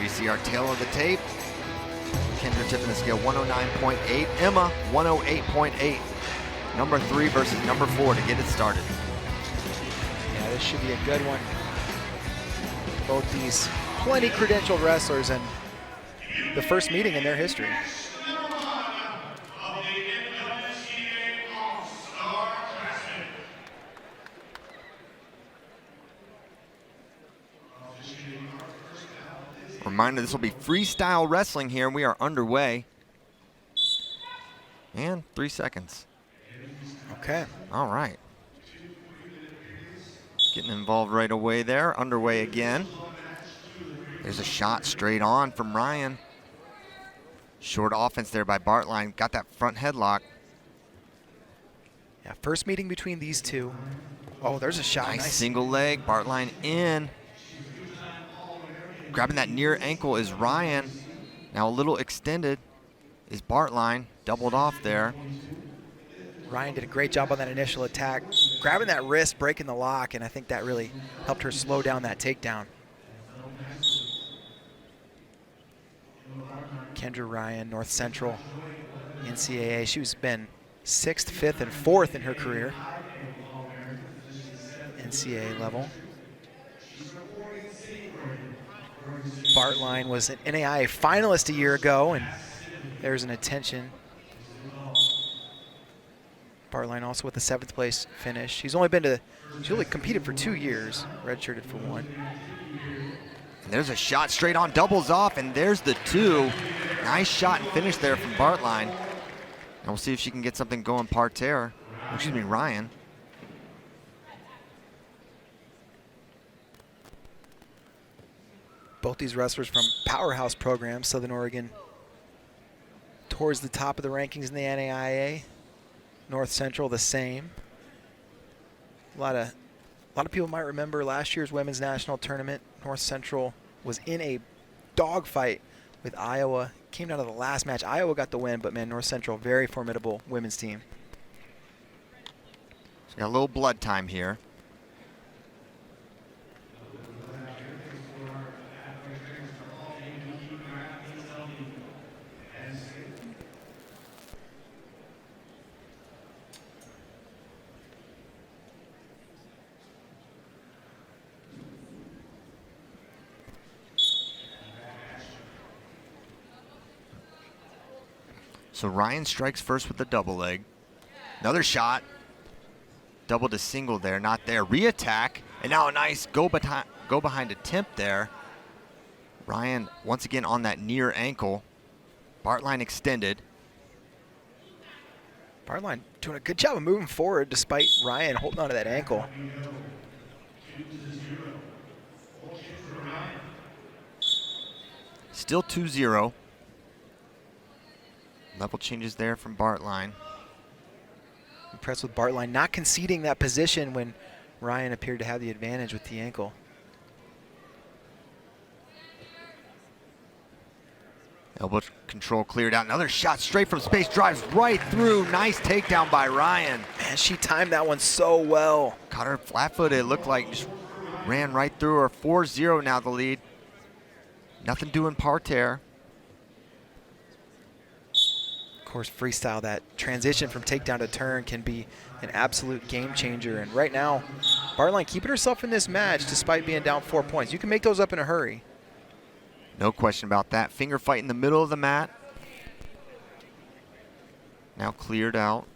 you see our tail of the tape. Kendra tipping the scale 109.8. Emma 108.8. Number 3 versus number 4 to get it started. Yeah, this should be a good one. Both these plenty credentialed wrestlers and the first meeting in their history. Reminder, this will be freestyle wrestling here, and we are underway. And 3 seconds. Okay. All right. Getting involved right away there. Underway again. There's a shot straight on from Ryan. Short offense there by Baertlein. Got that front headlock. Yeah, first meeting between these two. Oh, there's a shot. Nice single leg. Baertlein in. Grabbing that near ankle is Ryan. Now a little extended is Baertlein. Doubled off there. Ryan did a great job on that initial attack, grabbing that wrist, breaking the lock, and I think that really helped her slow down that takedown. Kendra Ryan, North Central, NCAA. She's been 6th, 5th, and 4th in her career, NCAA level. Baertlein was an NAIA finalist a year ago, and there's an attention. Baertlein also with the 7th place finish. She's only competed for 2 years, redshirted for 1. And there's a shot straight on, doubles off, and there's the 2. Nice shot and finish there from Baertlein. And we'll see if she can get something going parterre. Excuse me, Ryan. Both these wrestlers from powerhouse programs, Southern Oregon, towards the top of the rankings in the NAIA. North Central the same. A lot of people might remember last year's women's national tournament. North Central was in a dogfight with Iowa. Came down to the last match. Iowa got the win, but man, North Central, very formidable women's team. So got a little blood time here. So Ryan strikes first with the double leg. Another shot. Double to single there, not there. Re-attack, and now a nice go behind attempt there. Ryan once again on that near ankle. Baertlein extended. Baertlein doing a good job of moving forward despite Ryan holding on to that ankle. Still 2-0. Level changes there from Baertlein. Impressed with Baertlein not conceding that position when Ryan appeared to have the advantage with the ankle. Elbow control cleared out. Another shot straight from space, drives right through. Nice takedown by Ryan. Man, she timed that one so well. Caught her flat-footed. It looked like just ran right through her. 4-0 now the lead. Nothing doing parterre. Of course, freestyle, that transition from takedown to turn can be an absolute game changer. And right now, Baertlein keeping herself in this match despite being down 4 points. You can make those up in a hurry. No question about that. Finger fight in the middle of the mat. Now cleared out.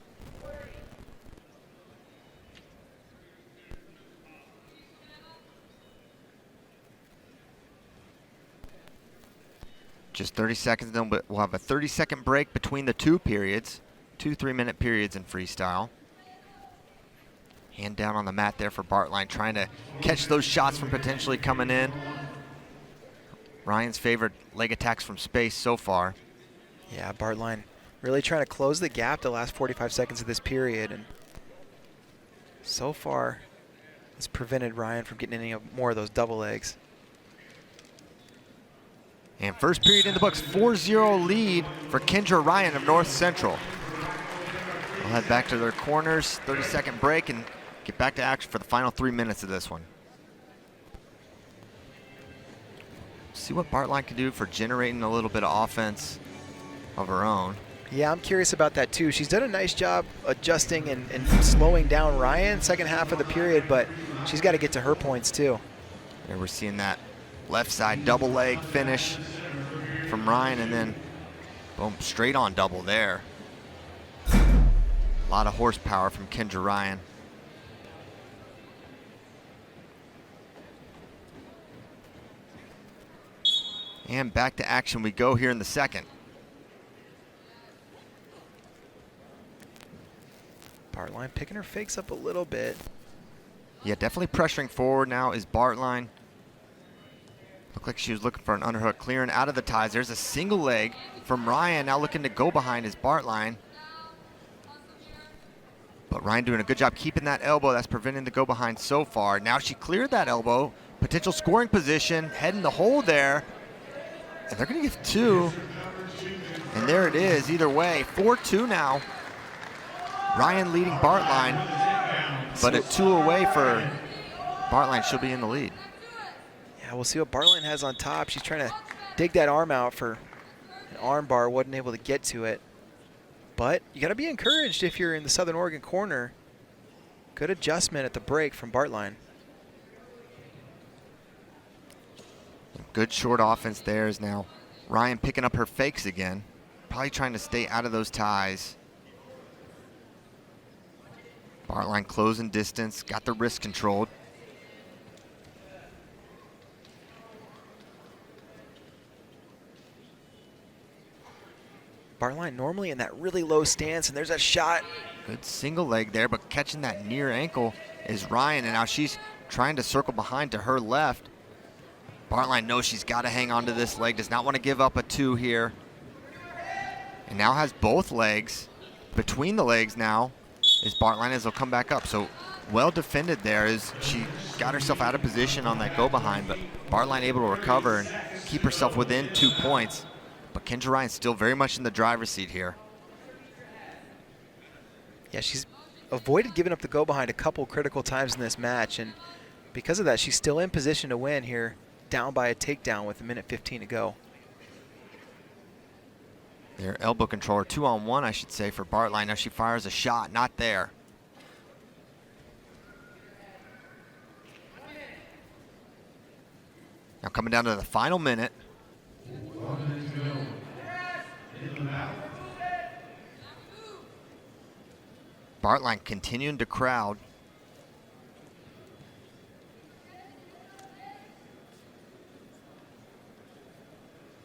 Just 30 seconds, then we'll have a 30-second break between the 2 periods. 2 3-minute periods in freestyle. Hand down on the mat there for Baertlein, trying to catch those shots from potentially coming in. Ryan's favored leg attacks from space so far. Yeah, Baertlein really trying to close the gap the last 45 seconds of this period. And so far, it's prevented Ryan from getting any more of those double legs. And first period in the books, 4-0 lead for Kendra Ryan of North Central. We'll head back to their corners, 30-second break, and get back to action for the final 3 minutes of this one. See what Baertlein can do for generating a little bit of offense of her own. Yeah, I'm curious about that too. She's done a nice job adjusting and slowing down Ryan second half of the period, but she's got to get to her points too. There we're seeing that left side double leg finish from Ryan, and then boom, straight on double there. A lot of horsepower from Kendra Ryan. And back to action we go here in the second. Baertlein picking her fakes up a little bit. Yeah, definitely pressuring forward now is Baertlein. Looked like she was looking for an underhook, clearing out of the ties. There's a single leg from Ryan. Now looking to go behind is Baertlein. But Ryan doing a good job keeping that elbow. That's preventing the go behind so far. Now she cleared that elbow. Potential scoring position, head in the hole there. And they're going to give two. And there it is, either way. 4-2 now. Ryan leading Baertlein. But at 2 away for Baertlein, she'll be in the lead. Yeah, we'll see what Baertlein has on top. She's trying to dig that arm out for an arm bar. Wasn't able to get to it. But you got to be encouraged if you're in the Southern Oregon corner. Good adjustment at the break from Baertlein. Good short offense there is now Ryan picking up her fakes again. Probably trying to stay out of those ties. Baertlein closing distance, got the wrist controlled. Baertlein normally in that really low stance, and there's that shot. Good single leg there, but catching that near ankle is Ryan, and now she's trying to circle behind to her left. Baertlein knows she's got to hang on to this leg, does not want to give up a 2 here. And now has both legs. Between the legs now is Baertlein as they'll come back up. So well defended there as she got herself out of position on that go behind, but Baertlein able to recover and keep herself within 2 points. But Kendra Ryan still very much in the driver's seat here. Yeah, she's avoided giving up the go behind a couple critical times in this match, and because of that, she's still in position to win here, down by a takedown with 1:15 to go. Their elbow controller, 2-on-1, I should say, for Baertlein. Now she fires a shot, not there. Now coming down to the final minute. Baertlein continuing to crowd.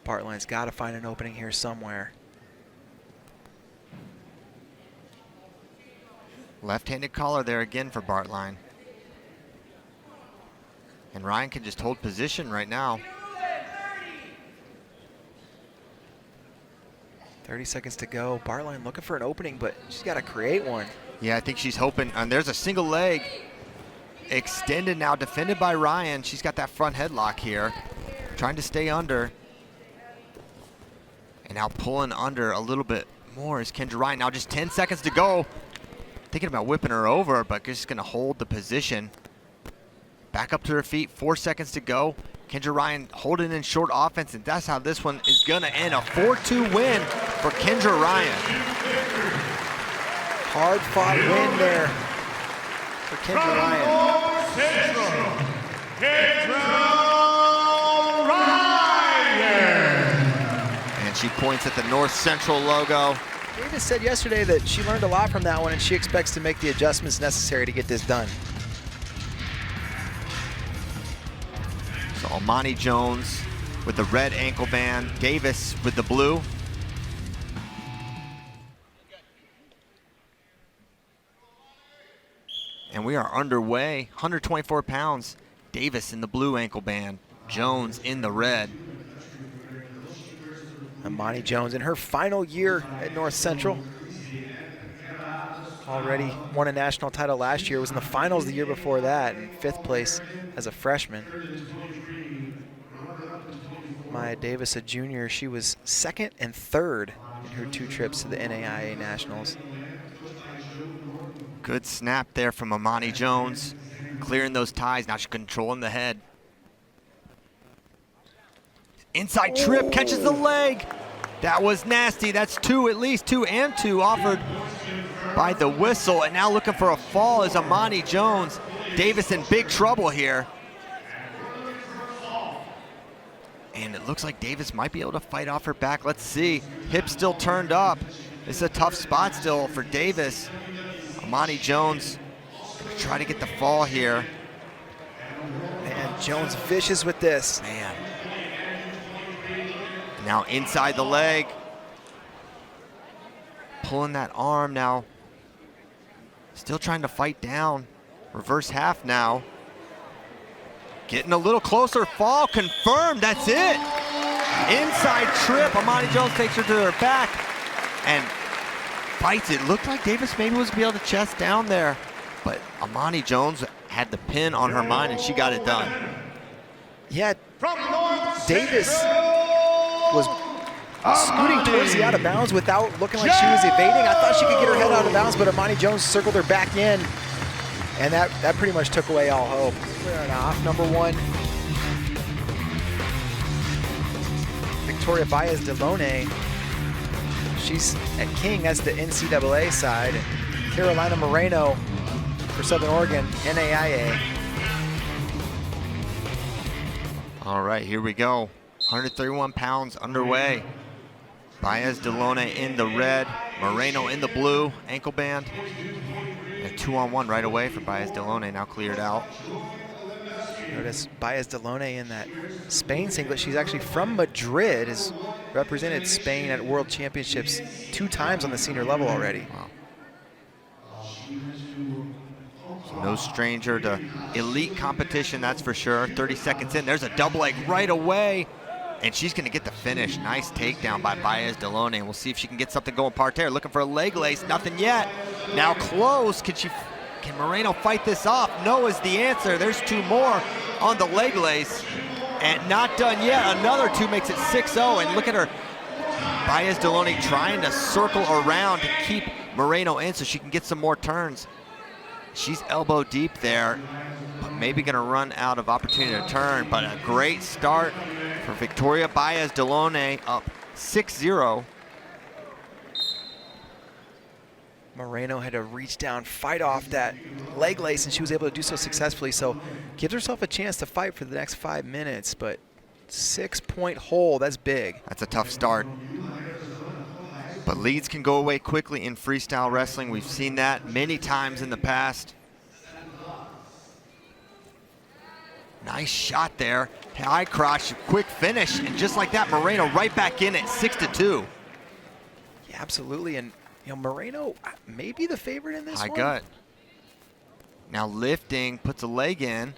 Baertlein's got to find an opening here somewhere. Left-handed collar there again for Baertlein. And Ryan can just hold position right now. 30 seconds to go. Baertlein looking for an opening, but she's got to create one. Yeah, I think she's hoping. And there's a single leg extended now, defended by Ryan. She's got that front headlock here, trying to stay under. And now pulling under a little bit more is Kendra Ryan. Now just 10 seconds to go. Thinking about whipping her over, but just going to hold the position. Back up to her feet, 4 seconds to go. Kendra Ryan holding in short offense, and that's how this one is going to end. A 4-2 win for Kendra Ryan. Hard fought win there for Kendra Ryan. And she points at the North Central logo. Davis said yesterday that she learned a lot from that one, and she expects to make the adjustments necessary to get this done. So Amani Jones with the red ankle band, Davis with the blue. And we are underway, 124 pounds. Davis in the blue ankle band, Jones in the red. Amani Jones in her final year at North Central. Already won a national title last year, was in the finals the year before that, and 5th place as a freshman. Maya Davis, a junior, she was 2nd and 3rd in her 2 trips to the NAIA Nationals. Good snap there from Amani Jones, clearing those ties. Now she's controlling the head. Inside trip, catches the leg. That was nasty. That's two, at least 2 and 2 offered by the whistle. And now looking for a fall is Amani Jones. Davis in big trouble here. And it looks like Davis might be able to fight off her back. Let's see. Hip still turned up. It's a tough spot still for Davis. Amani Jones gonna try to get the fall here. Man, Jones vicious with this. Man. Now inside the leg. Pulling that arm now. Still trying to fight down. Reverse half now. Getting a little closer, fall confirmed, that's it. Inside trip, Amani Jones takes her to her back and fights it. Looked like Davis maybe was gonna be able to chest down there, but Amani Jones had the pin on her mind and she got it done. Yeah, Davis was scooting towards the out of bounds without looking like she was evading. I thought she could get her head out of bounds, but Amani Jones circled her back in, and that pretty much took away all hope. Clearing off, number 1. Victoria Baez-Dilone. She's at King, that's the NCAA side. Carolina Moreno for Southern Oregon, NAIA. All right, here we go. 131 pounds underway. Baez-Dilone in the red, Moreno in the blue, ankle band. A 2-on-1 right away for Baez-Dilone, now cleared out. Notice Baez-Dilone in that Spain singlet. She's actually from Madrid, has represented Spain at World Championships 2 times on the senior level already. Wow. So no stranger to elite competition, that's for sure. 30 seconds in, there's a double leg right away. And she's gonna get the finish. Nice takedown by Baez-Dilone. And we'll see if she can get something going. Parterre looking for a leg lace, nothing yet. Now close, can Moreno fight this off? No is the answer. There's 2 more on the leg lace. And not done yet. Another 2 makes it 6-0. And look at her, Baez-Dilone trying to circle around to keep Moreno in so she can get some more turns. She's elbow deep there, but maybe gonna run out of opportunity to turn. But a great start for Victoria Baez-Dilone, up 6-0. Moreno had to reach down, fight off that leg lace, and she was able to do so successfully. So gives herself a chance to fight for the next 5 minutes, but 6-point hole, that's big. That's a tough start. But leads can go away quickly in freestyle wrestling. We've seen that many times in the past. Nice shot there. High crotch, quick finish, and just like that, Moreno right back in at 6-2. Yeah, absolutely, and you know, Moreno may be the favorite in this one. High gut. Now lifting, puts a leg in.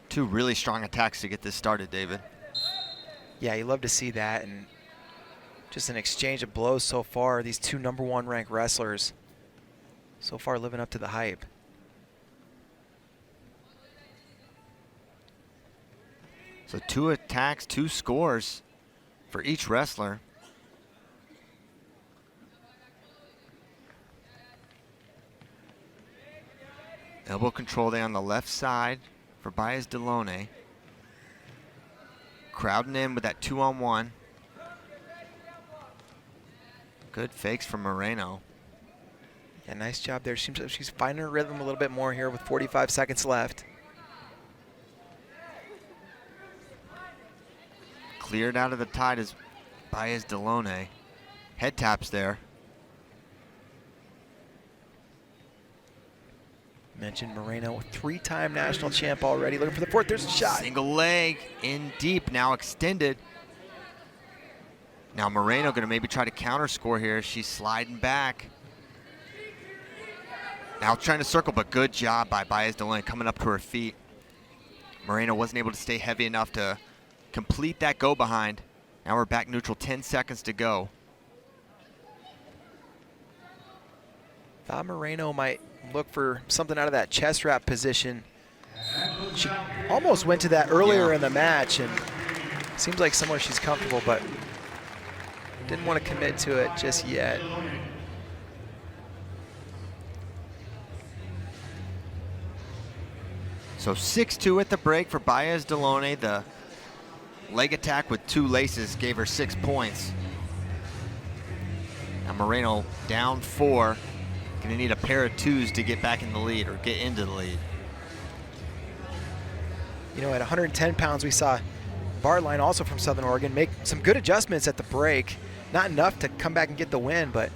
2 really strong attacks to get this started, David. Yeah, you love to see that, and just an exchange of blows so far. These 2 #1 ranked wrestlers so far living up to the hype. So 2 attacks, 2 scores for each wrestler. Elbow control there on the left side for Baez-Dilone. Crowding in with that 2-on-1. Good fakes from Moreno. Yeah, nice job there. Seems like she's finding her rhythm a little bit more here with 45 seconds left. Cleared out of the tide is Baez-Dilone. Head taps there. Mentioned Moreno, 3-time national champ already. Looking for the 4th, there's a shot. Single leg in deep, now extended. Now Moreno gonna maybe try to counter score here. She's sliding back. Now trying to circle, but good job by Baez-Dilone coming up to her feet. Moreno wasn't able to stay heavy enough to complete that go behind. Now we're back neutral, 10 seconds to go. Thought Moreno might look for something out of that chest wrap position. She almost went to that earlier in the match, and seems like somewhere she's comfortable, but didn't want to commit to it just yet. So 6-2 at the break for Baez-Dilone. The leg attack with 2 laces gave her 6 points. Now Moreno down 4. Gonna need a pair of 2s to get back in the lead or get into the lead. You know, at 110 pounds, we saw Baertlein, also from Southern Oregon, make some good adjustments at the break. Not enough to come back and get the win, but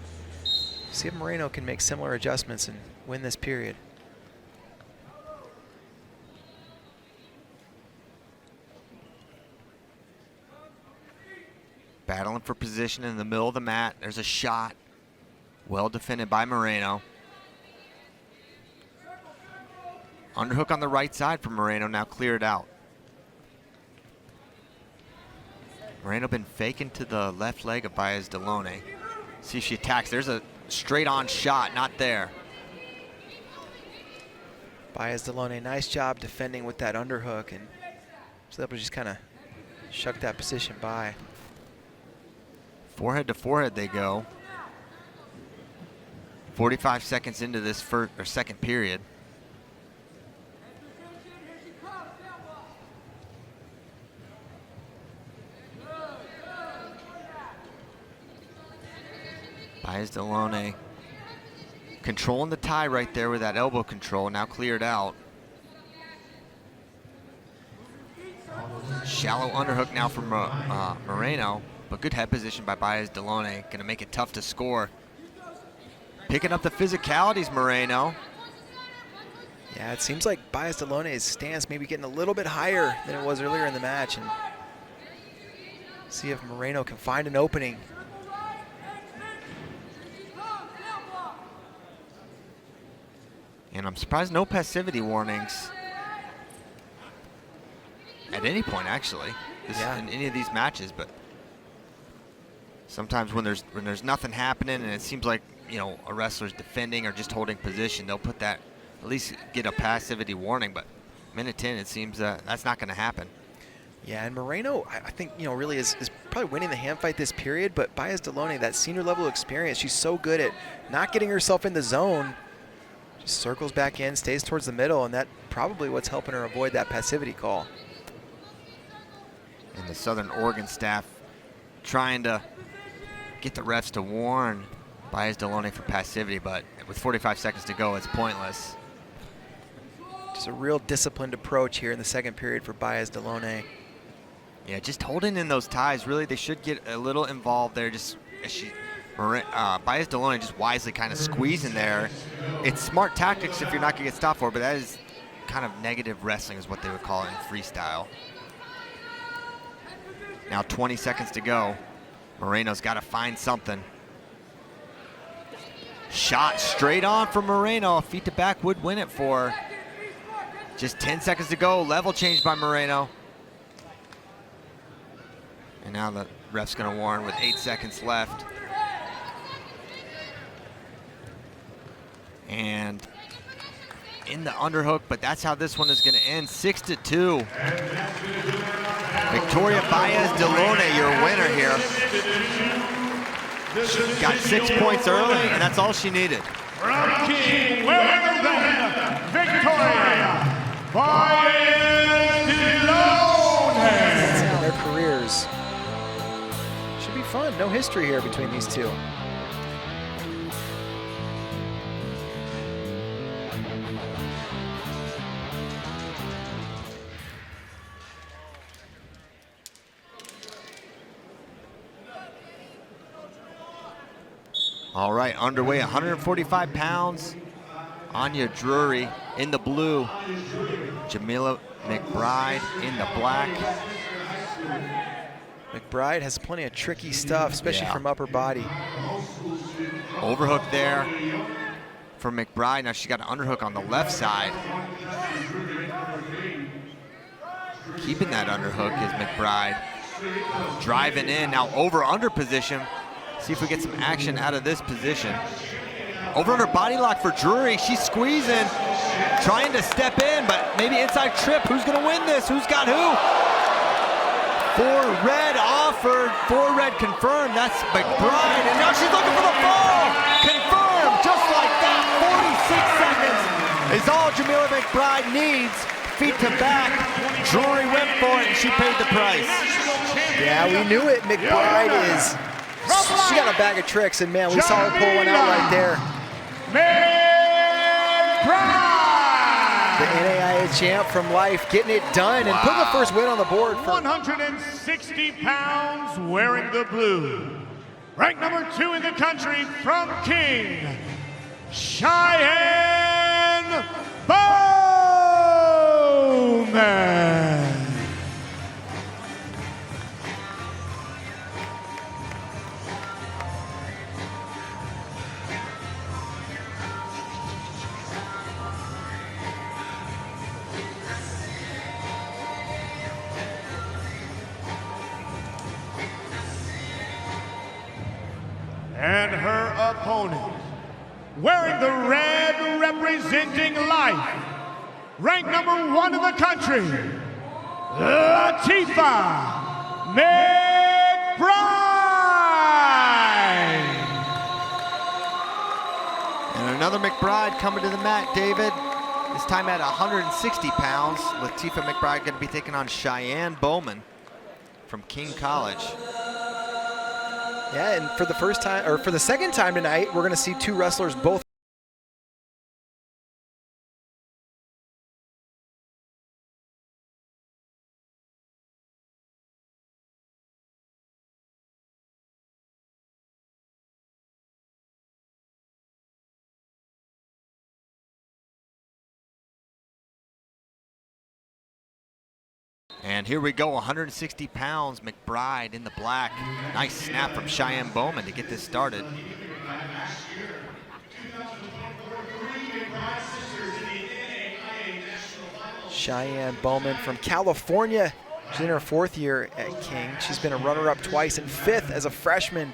see if Moreno can make similar adjustments and win this period. Battling for position in the middle of the mat. There's a shot. Well defended by Moreno. Underhook on the right side for Moreno, now cleared out. Moreno been faking to the left leg of Baez-Dilone. See if she attacks. There's a straight on shot, not there. Baez-Dilone, nice job defending with that underhook, and so that was just kind of shuck that position by. Forehead to forehead they go. 45 seconds into this second period. Baez-Dilone controlling the tie right there with that elbow control, now cleared out. Shallow underhook now from Moreno, but good head position by Baez-Dilone. Gonna make it tough to score. Picking up the physicalities, Moreno. Yeah, it seems like Baez-Dilone's stance maybe getting a little bit higher than it was earlier in the match, and see if Moreno can find an opening. And I'm surprised no passivity warnings at any point, actually, in any of these matches. But sometimes when there's nothing happening and it seems like, you know, a wrestler's defending or just holding position, they'll put that, at least get a passivity warning. But minute 10, it seems that's not going to happen. Yeah, and Moreno, I think, you know, really is probably winning the hand fight this period. But Baez-Dilone, that senior level experience, she's so good at not getting herself in the zone. Just circles back in, stays towards the middle, and that probably what's helping her avoid that passivity call. And the Southern Oregon staff trying to get the refs to warn Baez-Dilone for passivity, but with 45 seconds to go, it's pointless. Just a real disciplined approach here in the second period for Baez-Dilone. Yeah, just holding in those ties. Really, they should get a little involved there. Just as Baez-Dilone just wisely kind of squeezing there. It's smart tactics if you're not going to get stopped for, but that is kind of negative wrestling is what they would call it in freestyle. Now 20 seconds to go. Moreno's got to find something. Shot straight on from Moreno. A feet to back would win it for her. Just 10 seconds to go. Level change by Moreno. And now the ref's going to warn with 8 seconds left. And in the underhook, but that's how this one is going to end. 6-2. Victoria Baez-Dilone, your winner here. Got 6 points early, and that's all she needed. Ranking winner, Victoria Baez-Dilone. Their careers should be fun. No history here between these two. All right, underway, 145 pounds. Anya Drury in the blue. Jamila McBride in the black. McBride has plenty of tricky stuff, especially from upper body. Overhook there for McBride. Now she's got an underhook on the left side. Keeping that underhook is McBride. Driving in, now over-under position. See if we get some action out of this position. Over under body lock for Drury. She's squeezing, trying to step in, but maybe inside trip. Who's gonna win this? Who's got who? 4 red offered, 4 red confirmed. That's McBride, and now she's looking for the fall. Confirmed, just like that. 46 seconds is all Jamila McBride needs feet to back. Drury went for it, and she paid the price. Yeah, we knew it. McBride is, she got a bag of tricks, and man, we saw her pull one out right there. The NAIA champ from Life, getting it done and putting the first win on the board. 160 pounds, wearing the blue. Ranked number 2 in the country from King, Cheyenne Bowman. And her opponent, wearing the red, representing Life, ranked number 1 in the country, Latifah McBride. And another McBride coming to the mat, David. This time at 160 pounds. Latifah McBride going to be taking on Cheyenne Bowman from King College. Yeah, and for the first time, or for the second time tonight, we're going to see 2 wrestlers both. And here we go, 160 pounds, McBride in the black. Nice snap from Cheyenne Bowman to get this started. Cheyenne Bowman from California. She's in her 4th year at King. She's been a runner-up twice and 5th as a freshman.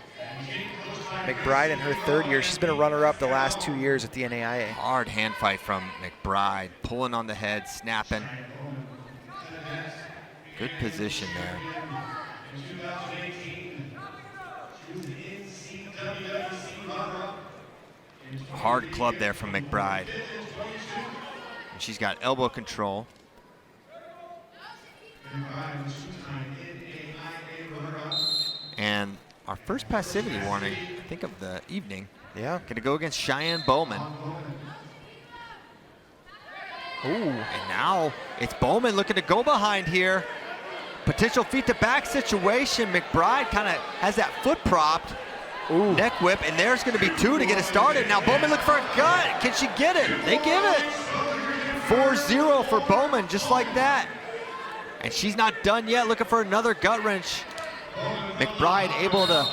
McBride in her 3rd year. She's been a runner-up the last 2 years at the NAIA. Hard hand fight from McBride, pulling on the head, snapping. Good position there. Hard club there from McBride. And she's got elbow control. And our first passivity warning, I think of the evening. Yeah. Gonna go against Cheyenne Bowman. Ooh. And now it's Bowman looking to go behind here. Potential feet to back situation. McBride kind of has that foot propped. Ooh. Neck whip, and there's going to be 2 to get it started. Now Bowman looking for a gut. Can she get it? They give it. 4-0 for Bowman, just like that. And she's not done yet, looking for another gut wrench. McBride able to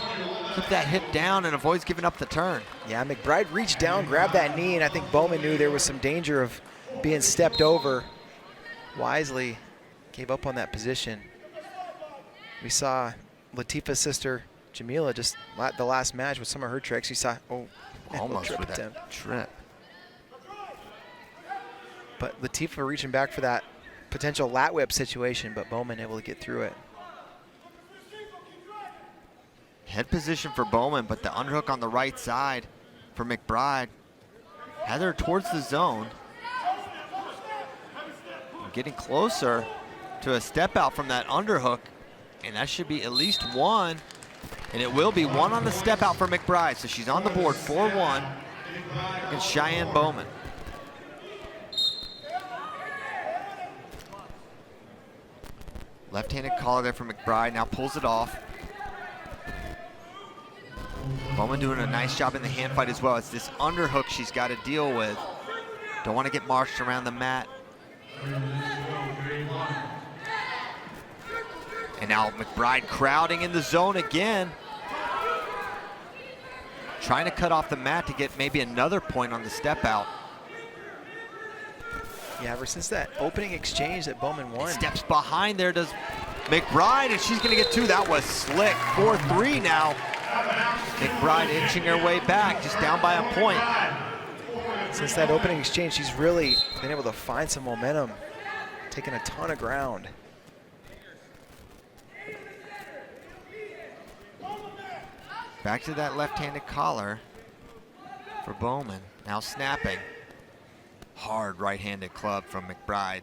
keep that hip down and avoids giving up the turn. Yeah, McBride reached down, grabbed that knee, and I think Bowman knew there was some danger of being stepped over. Wisely gave up on that position. We saw Latifah's sister, Jamila, just the last match with some of her tricks. You saw, Almost trip with attempt. that trip. But Latifah reaching back for that potential lat whip situation, but Bowman able to get through it. Head position for Bowman, but the underhook on the right side for McBride. Had her towards the zone. Getting closer to a step out from that underhook. And that should be at least 1. And it will be 1 on the step out for McBride. So she's on the board 4-1 against Cheyenne Bowman. Left-handed collar there for McBride, now pulls it off. Bowman doing a nice job in the hand fight as well. It's this underhook she's got to deal with. Don't want to get marched around the mat. And now McBride crowding in the zone again. Trying to cut off the mat to get maybe another point on the step out. Yeah, ever since that opening exchange that Bowman won. Steps behind there does McBride, and she's gonna get 2. That was slick. 4-3 now. McBride inching her way back, just down by a point. Since that opening exchange, she's really been able to find some momentum, taking a ton of ground. Back to that left-handed collar for Bowman. Now snapping. Hard right-handed club from McBride.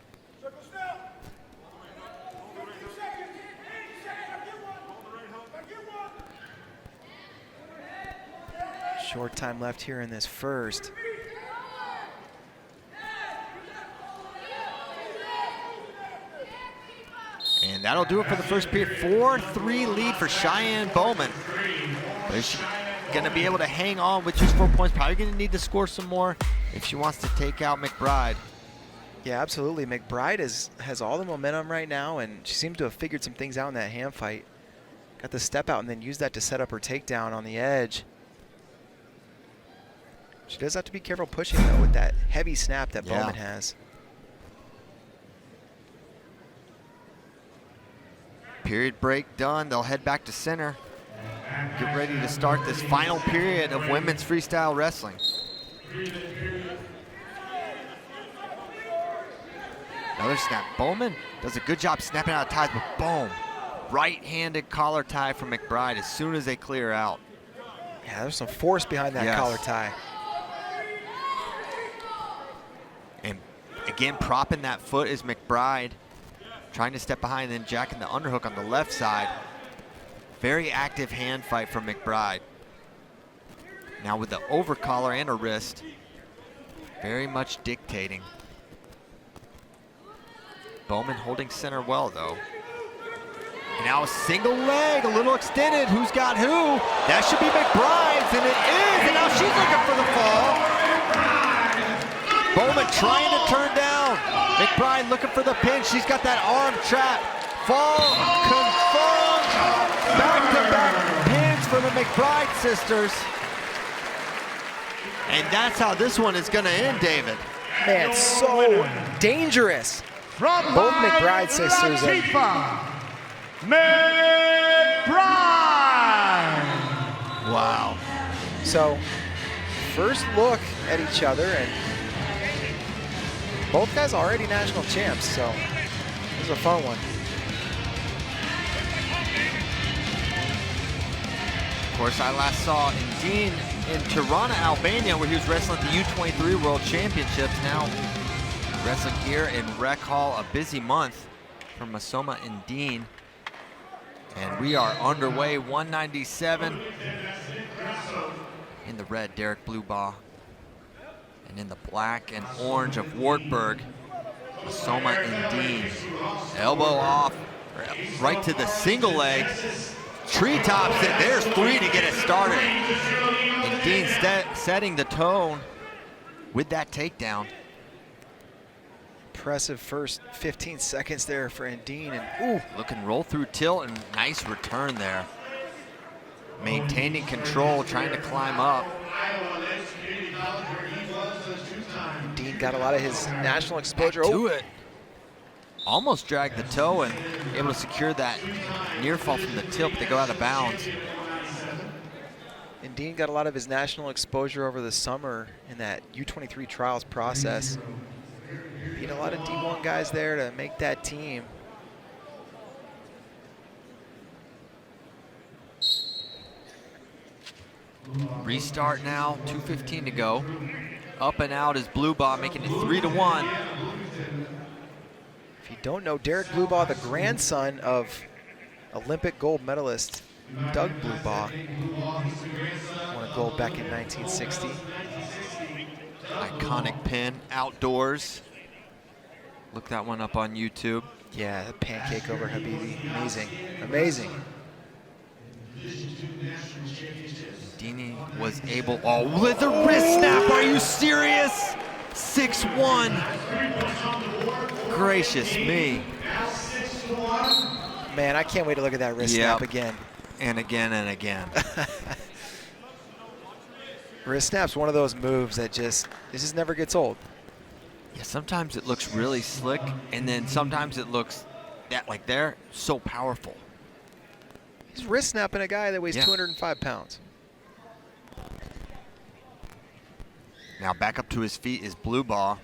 Short time left here in this first. And that'll do it for the first period. 4-3 lead for Cheyenne Bowman. But is she going to be able to hang on with just 4 points? Probably going to need to score some more if she wants to take out McBride. Yeah, absolutely. McBride has all the momentum right now, and she seems to have figured some things out in that hand fight. Got the step out and then used that to set up her takedown on the edge. She does have to be careful pushing, though, with that heavy snap that Bowman has. Period break done. They'll head back to center. Get ready to start this final period of women's freestyle wrestling. Another snap. Bowman does a good job snapping out of ties, but boom. Right-handed collar tie from McBride as soon as they clear out. Yeah, there's some force behind that collar tie. And again, propping that foot is McBride. Trying to step behind, then jacking the underhook on the left side. Very active hand fight from McBride. Now with the over collar and a wrist. Very much dictating. Bowman holding center well, though. And now a single leg, a little extended. Who's got who? That should be McBride's, and it is. And now she's looking for the fall. Bowman trying to turn down. McBride looking for the pin. She's got that arm trap. Fall confirmed. Back-to-back pins for the McBride sisters. And that's how this one is going to end, David. Man, so dangerous. From both McBride sisters. McBride. Wow. So, first look at each other, and both guys already national champs, so this is a fun one. Of course, I last saw Endene in Tirana, Albania, where he was wrestling at the U23 World Championships. Now wrestling here in Rec Hall, a busy month for Masoma Endene. And we are underway, 197. In the red, Derek Blubaugh. And in the black and orange of Wartburg, Masoma Endene. Elbow off, right to the single leg. Treetops it, there's 3 to get it started. Endene setting the tone with that takedown. Impressive first 15 seconds there for Endene, and ooh, looking roll through tilt and nice return there. Maintaining control, trying to climb up. Endene got a lot of his national exposure. Back to it. Almost dragged the toe and able to secure that near fall from the tilt, but they go out of bounds. Endene got a lot of his national exposure over the summer in that U23 trials process. Beat a lot of D1 guys there to make that team. Restart now, 2:15 to go. Up and out is Blubaugh, making it 3-1. If you don't know, Derek Blubaugh, the grandson of Olympic gold medalist Doug Blubaugh, won a gold back in 1960. Iconic pin, outdoors. Look that one up on YouTube. Yeah, the pancake over Habibi, amazing, amazing. Endene was able, oh, with a wrist snap, are you serious? 6-1. Gracious me. Man, I can't wait to look at that wrist snap again. And again and again. Wrist snap's one of those moves that it just never gets old. Yeah, sometimes it looks really slick, and then sometimes it looks like they're so powerful. He's wrist snapping a guy that weighs 205 pounds. Now back up to his feet is Blubaugh.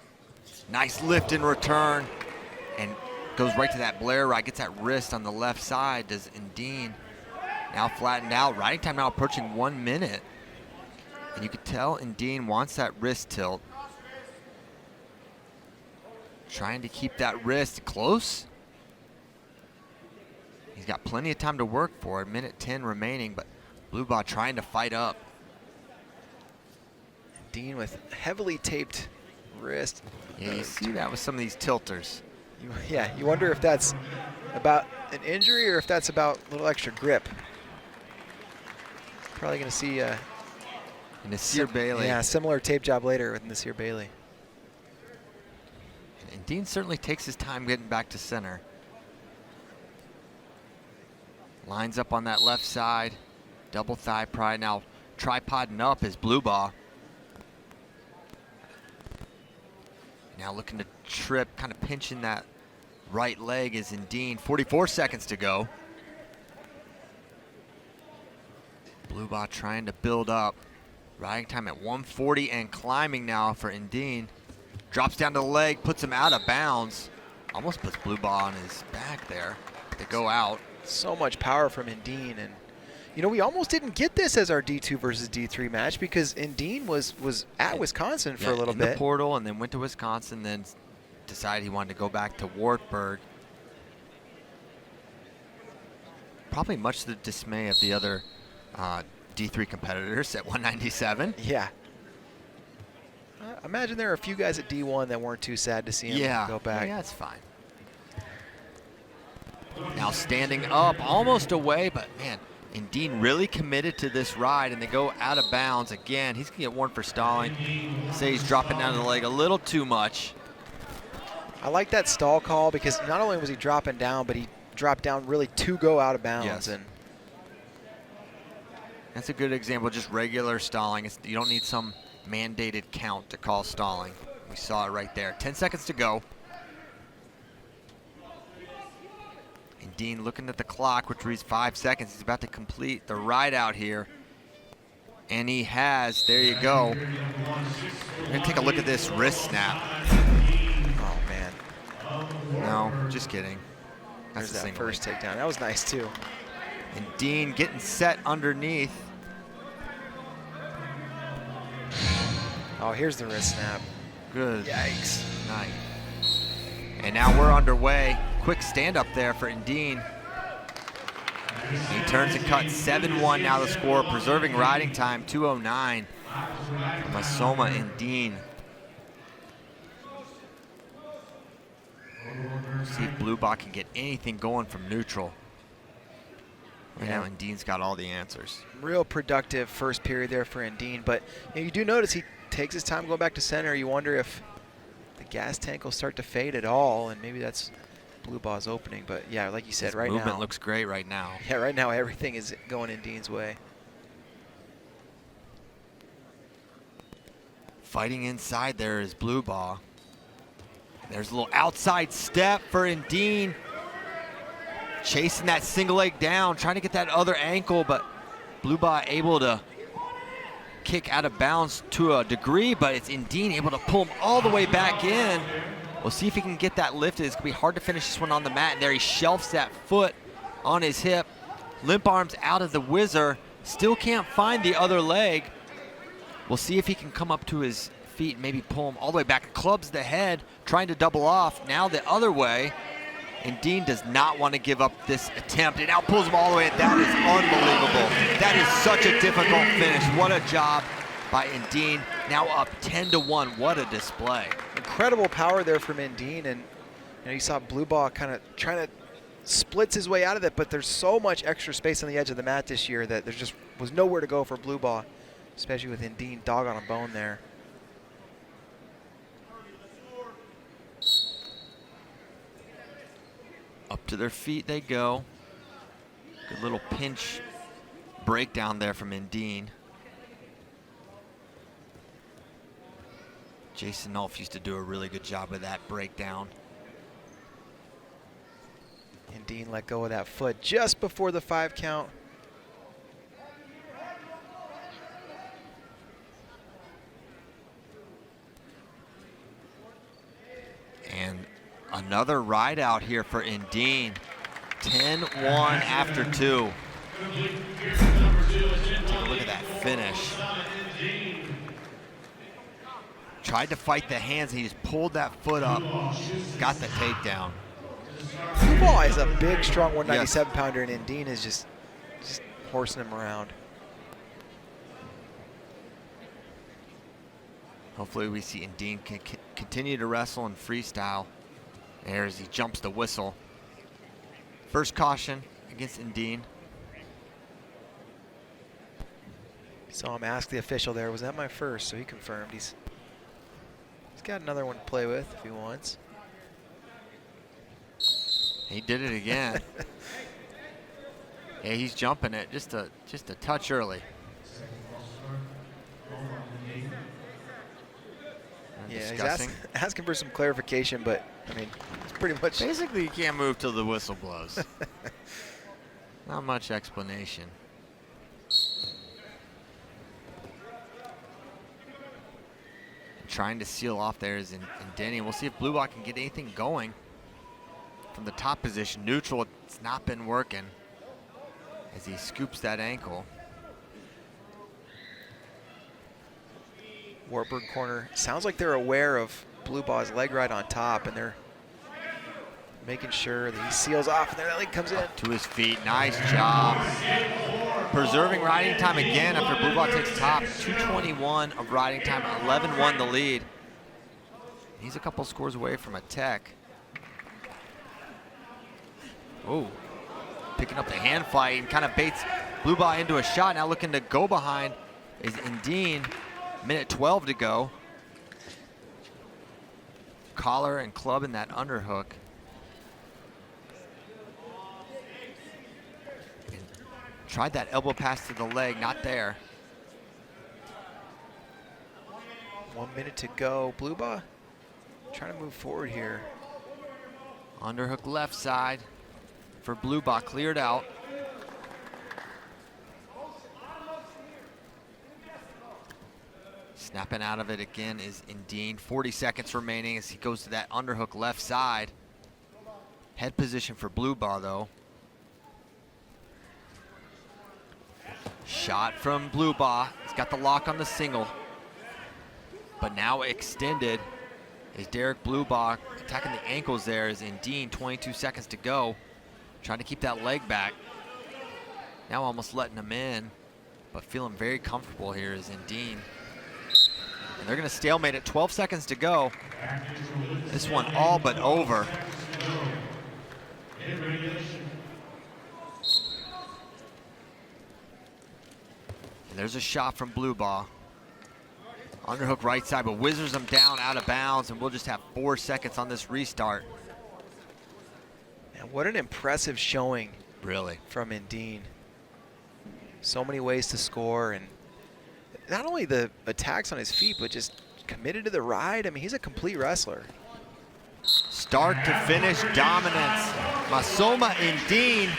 Nice lift in return, and goes right to that Blair right, gets that wrist on the left side, does Endene. Now flattened out, riding time now approaching 1 minute. And you could tell Endene wants that wrist tilt. Trying to keep that wrist close. He's got plenty of time to work for it, 1:10 remaining, but Blubaugh trying to fight up. Dean with heavily taped wrist. Yeah, you see that with some of these tilters. Yeah, you wonder if that's about an injury or if that's about a little extra grip. Probably going to see Nasir Bailey. Yeah, similar tape job later with Nasir Bailey. And Dean certainly takes his time getting back to center. Lines up on that left side. Double thigh pry. Now tripoding up is Blubaugh. Now looking to trip, kind of pinching that right leg is Endene. 44 seconds to go. Blubaugh trying to build up. Riding time at 140 and climbing now for Endene. Drops down to the leg, puts him out of bounds. Almost puts Blubaugh on his back there. They go out. So much power from Endene, and you know, we almost didn't get this as our D2 versus D3 match because Endene was at Wisconsin for a little in bit. The portal, and then went to Wisconsin, then decided he wanted to go back to Wartburg. Probably much to the dismay of the other D3 competitors at 197. Yeah. I imagine there are a few guys at D1 that weren't too sad to see him go back. Yeah, that's fine. Now standing up, almost away, but man, Endene really committed to this ride, and they go out of bounds again. He's gonna get warned for stalling. Say he's dropping down the leg a little too much. I like that stall call because not only was he dropping down, but he dropped down really to go out of bounds. Yes. And that's a good example, just regular stalling. You don't need some mandated count to call stalling. We saw it right there. 10 seconds to go. Endene looking at the clock, which reads 5 seconds. He's about to complete the ride out here. And he has. There you go. We're going to take a look at this wrist snap. oh, man. No, just kidding. There's that first takedown. That was nice, too. Endene getting set underneath. Oh, here's the wrist snap. Good. Yikes. Nice. And now we're underway. Quick stand up there for Endene. He turns and cuts 7-1 now the score, preserving riding time 2:09. Masoma Endene. See if Blubaugh can get anything going from neutral. Right now Endene's got all the answers. Real productive first period there for Endene, but you do notice he takes his time going back to center. You wonder if the gas tank will start to fade at all, and maybe that's Blubaugh's opening. But yeah, like you said, right now movement looks great right now. Yeah, right now everything is going Endene's way. Fighting inside there is Blubaugh. There's a little outside step for Endene. Chasing that single leg down, trying to get that other ankle, but Blubaugh able to kick out of bounds to a degree, but it's Endene able to pull him all the way back in. We'll see if he can get that lifted. It's gonna be hard to finish this one on the mat, and there he shelves that foot on his hip. Limp arms out of the whizzer, still can't find the other leg. We'll see if he can come up to his feet and maybe pull him all the way back. Clubs the head, trying to double off. Now the other way. Endene does not want to give up this attempt. It now pulls him all the way. That is unbelievable. That is such a difficult finish. What a job by Endene. Now up 10-1. What a display. Incredible power there from Endene, and you saw Blubaugh kind of trying to splits his way out of it, but there's so much extra space on the edge of the mat this year that there just was nowhere to go for Blubaugh, especially with Endene dog on a bone there. Up to their feet they go. Good little pinch breakdown there from Endene. Jason Nolf used to do a really good job with that breakdown. Endene let go of that foot just before the 5 count. And another ride out here for Endene. 10-1 after 2. Take a look at that finish. Tried to fight the hands, and he just pulled that foot up. Got the takedown. Blubaugh is a big, strong 197-pounder, and Endene is just horsing him around. Hopefully we see Endene can continue to wrestle and freestyle there as he jumps the whistle. First caution against Endene. Saw him ask the official there, was that my first? So he confirmed. He's got another one to play with if he wants. He did it again. Yeah, he's jumping it just a touch early. Yeah, he's asking for some clarification, but I mean, it's pretty much. Basically, you can't move till the whistle blows. Not much explanation. Trying to seal off there is Endene. We'll see if Blubaugh can get anything going from the top position. Neutral, it's not been working as he scoops that ankle. Wartburg corner. Sounds like they're aware of Blubaugh's leg right on top, and they're making sure that he seals off, and then that leg comes in. To his feet, nice job. Preserving riding time again after Blubaugh takes top. 2:21 of riding time, 11-1 the lead. He's a couple scores away from a tech. Oh, picking up the hand fight and kind of baits Blubaugh into a shot. Now looking to go behind is Endene. Minute 12 to go. Collar and club in that underhook. And tried that elbow pass to the leg, not there. 1 minute to go. Blubaugh trying to move forward here. Underhook left side for Blubaugh, cleared out. Snapping out of it again is Endene. 40 seconds remaining as he goes to that underhook left side. Head position for Blubaugh though. Shot from Blubaugh. He's got the lock on the single. But now extended is Derek Blubaugh attacking the ankles there is Endene. 22 seconds to go. Trying to keep that leg back. Now almost letting him in, but feeling very comfortable here is Endene. And they're going to stalemate at 12 seconds to go. This one all but over. And there's a shot from Blubaugh. Underhook right side, but whizzes him down out of bounds, and we'll just have 4 seconds on this restart. And what an impressive showing. Really. From Endene. So many ways to score, and not only the attacks on his feet, but just committed to the ride. I mean, he's a complete wrestler. Start to finish dominance. Masoma Endene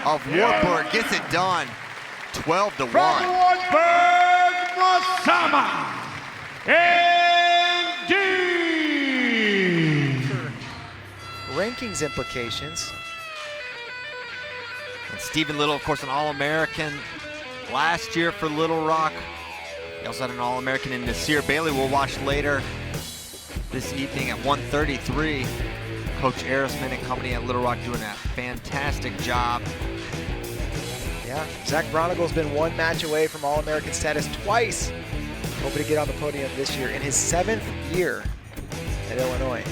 of Wartburg gets it done. 12-1. From Wartburg, Masoma Endene. For rankings implications. And Stephen Little, of course, an All-American last year for Little Rock. He also had an All-American in Nasir Bailey. We'll watch later this evening at 1:33. Coach Arisman and company at Little Rock doing a fantastic job. Yeah, Zach Braunagel been one match away from All-American status twice. Hoping to get on the podium this year in his 7th year at Illinois.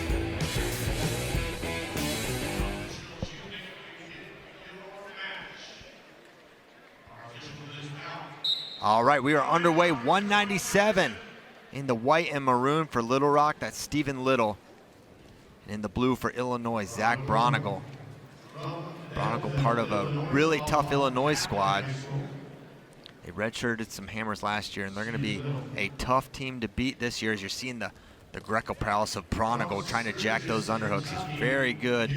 All right, we are underway. 197 in the white and maroon for Little Rock. That's Stephen Little. And in the blue for Illinois, Zach Braunagel. Braunagel part of a really tough Illinois squad. They redshirted some hammers last year, and they're going to be a tough team to beat this year as you're seeing the Greco prowess of Braunagel trying to jack those underhooks. He's very good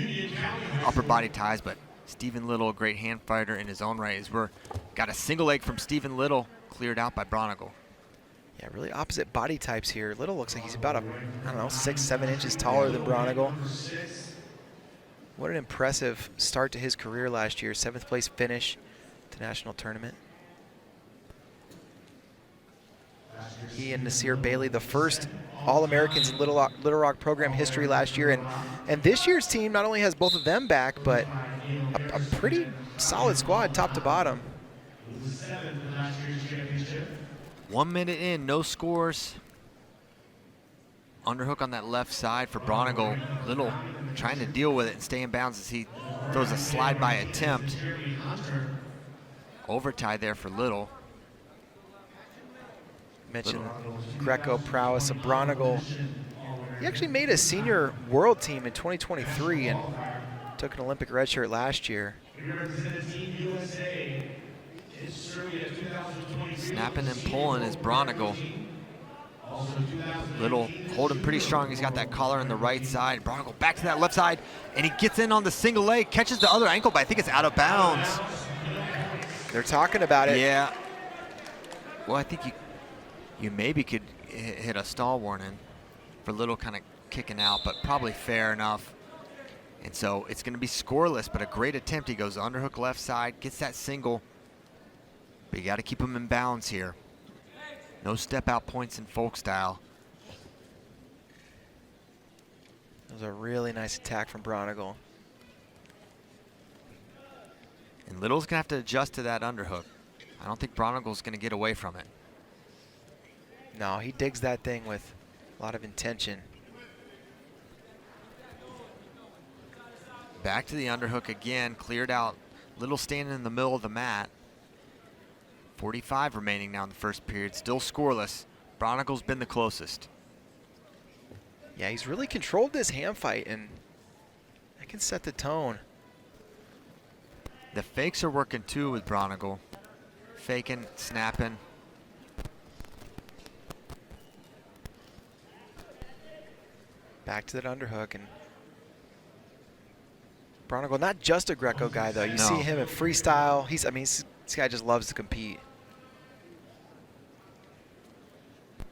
upper body ties, but Stephen Little, a great hand fighter in his own right, as we're got a single leg from Stephen Little cleared out by Braunagel. Yeah, really opposite body types here. Little looks like he's about I don't know, 6-7 inches taller than Braunagel. What an impressive start to his career last year. 7th place finish at the national tournament. He and Nasir Bailey, the first All-Americans in Little Rock program history last year. And this year's team not only has both of them back, but a pretty solid squad top to bottom. 1 minute in, no scores. underhook on that left side for Braunagel. Little trying to deal with it and stay in bounds as he throws a slide by attempt. Overtie there for Little. Mentioned Greco prowess of Braunagel. He actually made a senior world team in 2023 and took an Olympic red shirt last year. Snapping and pulling is Braunagel. Little holding pretty strong. He's got that collar on the right side. Braunagel back to that left side, and he gets in on the single leg, catches the other ankle, but I think it's out of bounds. They're talking about it. Yeah. Well, I think you maybe could hit a stall warning for Little kind of kicking out, but probably fair enough. And so it's going to be scoreless, but a great attempt. He goes underhook left side, gets that single, but you got to keep him in bounds here. No step out points in folk style. That was a really nice attack from Braunagel. And Little's going to have to adjust to that underhook. I don't think Braunagle's going to get away from it. No, he digs that thing with a lot of intention. Back to the underhook again, cleared out. Little standing in the middle of the mat. 45 remaining now in the first period, still scoreless. Braunagle's been the closest. Yeah, he's really controlled this hand fight, and that can set the tone. The fakes are working too with Braunagel. Faking, snapping. Back to that underhook, and Braunagel, not just a Greco guy though. You see him in freestyle. This guy just loves to compete.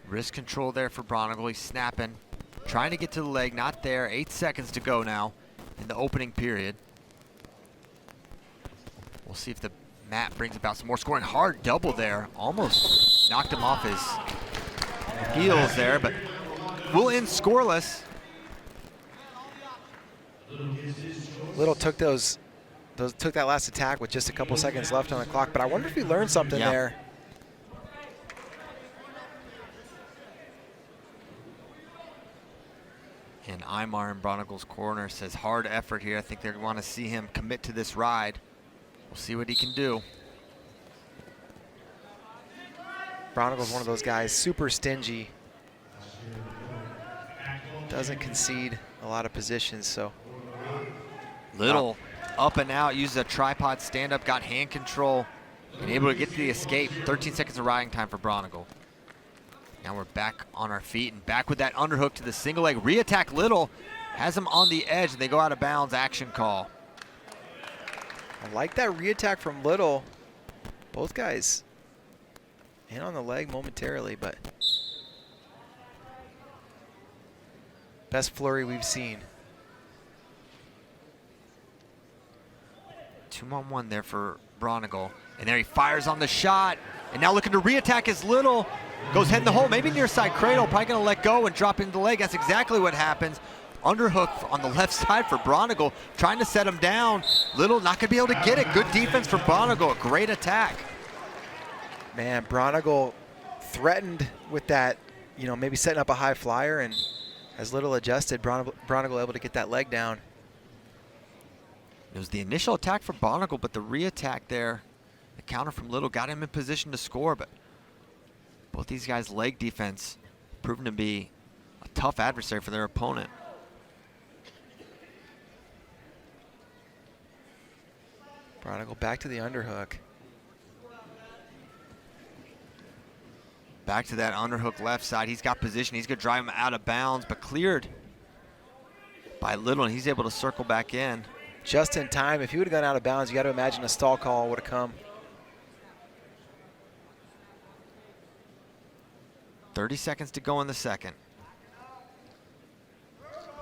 Wrist control there for Braunagel. He's snapping, trying to get to the leg, not there. 8 seconds to go now in the opening period. We'll see if the mat brings about some more scoring. Hard double there, almost knocked him off his heels there, but we'll end scoreless. Little took took that last attack with just a couple seconds left on the clock, but I wonder if he learned something there. And Aymar in Braunagle's corner says hard effort here. I think they want to see him commit to this ride. We'll see what he can do. Braunagle's one of those guys, super stingy. Doesn't concede a lot of positions, so. Little up and out, uses a tripod stand-up, got hand control, and able to get to the escape. 13 seconds of riding time for Braunagel. Now we're back on our feet and back with that underhook to the single leg. Re-attack Little, has him on the edge, and they go out of bounds, action call. I like that re-attack from Little. Both guys in on the leg momentarily, but best flurry we've seen. 2-on-1 there for Braunagel. And there he fires on the shot. And now looking to re-attack his Little. Goes head in the hole, maybe near side cradle. Probably going to let go and drop into the leg. That's exactly what happens. Underhook on the left side for Braunagel. Trying to set him down. Little not going to be able to get it. Good defense from Braunagel. A great attack. Man, Braunagel threatened with that, maybe setting up a high flyer, and as Little adjusted, Braunagel able to get that leg down. It was the initial attack for Braunagel, but the re-attack there, the counter from Little got him in position to score, but both these guys' leg defense proven to be a tough adversary for their opponent. Braunagel back to the underhook. Back to that underhook left side. He's got position. He's going to drive him out of bounds, but cleared by Little, and he's able to circle back in. Just in time. If he would have gone out of bounds, you got to imagine a stall call would have come. 30 seconds to go in the second.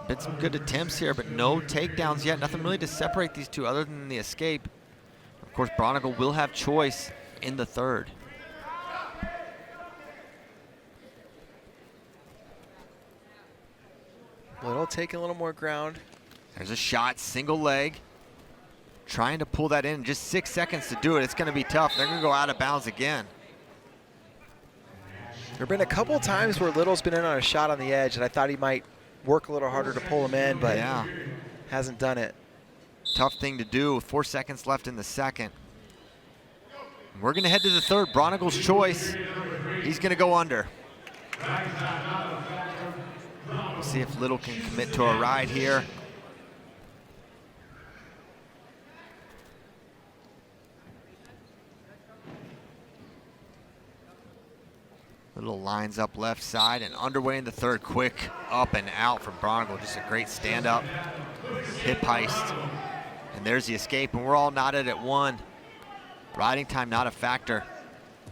Been some good attempts here, but no takedowns yet. Nothing really to separate these two other than the escape. Of course, Braunagel will have choice in the third. Little taking a little more ground. There's a shot, single leg. Trying to pull that in, just 6 seconds to do it. It's going to be tough. They're going to go out of bounds again. There have been a couple times where Little's been in on a shot on the edge, and I thought he might work a little harder to pull him in, but yeah, hasn't done it. tough thing to do. 4 seconds left in the second. We're going to head to the third. Braunagel's choice. He's going to go under. We'll see if Little can commit to a ride here. Little lines up left side and underway in the third. Quick up and out from Braunagel. Just a great stand up. Hip heist. And there's the escape, and we're all knotted at 1. Riding time not a factor.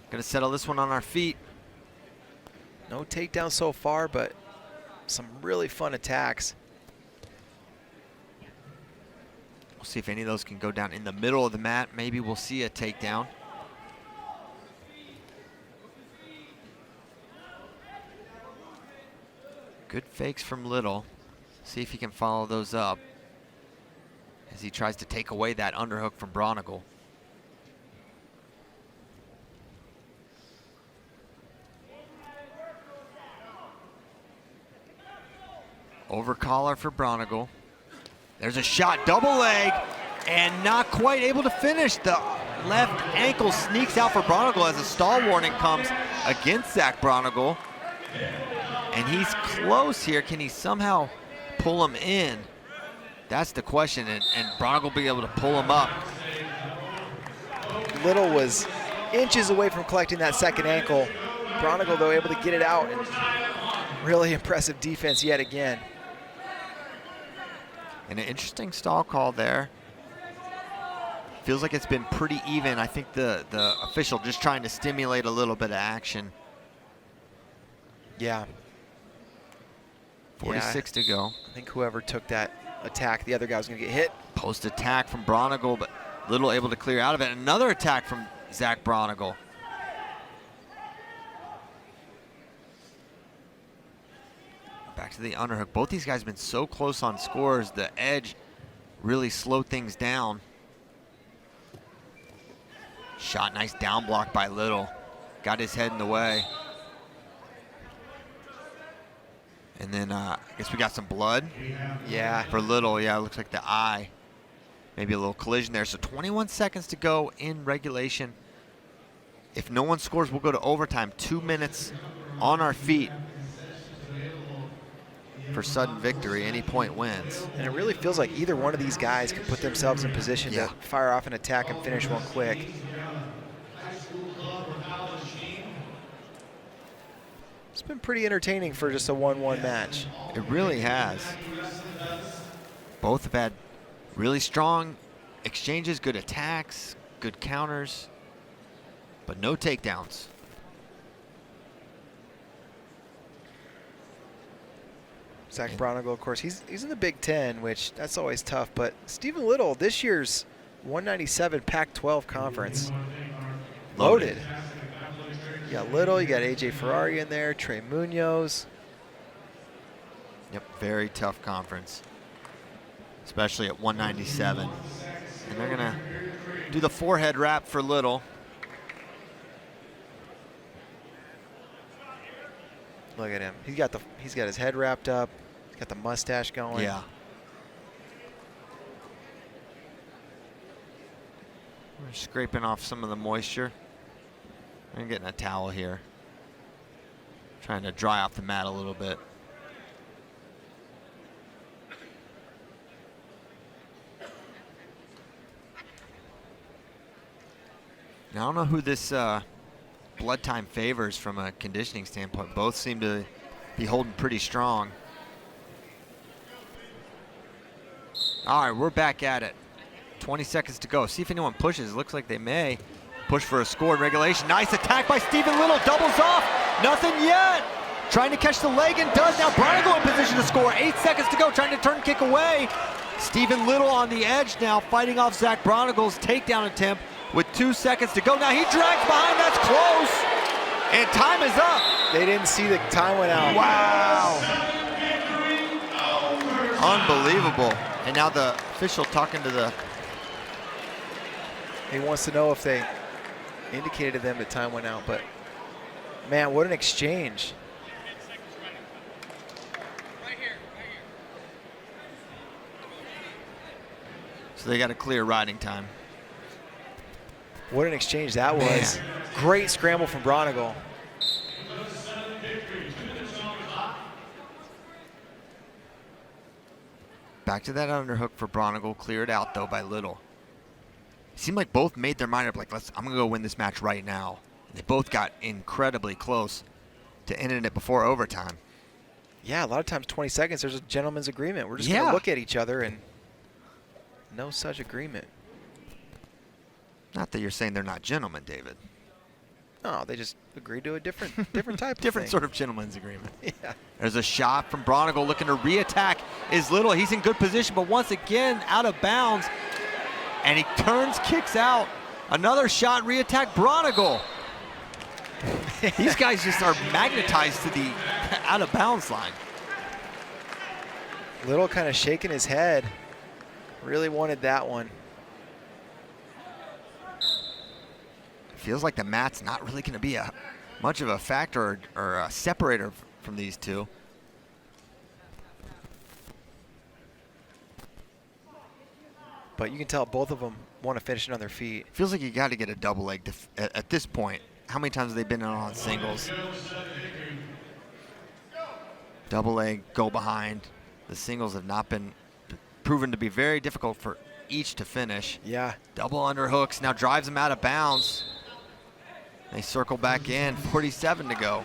Gonna settle this one on our feet. No takedown so far, but some really fun attacks. We'll see if any of those can go down in the middle of the mat. Maybe we'll see a takedown. Good fakes from Little. See if he can follow those up as he tries to take away that underhook from Braunagel. Over collar for Braunagel. There's a shot, double leg, and not quite able to finish. The left ankle sneaks out for Braunagel as a stall warning comes against Zach Braunagel. And he's close here. Can he somehow pull him in? That's the question, and Braunagel will be able to pull him up. Little was inches away from collecting that second ankle. Braunagel, though, able to get it out. And really impressive defense yet again. And an interesting stall call there. Feels like it's been pretty even. I think the official just trying to stimulate a little bit of action. Yeah. 46 to go. I think whoever took that attack, the other guy was going to get hit. Post attack from Braunagel, but Little able to clear out of it. Another attack from Zach Braunagel. Back to the underhook. Both these guys have been so close on scores. The edge really slowed things down. Shot, nice down block by Little. Got his head in the way. And then I guess we got some blood. Yeah. For Little, yeah, it looks like the eye. Maybe a little collision there. So 21 seconds to go in regulation. If no one scores, we'll go to overtime. 2 minutes on our feet for sudden victory. Any point wins. And it really feels like either one of these guys can put themselves in position to fire off an attack and finish one quick. It's been pretty entertaining for just a 1-1 match. It really has. Both have had really strong exchanges, good attacks, good counters, but no takedowns. Zach Braunagel, of course, he's in the Big Ten, which that's always tough. But Stephen Little, this year's 197 Pac-12 conference, loaded. You got Little, you got AJ Ferrari in there, Trey Munoz. Yep, very tough conference, especially at 197. And they're gonna do the forehead wrap for Little. Look at him. He's got his head wrapped up. He's got the mustache going. Yeah. We're scraping off some of the moisture. I'm getting a towel here. Trying to dry off the mat a little bit. Now, I don't know who this blood time favors from a conditioning standpoint. Both seem to be holding pretty strong. All right, we're back at it. 20 seconds to go. See if anyone pushes. Looks like they may push for a score in regulation. Nice attack by Stephen Little. Doubles off. Nothing yet. Trying to catch the leg and does. Now Braunagel in position to score. 8 seconds to go. Trying to turn kick away. Stephen Little on the edge now, fighting off Zach Braunagle's takedown attempt with 2 seconds to go. Now he drags behind. That's close. And time is up. They didn't see the time went out. Wow. Unbelievable. And now the official talking to the... He wants to know if they indicated to them that time went out, but Man, what an exchange. So they got a clear riding time. What an exchange that was. Great scramble from Braunagel. Back to that underhook for Braunagel. Cleared out, though, by Little. It seemed like both made their mind up, like, I'm going to go win this match right now. They both got incredibly close to ending it before overtime. Yeah, a lot of times 20 seconds, there's a gentleman's agreement. We're just going to look at each other, and no such agreement. Not that you're saying they're not gentlemen, David. No, they just agreed to a different type of Different thing. sort of gentleman's agreement. Yeah. There's a shot from Braunagel looking to re-attack is Little. He's in good position, but once again out of bounds. And he turns, kicks out. Another shot, re-attack Braunagel. These guys just are magnetized to the out of bounds line. Little kind of shaking his head. Really wanted that one. Feels like the mat's not really going to be much of a factor or a separator from these two. But you can tell both of them want to finish it on their feet. Feels like you got to get a double leg at this point. How many times have they been on singles? Double leg, go behind. The singles have not been proven to be very difficult for each to finish. Yeah. Double underhooks, now drives them out of bounds. They circle back in, 47 to go.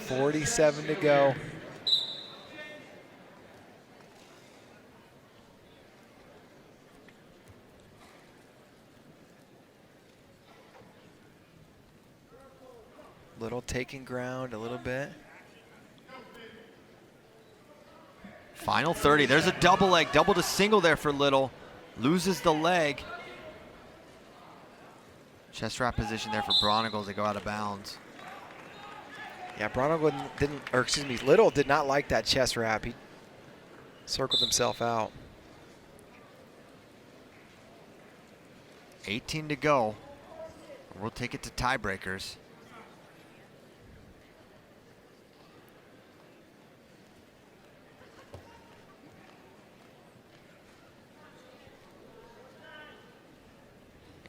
$47 to go. Little taking ground a little bit. Final 30. There's a double leg, double to single there for Little. Loses the leg. Chest wrap position there for Braunagel as they go out of bounds. Yeah, Braunagel didn't, or excuse me, Little did not like that chest wrap. He circled himself out. 18 to go. We'll take it to tiebreakers.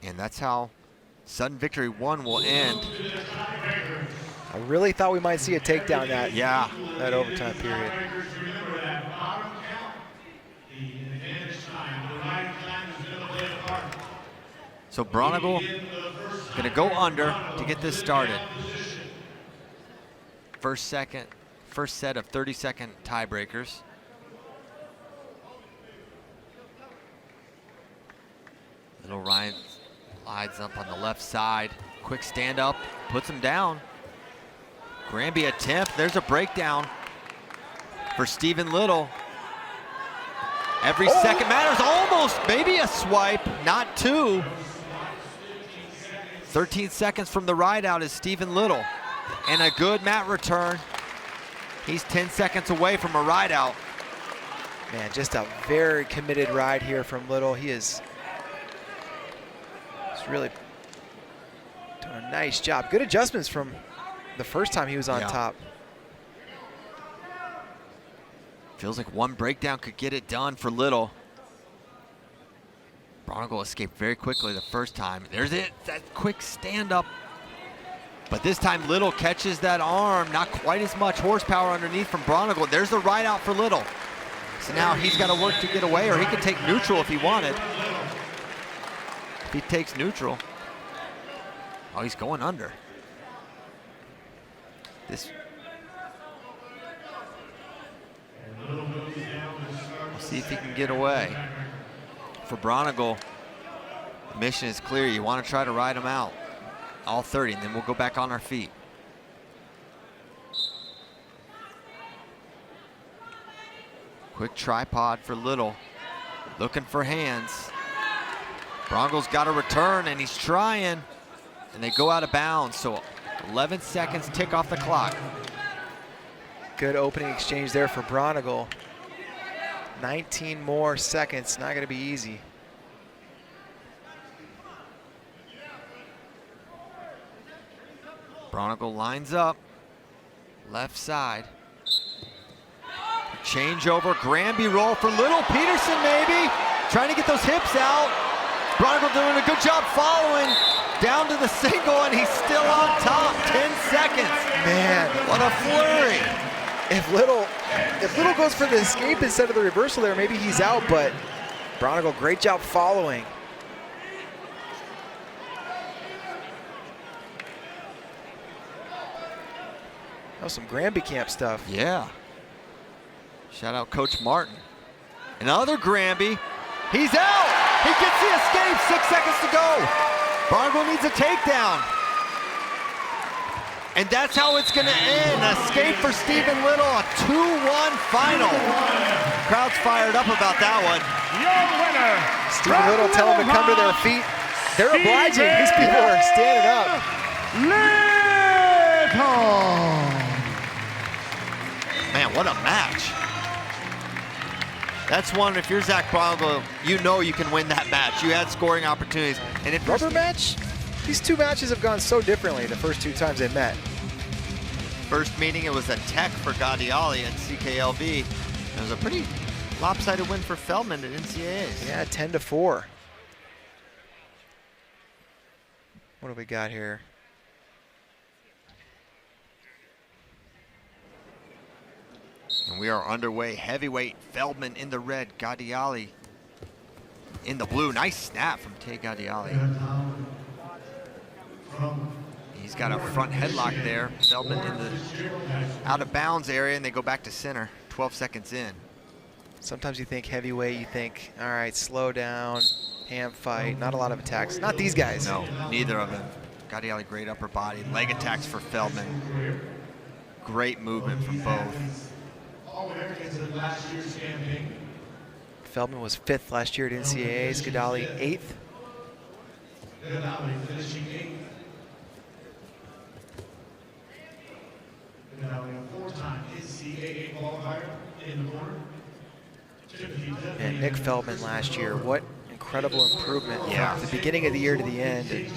And that's how sudden victory 1 will end. I really thought we might see a takedown that overtime period. So Braunagel gonna go under to get this started. First set of 30-second tiebreakers. Little Ryan slides up on the left side. Quick stand up, puts him down. Granby attempt, there's a breakdown for Stephen Little. Every second matters, almost, maybe a swipe, not two. 13 seconds from the ride out is Stephen Little. And a good mat return. He's 10 seconds away from a ride out. Man, just a very committed ride here from Little. He is really doing a nice job. Good adjustments from the first time he was on top. Feels like one breakdown could get it done for Little. Braunagel escaped very quickly the first time. There's it, that quick stand up. But this time Little catches that arm, not quite as much horsepower underneath from Braunagel. There's the ride out for Little. So now he's got to work to get away, or he could take neutral if he wanted. If he takes neutral. Oh, he's going under. This. We'll see if he can get away. For Braunagel, the mission is clear. You want to try to ride him out. All 30, and then we'll go back on our feet. Quick tripod for Little. Looking for hands. Braungel's got a return, and he's trying. And they go out of bounds, so 11 seconds tick off the clock. Good opening exchange there for Braunagel. 19 more seconds, not gonna be easy. Braunagel lines up, left side. Changeover, Granby roll for Little Peterson maybe. Trying to get those hips out. Braunagel doing a good job following. Down to the single, and he's still on top. 10 seconds. Man, what a flurry. If Little goes for the escape instead of the reversal there, maybe he's out, but Braunagel, great job following. That was some Granby camp stuff. Yeah. Shout out Coach Martin. Another Granby. He's out. He gets the escape. 6 seconds to go. Braunagel needs a takedown. And that's how it's going to end. Escape for Stephen Little. A 2-1 final. Crowd's fired up about that one. Your winner. Stephen Little tell them to come to their feet. They're obliging. These people are standing up. Little. Man, what a match. That's one, if you're Zach Braunagel, you know you can win that match. You had scoring opportunities. And if Rubber match? These two matches have gone so differently the first two times they met. First meeting, it was a tech for Ghadiali at CKLV. It was a pretty lopsided win for Feldman at NCAAs. Yeah, 10-4. What do we got here? And we are underway. Heavyweight, Feldman in the red, Ghadiali in the blue. Nice snap from Tay Ghadiali. He's got a front headlock there. Feldman in the out of bounds area, and they go back to center. 12 seconds in. Sometimes you think heavyweight, you think, all right, slow down, hand fight, not a lot of attacks. Not these guys. No, neither of them. Ghadiali, great upper body. Leg attacks for Feldman. Great movement from both. Feldman was 5th last year at NCAAs. Ghadiali 8th. And Nick Feldman last year, what incredible improvement from the beginning of the year to the end. And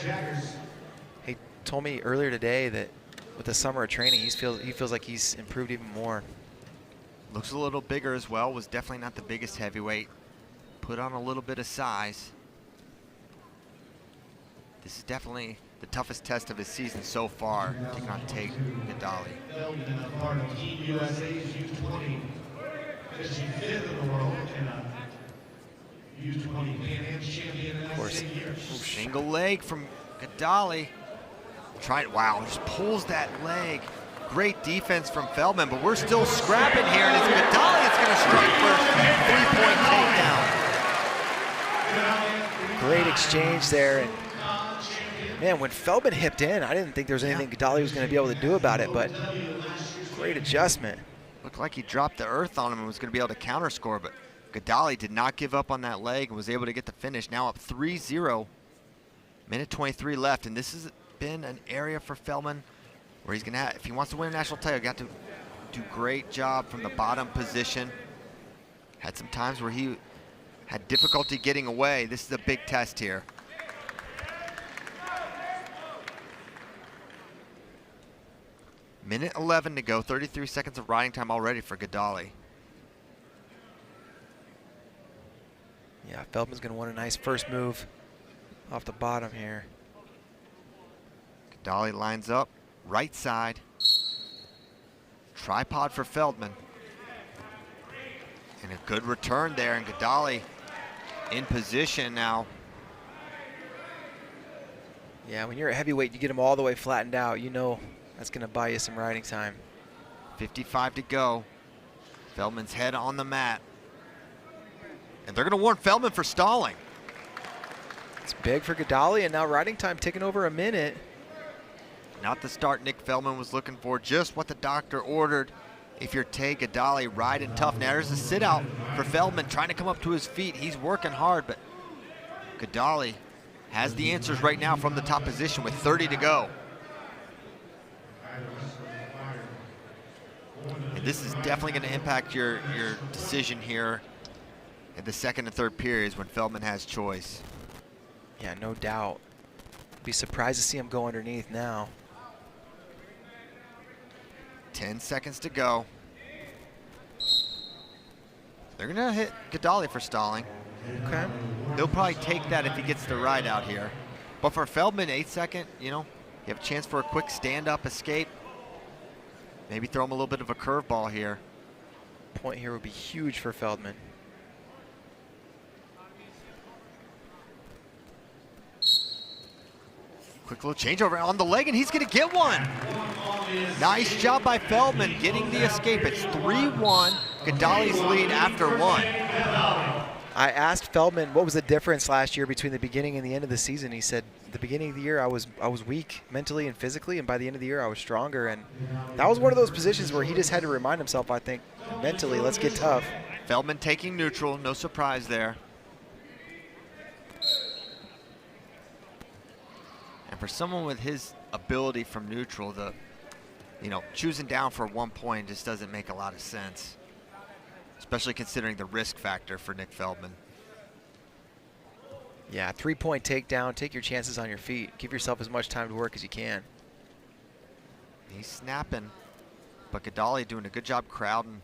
he told me earlier today that with the summer of training, he feels like he's improved even more. Looks a little bigger as well. Was definitely not the biggest heavyweight. Put on a little bit of size. This is definitely the toughest test of his season so far, taking on Tay Ghadiali. Of course. Single leg from Ghadiali. Wow, just pulls that leg. Great defense from Feldman, but we're still scrapping here, and it's Ghadiali that's going to strike first. 3-point takedown. Great exchange there. And man, when Feldman hipped in, I didn't think there was anything Ghadiali was going to be able to do about it, but great adjustment. Looked like he dropped the earth on him and was going to be able to counter score, but Ghadiali did not give up on that leg and was able to get the finish. Now up 3-0. Minute 23 left, and this has been an area for Feldman where he's going to have, if he wants to win a national title, got to do great job from the bottom position. Had some times where he had difficulty getting away. This is a big test here. Minute 11 to go, 33 seconds of riding time already for Ghadiali. Yeah, Feldman's going to want a nice first move off the bottom here. Ghadiali lines up, right side. Tripod for Feldman. And a good return there, and Ghadiali in position now. Yeah, when you're a heavyweight, you get them all the way flattened out. You know that's going to buy you some riding time. 55 to go. Feldman's head on the mat. And they're going to warn Feldman for stalling. It's big for Ghadiali, and now riding time ticking over a minute. Not the start Nick Feldman was looking for, just what the doctor ordered. If you're Tay Ghadiali, riding tough. Now there's a sit out for Feldman trying to come up to his feet. He's working hard, but Ghadiali has the answers right now from the top position with 30 to go. And this is definitely going to impact your decision here in the second and third periods when Feldman has choice. Yeah, no doubt. Be surprised to see him go underneath now. 10 seconds to go. They're gonna hit Ghadiali for stalling. Okay. He'll probably take that if he gets the ride out here. But for Feldman, 8 second, you know, you have a chance for a quick stand-up escape. Maybe throw him a little bit of a curveball here. Point here would be huge for Feldman. Quick little changeover on the leg, and he's going to get one. Nice job by Feldman getting the escape. It's 3-1, Ghadiali's lead after one. I asked Feldman what was the difference last year between the beginning and the end of the season. He said, at the beginning of the year, I was weak mentally and physically, and by the end of the year, I was stronger. And that was one of those positions where he just had to remind himself, I think, mentally, let's get tough. Feldman taking neutral, no surprise there. And for someone with his ability from neutral, choosing down for 1 point just doesn't make a lot of sense, especially considering the risk factor for Nick Feldman. Yeah, 3-point takedown. Take your chances on your feet. Give yourself as much time to work as you can. He's snapping, but Ghadiali doing a good job crowding.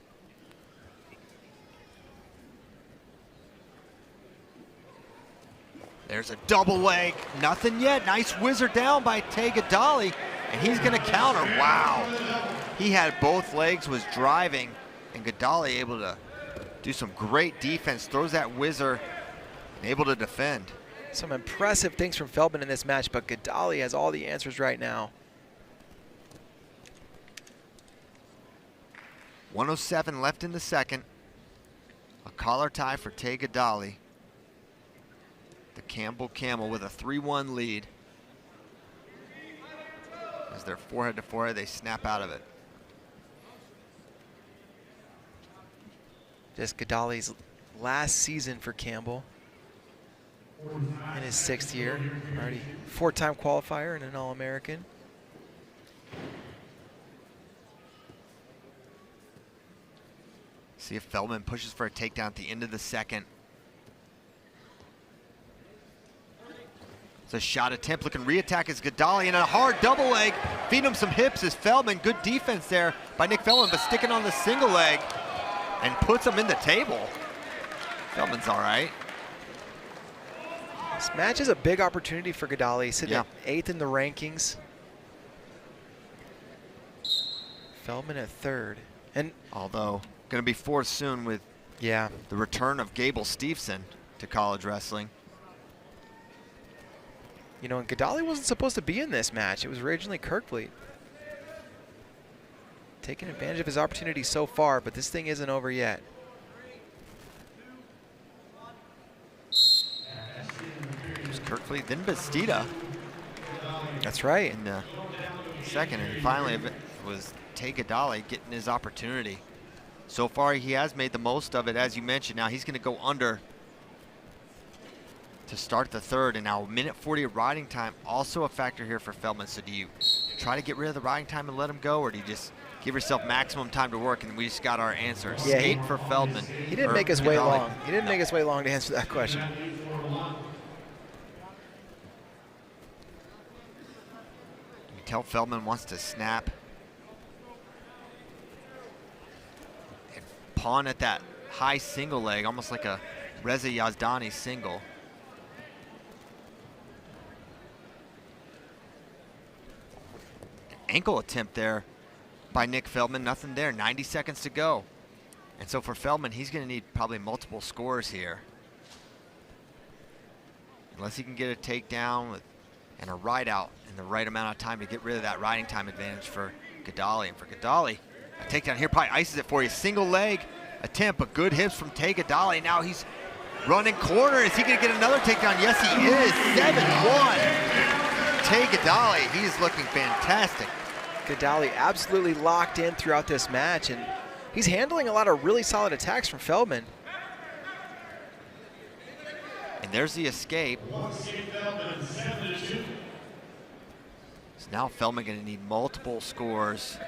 There's a double leg, nothing yet. Nice whizzer down by Ghadiali, and he's gonna counter. Wow. He had both legs, was driving, and Ghadiali able to do some great defense, throws that whizzer, and able to defend. Some impressive things from Feldman in this match, but Ghadiali has all the answers right now. 1:07 left in the second. A collar tie for Ghadiali. The Campbell Camel with a 3-1 lead. As they're forehead to forehead, they snap out of it. Just Ghadiali's last season for Campbell in his 6th year. Already 4-time qualifier and an All-American. See if Feldman pushes for a takedown at the end of the second. It's a shot attempt, looking re-attack is Ghadiali, and a hard double leg. Feeding him some hips is Feldman. Good defense there by Nick Feldman, but sticking on the single leg and puts him in the table. Feldman's all right. This match is a big opportunity for Ghadiali, sitting at 8th in the rankings. Feldman at 3rd. And although going to be 4th soon with the return of Gable Steveson to college wrestling. You know, and Ghadiali wasn't supposed to be in this match. It was originally Kirkfleet. Taking advantage of his opportunity so far, but this thing isn't over yet. There's Kirkfleet, then Bastida. That's right. In the second, and finally it was Ghadiali getting his opportunity. So far, he has made the most of it, as you mentioned. Now he's going to go under to start the third, and now a minute 40 of riding time, also a factor here for Feldman. So do you try to get rid of the riding time and let him go, or do you just give yourself maximum time to work? And we just got our answer. Escape for Feldman. He didn't make us wait long. He didn't make us wait long to answer that question. You can tell Feldman wants to snap. And pawn at that high single leg, almost like a Reza Yazdani single. Ankle attempt there by Nick Feldman, nothing there, 90 seconds to go. And so for Feldman, he's going to need probably multiple scores here. Unless he can get a takedown and a ride out in the right amount of time to get rid of that riding time advantage for Ghadiali. And for Ghadiali, a takedown here probably ices it for you. Single leg attempt, but good hips from Ghadiali. Now he's running corner. Is he going to get another takedown? Yes, he is. 7-1. Ghadiali, he's looking fantastic. Ghadiali absolutely locked in throughout this match, and he's handling a lot of really solid attacks from Feldman. And there's the escape. So now Feldman going to need multiple scores.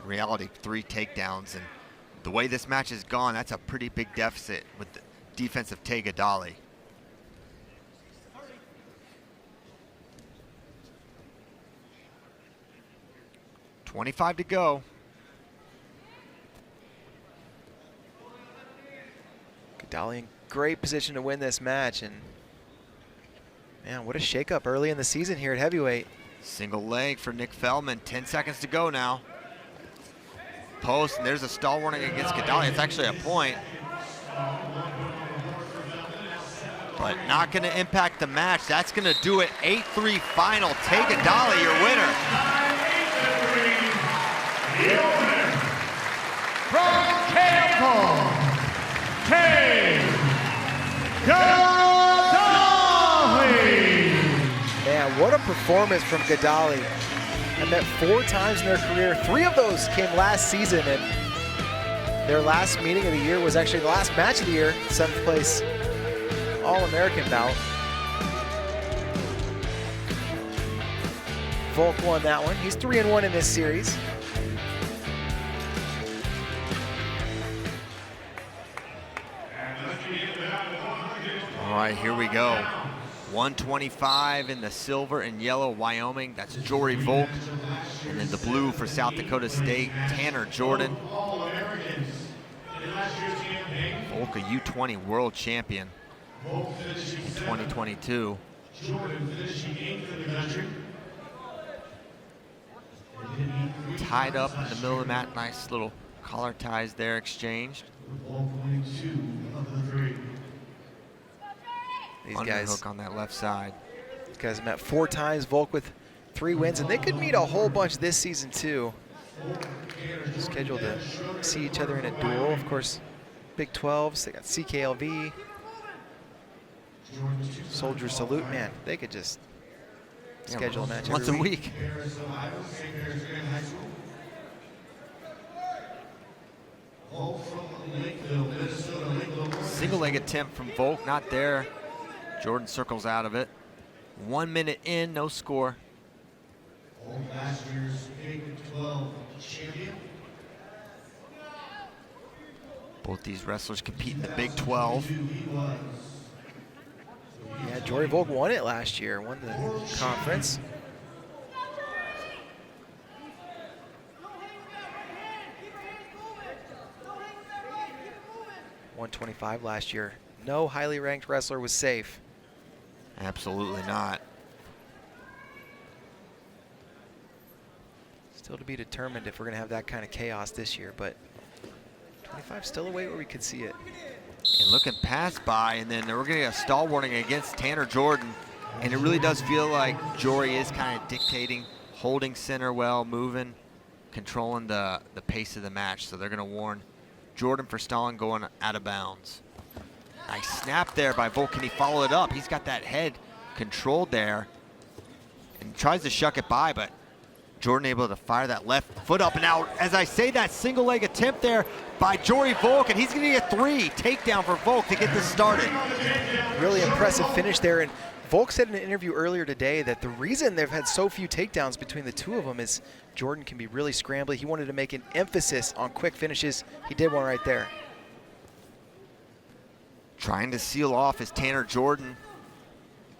In reality, 3 takedowns, and the way this match has gone, that's a pretty big deficit with the defense of Ghadiali. 25 to go. Ghadiali in great position to win this match, and man, what a shakeup early in the season here at heavyweight. Single leg for Nick Feldman. 10 seconds to go now. Post, and there's a stall warning against Ghadiali. It's actually a point. But not going to impact the match. That's going to do it. 8-3 final. Take Ghadiali, your winner. From Campbell, Ghadiali. Man, what a performance from Ghadiali. I met 4 times in their career. 3 of those came last season, and their last meeting of the year was actually the last match of the year, 7th place All-American bout. Vulk won that one. He's 3-1 in this series. All right, here we go. 125 in the silver and yellow, Wyoming. That's Jory Vulk. And then the blue for South Dakota State, Tanner Jordan. Vulk, a U20 world champion in 2022. Tied up in the middle of the mat. Nice little collar ties there exchanged. These Underhook guys on that left side. These guys met 4 times, Vulk with 3 wins, and they could meet a whole bunch this season too. Scheduled to see each other in a duel. Of course, Big 12s, they got CKLV, Soldier Salute. Man, they could just schedule a match once every a week. Single leg attempt from Vulk, not there. Jordan circles out of it. 1 minute in, no score. Both these wrestlers compete in the Big 12. Yeah, Jory Vulk won it last year, won the conference. $125 last year. No highly ranked wrestler was safe. Absolutely not. Still to be determined if we're going to have that kind of chaos this year, but 25 still a way where we could see it. And looking past by, and then we're going to get a stall warning against Tanner Jordan. And it really does feel like Jory is kind of dictating, holding center well, moving, controlling the pace of the match. So they're going to warn Jordan for stalling, going out of bounds. Nice snap there by Vulk. Can he follow it up? He's got that head controlled there and tries to shuck it by, but Jordan able to fire that left foot up. And now, as I say, that single leg attempt there by Jory Vulk, and he's going to get 3 takedown for Vulk to get this started. Really impressive finish there. And Vulk said in an interview earlier today that the reason they've had so few takedowns between the 2 of them is Jordan can be really scrambly. He wanted to make an emphasis on quick finishes. He did one right there. Trying to seal off is Tanner Jordan.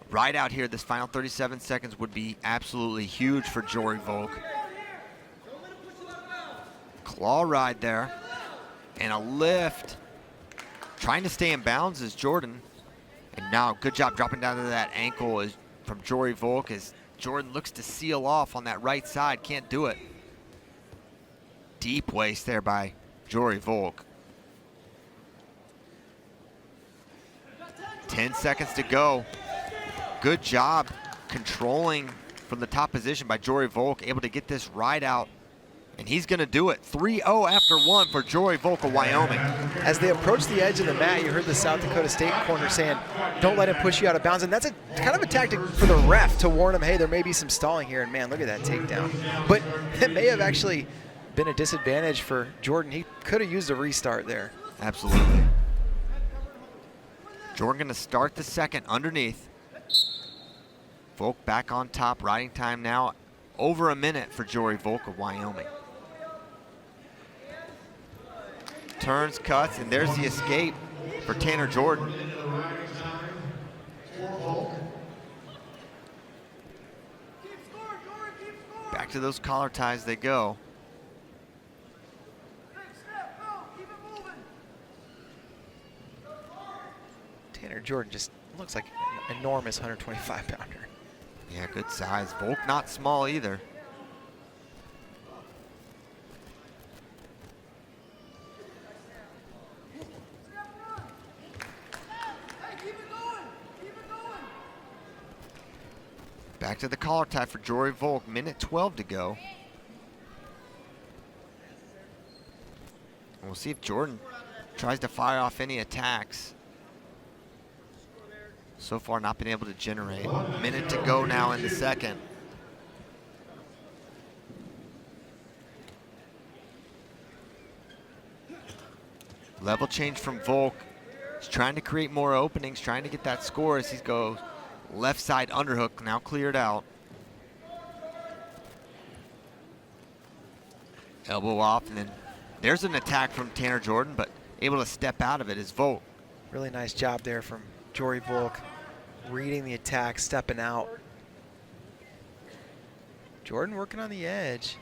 Right out here, this final 37 seconds would be absolutely huge for Jory Vulk. Claw ride there. And a lift. Trying to stay in bounds is Jordan. And now, good job dropping down to that ankle is from Jory Vulk as Jordan looks to seal off on that right side. Can't do it. Deep waist there by Jory Vulk. 10 seconds to go. Good job controlling from the top position by Jory Vulk, able to get this ride out, and he's going to do it. 3-0 after 1 for Jory Vulk of Wyoming. As they approach the edge of the mat, you heard the South Dakota State corner saying, don't let him push you out of bounds, and that's a kind of a tactic for the ref to warn him, hey, there may be some stalling here, and man, look at that takedown. But it may have actually been a disadvantage for Jordan. He could have used a restart there. Absolutely. Jordan going to start the second underneath. Vulk back on top. Riding time now over a minute for Jory Vulk of Wyoming. Turns, cuts, and there's the escape for Tanner Jordan. Back to those collar ties they go. Tanner Jordan just looks like an enormous 125-pounder. Yeah, good size. Vulk not small either. Back to the collar tie for Drury Vulk. Minute 12 to go. And we'll see if Jordan tries to fire off any attacks. So far not been able to generate. Minute to go now in the second. Level change from Vulk. He's trying to create more openings, trying to get that score as he goes left side underhook, now cleared out. Elbow off, and then there's an attack from Tanner Jordan, but able to step out of it is Vulk. Really nice job there from Drury Vulk, reading the attack, stepping out. Jordan working on the edge.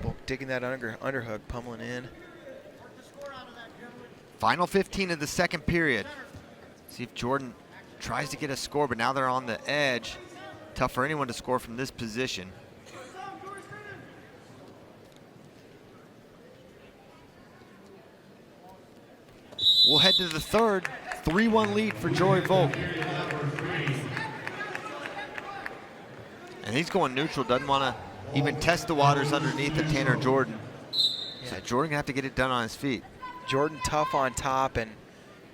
Vulk digging that underhook, pummeling in. Final 15 of the second period. See if Jordan tries to get a score, but now they're on the edge. Tough for anyone to score from this position. We'll head to the third. 3-1 lead for Drury Vulk. And he's going neutral, doesn't want to even test the waters underneath of Tanner Jordan. Yeah. So Jordan gonna have to get it done on his feet. Jordan tough on top, and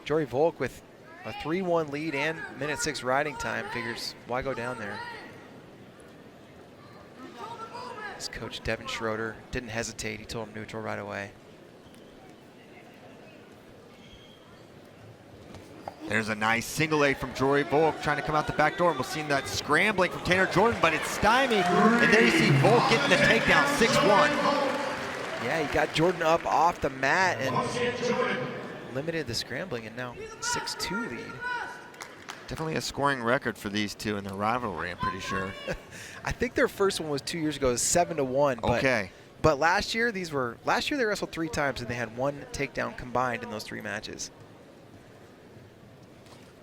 Drury Vulk with a 3-1 lead and minute 6 riding time, figures why go down there. His coach Devin Schroeder didn't hesitate, he told him neutral right away. There's a nice single leg from Drury Vulk trying to come out the back door, and we'll see that scrambling from Tanner Jordan, but it's stymied. And there you see Vulk getting the takedown, 6-1. Yeah, he got Jordan up off the mat and limited the scrambling, and now 6-2 lead. Definitely a scoring record for these two in their rivalry, I'm pretty sure. I think their first one was 2 years ago, it was 7-1. Okay. But last year they wrestled 3 times and they had 1 takedown combined in those 3 matches.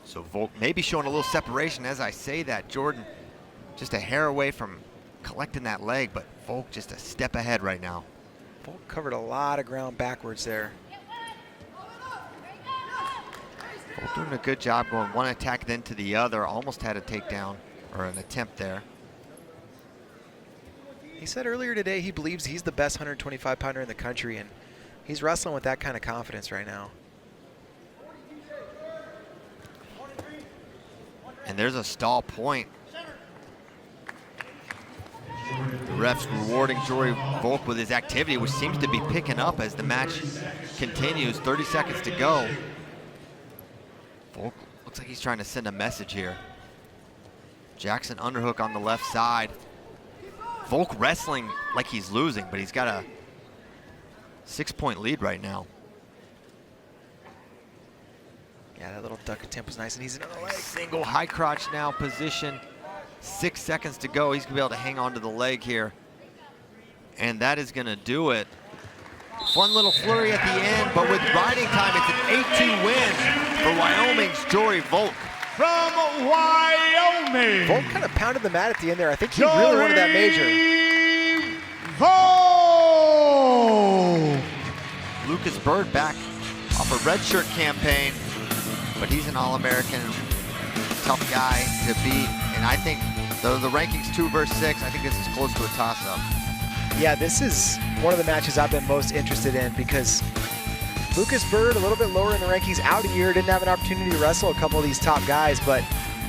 So Vulk maybe showing a little separation as I say that. Jordan just a hair away from collecting that leg, but Vulk just a step ahead right now. Vulk covered a lot of ground backwards there. Vulk doing a good job going one attack then to the other. Almost had a takedown or an attempt there. He said earlier today he believes he's the best 125-pounder in the country, and he's wrestling with that kind of confidence right now. And there's a stall point. The ref's rewarding Drury Vulk with his activity, which seems to be picking up as the match continues. 30 seconds to go. Vulk looks like he's trying to send a message here. Jackson underhook on the left side. Vulk wrestling like he's losing, but he's got a 6-point lead right now. Yeah, that little duck attempt was nice, and he's another leg. Single high crotch now position. 6 seconds to go. He's gonna be able to hang on to the leg here. And that is gonna do it. Fun little flurry at the end, but with riding time, it's an 8-2 win for Wyoming's Drury Vulk. From Wyoming, Vulk kind of pounded the mat at the end there. I think he really wanted that major. Vulk! Lucas Bird back off a red shirt campaign, but he's an All-American, tough guy to beat. And I think the rankings 2 versus 6, I think this is close to a toss-up. Yeah, this is one of the matches I've been most interested in because Lucas Bird, a little bit lower in the rankings, out a year, didn't have an opportunity to wrestle a couple of these top guys, but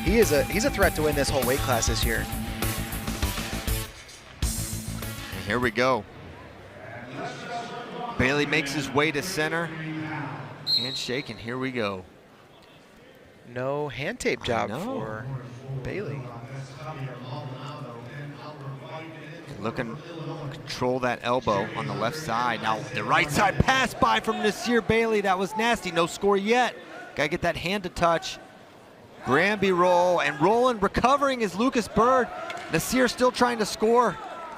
he's a threat to win this whole weight class this year. And here we go. Bailey makes his way to center. Handshake, and here we go. No hand tape job for Bailey. Looking to control that elbow on the left side. Now the right side pass by from Nasir Bailey. That was nasty. No score yet. Gotta get that hand to touch. Granby roll, and rolling, recovering is Lucas Bird. Nasir still trying to score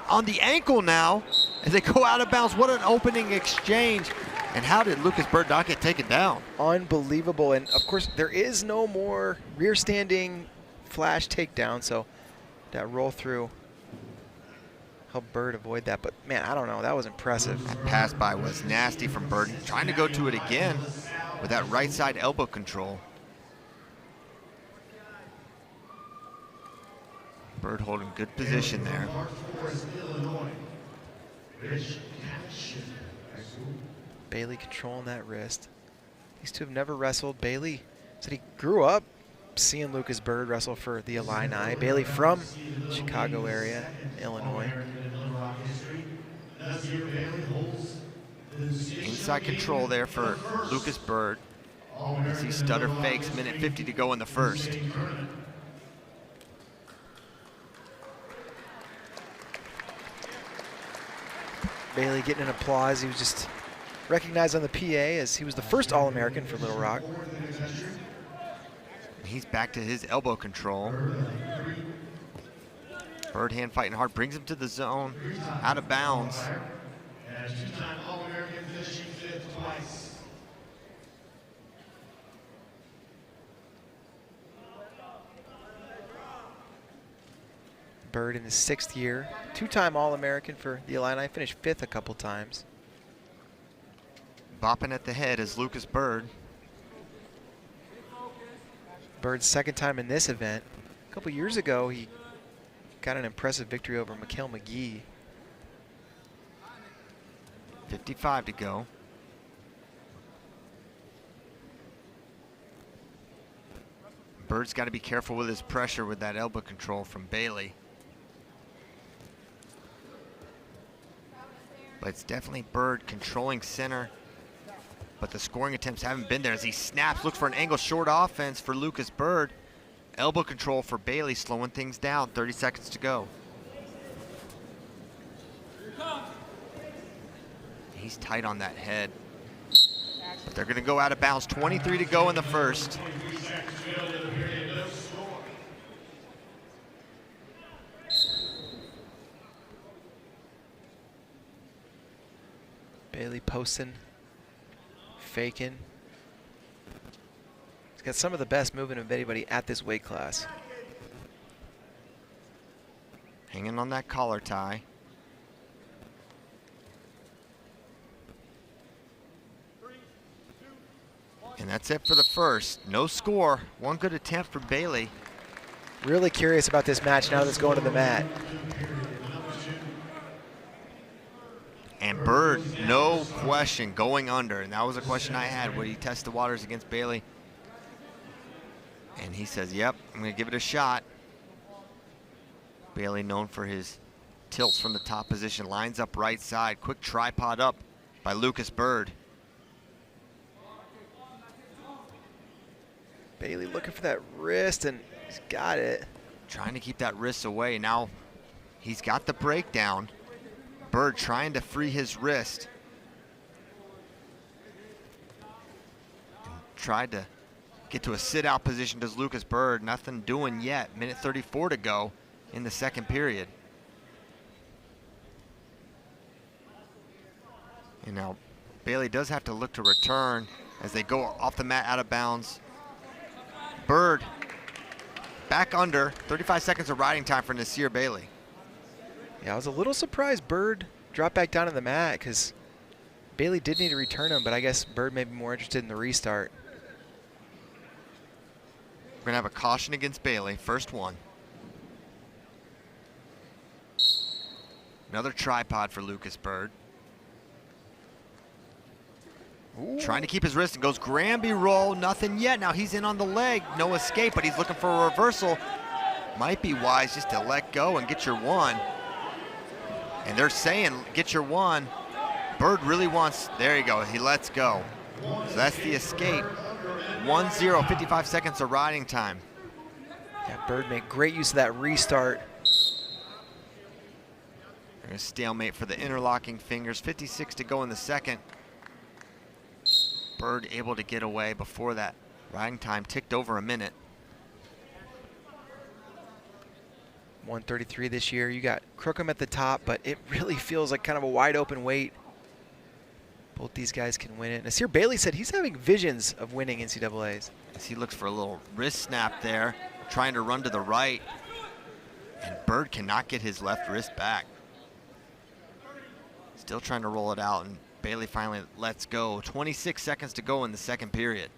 on the ankle now. as they go out of bounds. What an opening exchange. And how did Lucas Bird not get taken down? Unbelievable. And of course, there is no more rear standing flash takedown, so that roll through helped Bird avoid that. But man, I don't know, that was impressive. That pass by was nasty from Bird, trying to go to it again with that right side elbow control. Bird holding good position there. Bailey controlling that wrist. These two have never wrestled. Bailey said he grew up seeing Lucas Bird wrestle for the Illini. Bailey from Chicago area, Illinois. Inside control there for Lucas Bird as he stutter fakes, minute 50 to go in the first. Bailey getting an applause. He was just recognized on the PA as he was the first All-American for Little Rock. He's back to his elbow control. Bird hand fighting hard, brings him to the zone, out of bounds. Bird in his 6th year, 2-time All-American for the Illini, finished 5th a couple times. Bopping at the head is Lucas Bird. Bird's 2nd time in this event. A couple years ago, he got an impressive victory over Mikhail McGee. 55 to go. Bird's got to be careful with his pressure with that elbow control from Bailey. But it's definitely Bird controlling center. But the scoring attempts haven't been there as he snaps, looks for an angle short offense for Lucas Bird. Elbow control for Bailey, slowing things down, 30 seconds to go. He's tight on that head. But they're gonna go out of bounds, 23 to go in the first. Bailey posting, faking. He's got some of the best movement of anybody at this weight class. Hanging on that collar tie. And that's it for the first. No score. One good attempt for Bailey. Really curious about this match now that it's going to the mat. And Bird, no question, going under. And that was a question I had. Would he test the waters against Bailey? And he says, yep, I'm going to give it a shot. Bailey, known for his tilts from the top position, lines up right side. Quick tripod up by Lucas Bird. Bailey looking for that wrist, and he's got it. Trying to keep that wrist away. Now he's got the breakdown. Bird trying to free his wrist. And tried to get to a sit-out position, does Lucas Bird. Nothing doing yet. Minute 34 to go in the second period. And now Bailey does have to look to return as they go off the mat out of bounds. Bird back under. 35 seconds of riding time for Nasir Bailey. Yeah, I was a little surprised Bird dropped back down to the mat because Bailey did need to return him, but I guess Bird may be more interested in the restart. We're going to have a caution against Bailey. First one. Another tripod for Lucas Bird. Ooh. Trying to keep his wrist and goes Granby roll. Nothing yet. Now he's in on the leg. No escape, but he's looking for a reversal. Might be wise just to let go and get your one. And they're saying, get your one. Bird really wants, there you go, he lets go. So that's the escape. 1-0, 55 seconds of riding time. Yeah, Bird made great use of that restart. They're gonna stalemate for the interlocking fingers. 56 to go in the second. Bird able to get away before that riding time ticked over a minute. 133 this year. You got Crookham at the top, but it really feels like kind of a wide open weight. Both these guys can win it. Nasir Bailey said he's having visions of winning NCAAs. As he looks for a little wrist snap there, trying to run to the right. And Bird cannot get his left wrist back. Still trying to roll it out, and Bailey finally lets go. 26 seconds to go in the second period.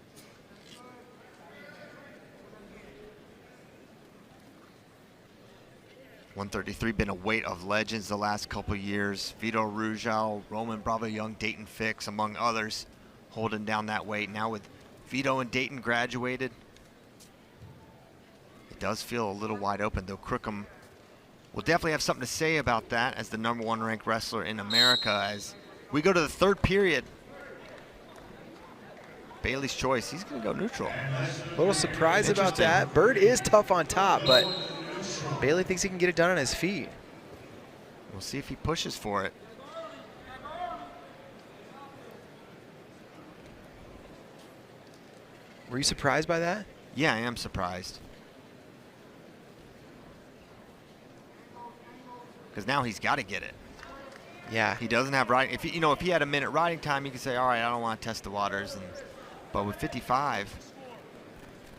.133 been a weight of legends the last couple years. Vito Rujal, Roman Bravo Young, Dayton Fix, among others, holding down that weight. Now with Vito and Dayton graduated, it does feel a little wide open, though Crookham will definitely have something to say about that as the #1 ranked wrestler in America. As we go to the third period, Bailey's choice, he's gonna go neutral. A little surprised about that. Bird is tough on top, but Bailey thinks he can get it done on his feet. We'll see if he pushes for it. Were you surprised by that? Yeah, I am surprised. Because now he's got to get it. Yeah. He doesn't have riding. If if he had a minute riding time, you could say, all right, I don't want to test the waters. But with 55,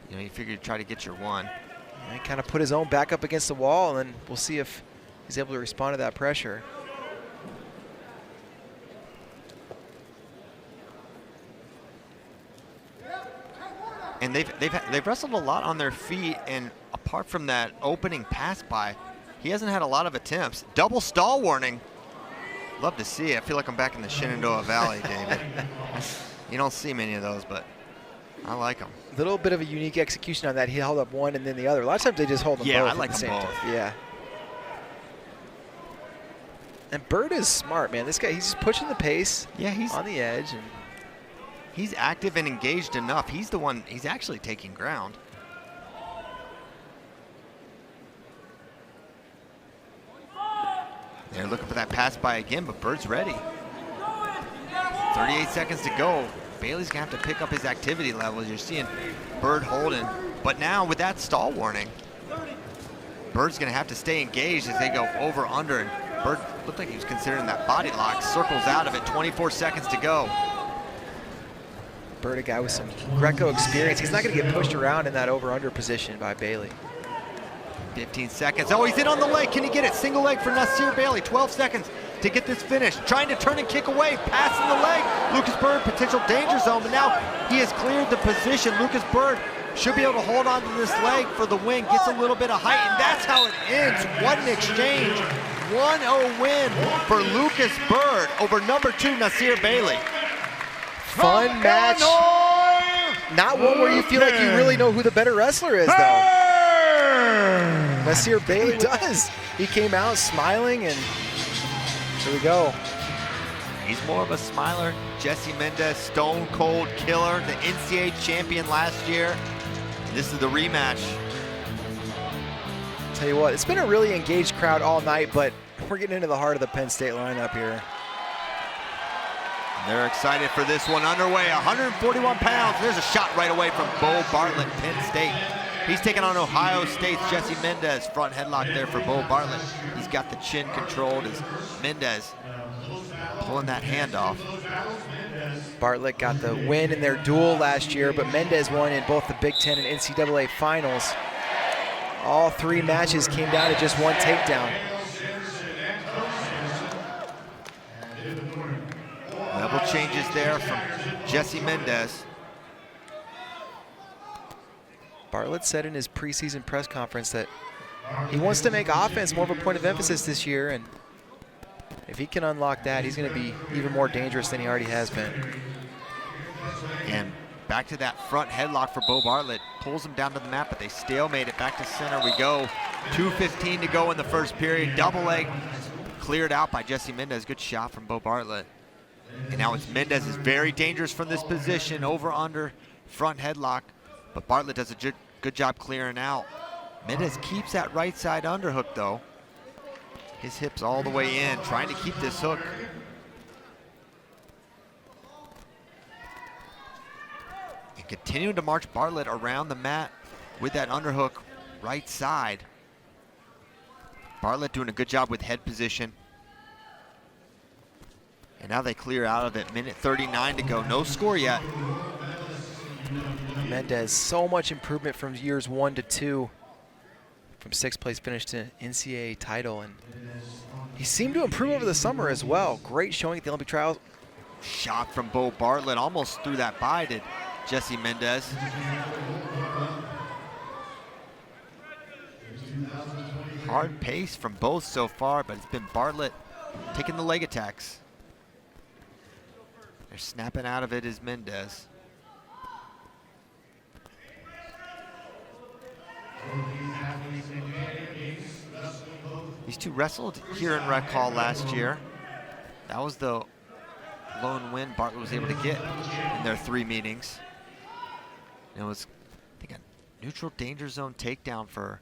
you figure try to get your one. He kind of put his own back up against the wall, and we'll see if he's able to respond to that pressure. And they've wrestled a lot on their feet, and apart from that opening pass by, he hasn't had a lot of attempts. Double stall warning. Love to see it. I feel like I'm back in the Shenandoah Valley, David. You don't see many of those, but I like them. A little bit of a unique execution on that. He held up one and then the other. A lot of times they just hold them both. Yeah, I like at the them same both. time. Yeah. And Bird is smart, man. This guy, he's just pushing the pace. Yeah, he's on the edge. And he's active and engaged enough. He's the one, he's actually taking ground. They're looking for that pass by again, but Bird's ready. 38 seconds to go. Bailey's gonna have to pick up his activity levels. You're seeing Bird holding, but now with that stall warning, Bird's gonna have to stay engaged as they go over under, and Bird looked like he was considering that body lock. Circles out of it, 24 seconds to go. Bird, a guy with some Greco experience. He's not gonna get pushed around in that over-under position by Bailey. 15 seconds. Oh, he's in on the leg. Can he get it? Single leg for Nasir Bailey. 12 seconds to get this finish. Trying to turn and kick away. Passing the leg. Lucas Bird, potential danger zone, but now he has cleared the position. Lucas Bird should be able to hold on to this leg for the win. Gets a little bit of height, and that's how it ends. What an exchange. 1-0 win for Lucas Bird over #2 Nasir Bailey. Fun match. Not one where you feel like you really know who the better wrestler is, though. Nasir Bailey does. He came out smiling, and here we go. He's more of a smiler. Jesse Mendes, Stone Cold Killer, the NCAA champion last year. This is the rematch. Tell you what, it's been a really engaged crowd all night, but we're getting into the heart of the Penn State lineup here. They're excited for this one underway. 141 pounds. There's a shot right away from Bo Bartlett, Penn State. He's taking on Ohio State's Jesse Mendes. Front headlock there for Bo Bartlett. He's got the chin controlled as Mendes pulling that hand off. Bartlett got the win in their duel last year, but Mendes won in both the Big Ten and NCAA finals. All three matches came down to just one takedown. Level changes there from Jesse Mendes. Bartlett said in his preseason press conference that he wants to make offense more of a point of emphasis this year, and if he can unlock that, he's going to be even more dangerous than he already has been. And back to that front headlock for Bo Bartlett. Pulls him down to the mat, but they stalemate it. Back to center we go. 2:15 to go in the first period. Double leg cleared out by Jesse Mendes. Good shot from Bo Bartlett. And now it's Mendes is very dangerous from this position. Over under front headlock. But Bartlett does a good job clearing out. Mendes keeps that right side underhook though. His hips all the way in, trying to keep this hook. And continuing to march Bartlett around the mat with that underhook right side. Bartlett doing a good job with head position. And now they clear out of it. Minute 39 to go. No score yet. Mendes, so much improvement from years 1 to 2. From 6th place finish to NCAA title. And he seemed to improve over the summer as well. Great showing at the Olympic trials. Shot from Bo Bartlett. Almost threw that by to Jesse Mendes. Hard pace from both so far, but it's been Bartlett taking the leg attacks. They're snapping out of it is Mendes. These two wrestled here in Rec Hall last year. That was the lone win Bartlett was able to get in their 3 meetings. And it was, I think, a neutral danger zone takedown for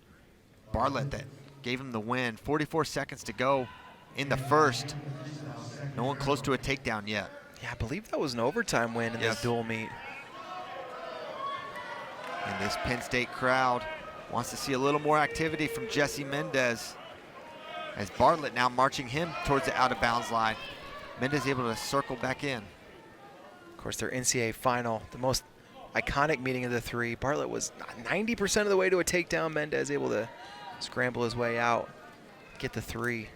Bartlett that gave him the win. 44 seconds to go in the first. No one close to a takedown yet. Yeah, I believe that was an overtime win in this dual meet. And this Penn State crowd wants to see a little more activity from Jesse Mendes, as Bartlett now marching him towards the out-of-bounds line. Mendes able to circle back in. Of course, their NCAA final, the most iconic meeting of the 3. Bartlett was 90% of the way to a takedown. Mendes able to scramble his way out, get the 3.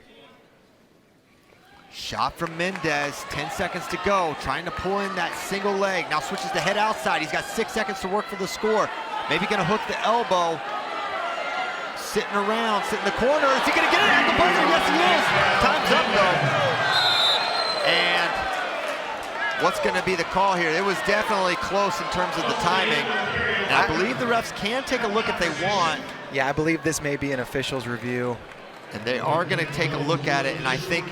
Shot from Mendes, 10 seconds to go, trying to pull in that single leg. Now switches the head outside. He's got 6 seconds to work for the score. Maybe gonna hook the elbow. Sitting around, sitting in the corner. Is he gonna get it at the buzzer? Yes, he is. Time's up though. And what's gonna be the call here? It was definitely close in terms of the timing. And I believe the refs can take a look if they want. Yeah, I believe this may be an official's review. And they are gonna take a look at it, and I think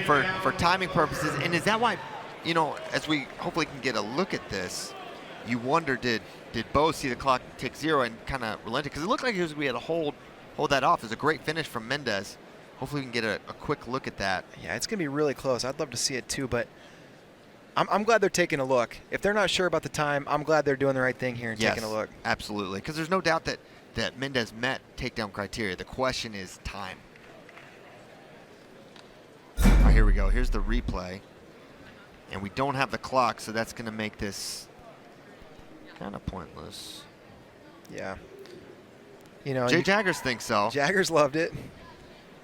for timing purposes, and is that why, you know, as we hopefully can get a look at this, you wonder, did Bo see the clock tick 0 and kind of relent it? Because it looked like we had to hold that off. It was a great finish from Mendes. Hopefully we can get a quick look at that. Yeah, it's going to be really close. I'd love to see it too, but I'm glad they're taking a look. If they're not sure about the time, I'm glad they're doing the right thing here and taking a look. Absolutely, because there's no doubt that Mendes met takedown criteria. The question is time. All right, here we go. Here's the replay. And we don't have the clock, so that's going to make this kind of pointless. Yeah. You know, Jay Jaggers thinks so. Jaggers loved it.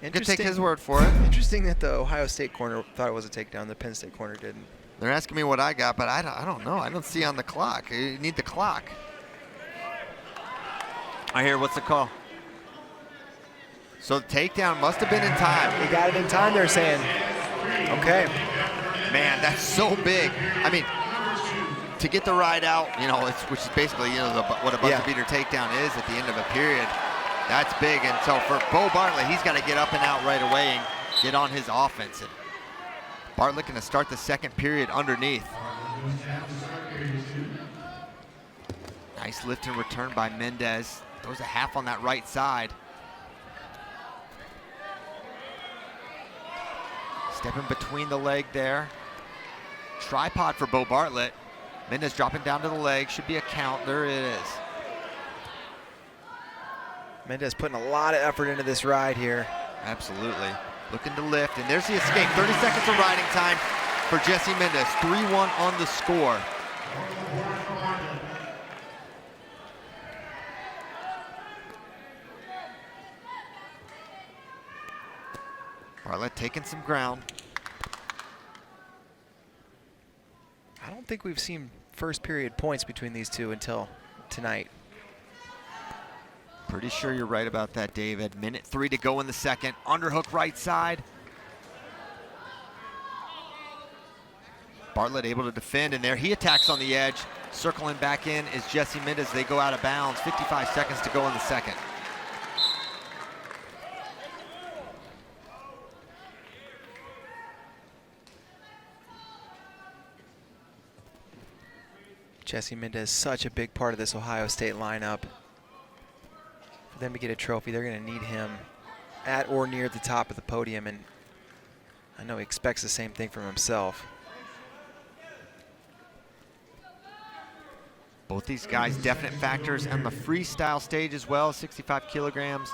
You can take his word for it. Interesting that the Ohio State corner thought it was a takedown. The Penn State corner didn't. They're asking me what I got, but I don't know. I don't see on the clock. You need the clock. I hear, what's the call? So the takedown must have been in time. He got it in time, they're saying. Okay. Man, that's so big. I mean, to get the ride out, you know, which is basically, you know, what a buzzer beater takedown is at the end of a period. That's big. And so for Bo Bartlett, he's got to get up and out right away and get on his offense. And Bartlett going to start the second period underneath. Nice lift and return by Mendes. Throws a half on that right side. Stepping between the leg there. Tripod for Bo Bartlett. Mendes dropping down to the leg. Should be a count. There it is. Mendes putting a lot of effort into this ride here. Absolutely. Looking to lift, and there's the escape. 30 seconds of riding time for Jesse Mendes. 3-1 on the score. Bartlett taking some ground. I don't think we've seen first period points between these two until tonight. Pretty sure you're right about that, David. Minute 3 to go in the second. Underhook right side. Bartlett able to defend, and there he attacks on the edge. Circling back in is Jesse Mendes. They go out of bounds. 55 seconds to go in the second. Jesse Mendes, such a big part of this Ohio State lineup. For them to get a trophy, they're going to need him at or near the top of the podium, and I know he expects the same thing from himself. Both these guys definite factors on the freestyle stage as well, 65 kilograms.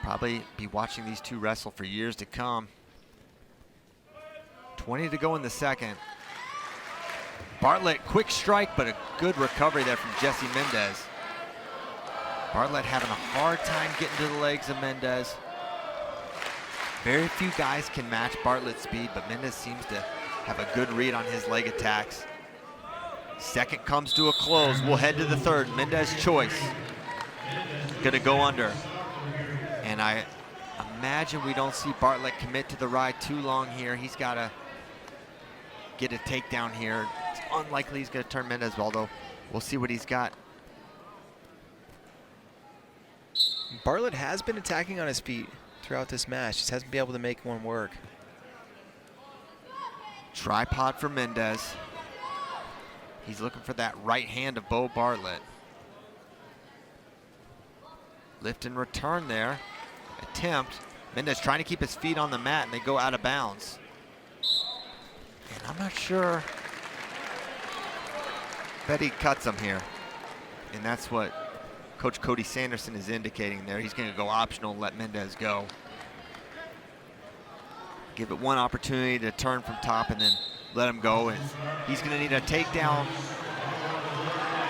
Probably be watching these two wrestle for years to come. 20 to go in the second. Bartlett, quick strike, but a good recovery there from Jesse Mendes. Bartlett having a hard time getting to the legs of Mendes. Very few guys can match Bartlett's speed, but Mendes seems to have a good read on his leg attacks. Second comes to a close. We'll head to the third. Mendes' choice. Gonna go under. And I imagine we don't see Bartlett commit to the ride too long here. He's gotta get a takedown here. It's unlikely he's gonna turn Mendes, although we'll see what he's got. Bartlett has been attacking on his feet throughout this match. Just hasn't been able to make one work. Tripod for Mendes. He's looking for that right hand of Bo Bartlett. Lift and return there. Attempt. Mendes trying to keep his feet on the mat, and they go out of bounds. And I'm not sure. Bet he cuts him here. And that's what Coach Cody Sanderson is indicating there. He's going to go optional and let Mendes go. Give it one opportunity to turn from top and then let him go. And he's going to need a takedown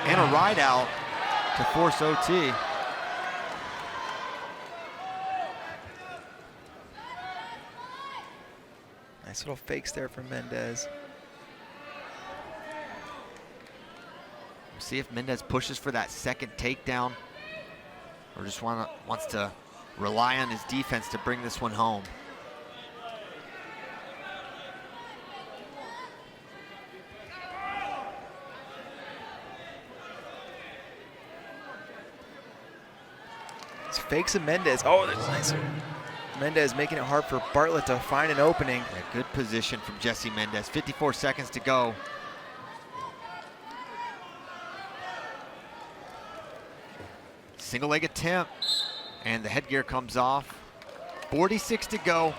and a ride out to force OT. Nice little fakes there from Mendes. We'll see if Mendes pushes for that second takedown or just wants to rely on his defense to bring this one home. It's fakes of Mendes. Oh, that's nice. Mendes making it hard for Bartlett to find an opening. Yeah, good position from Jesse Mendes. 54 seconds to go. Single leg attempt, and the headgear comes off. 46 to go.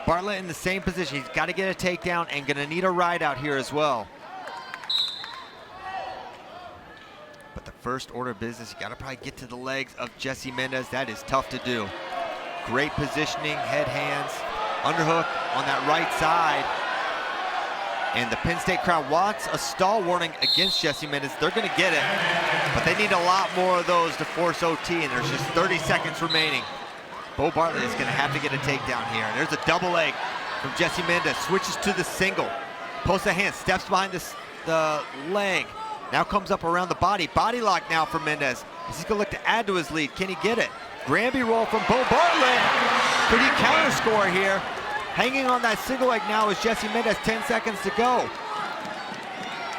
Bartlett in the same position. He's got to get a takedown and gonna need a ride out here as well. But the first order of business, you got to probably get to the legs of Jesse Mendes. That is tough to do. Great positioning, head, hands, underhook on that right side. And the Penn State crowd wants a stall warning against Jesse Mendes. They're gonna get it, but they need a lot more of those to force OT, and there's just 30 seconds remaining. Bo Bartlett is gonna have to get a takedown here. And there's a double leg from Jesse Mendes, switches to the single. Posts a hand, steps behind the leg. Now comes up around the body. Body lock now for Mendes. He's gonna look to add to his lead. Can he get it? Granby roll from Bo Bartlett. Could he counter score here? Hanging on that single leg now is Jesse Mendes, 10 seconds to go.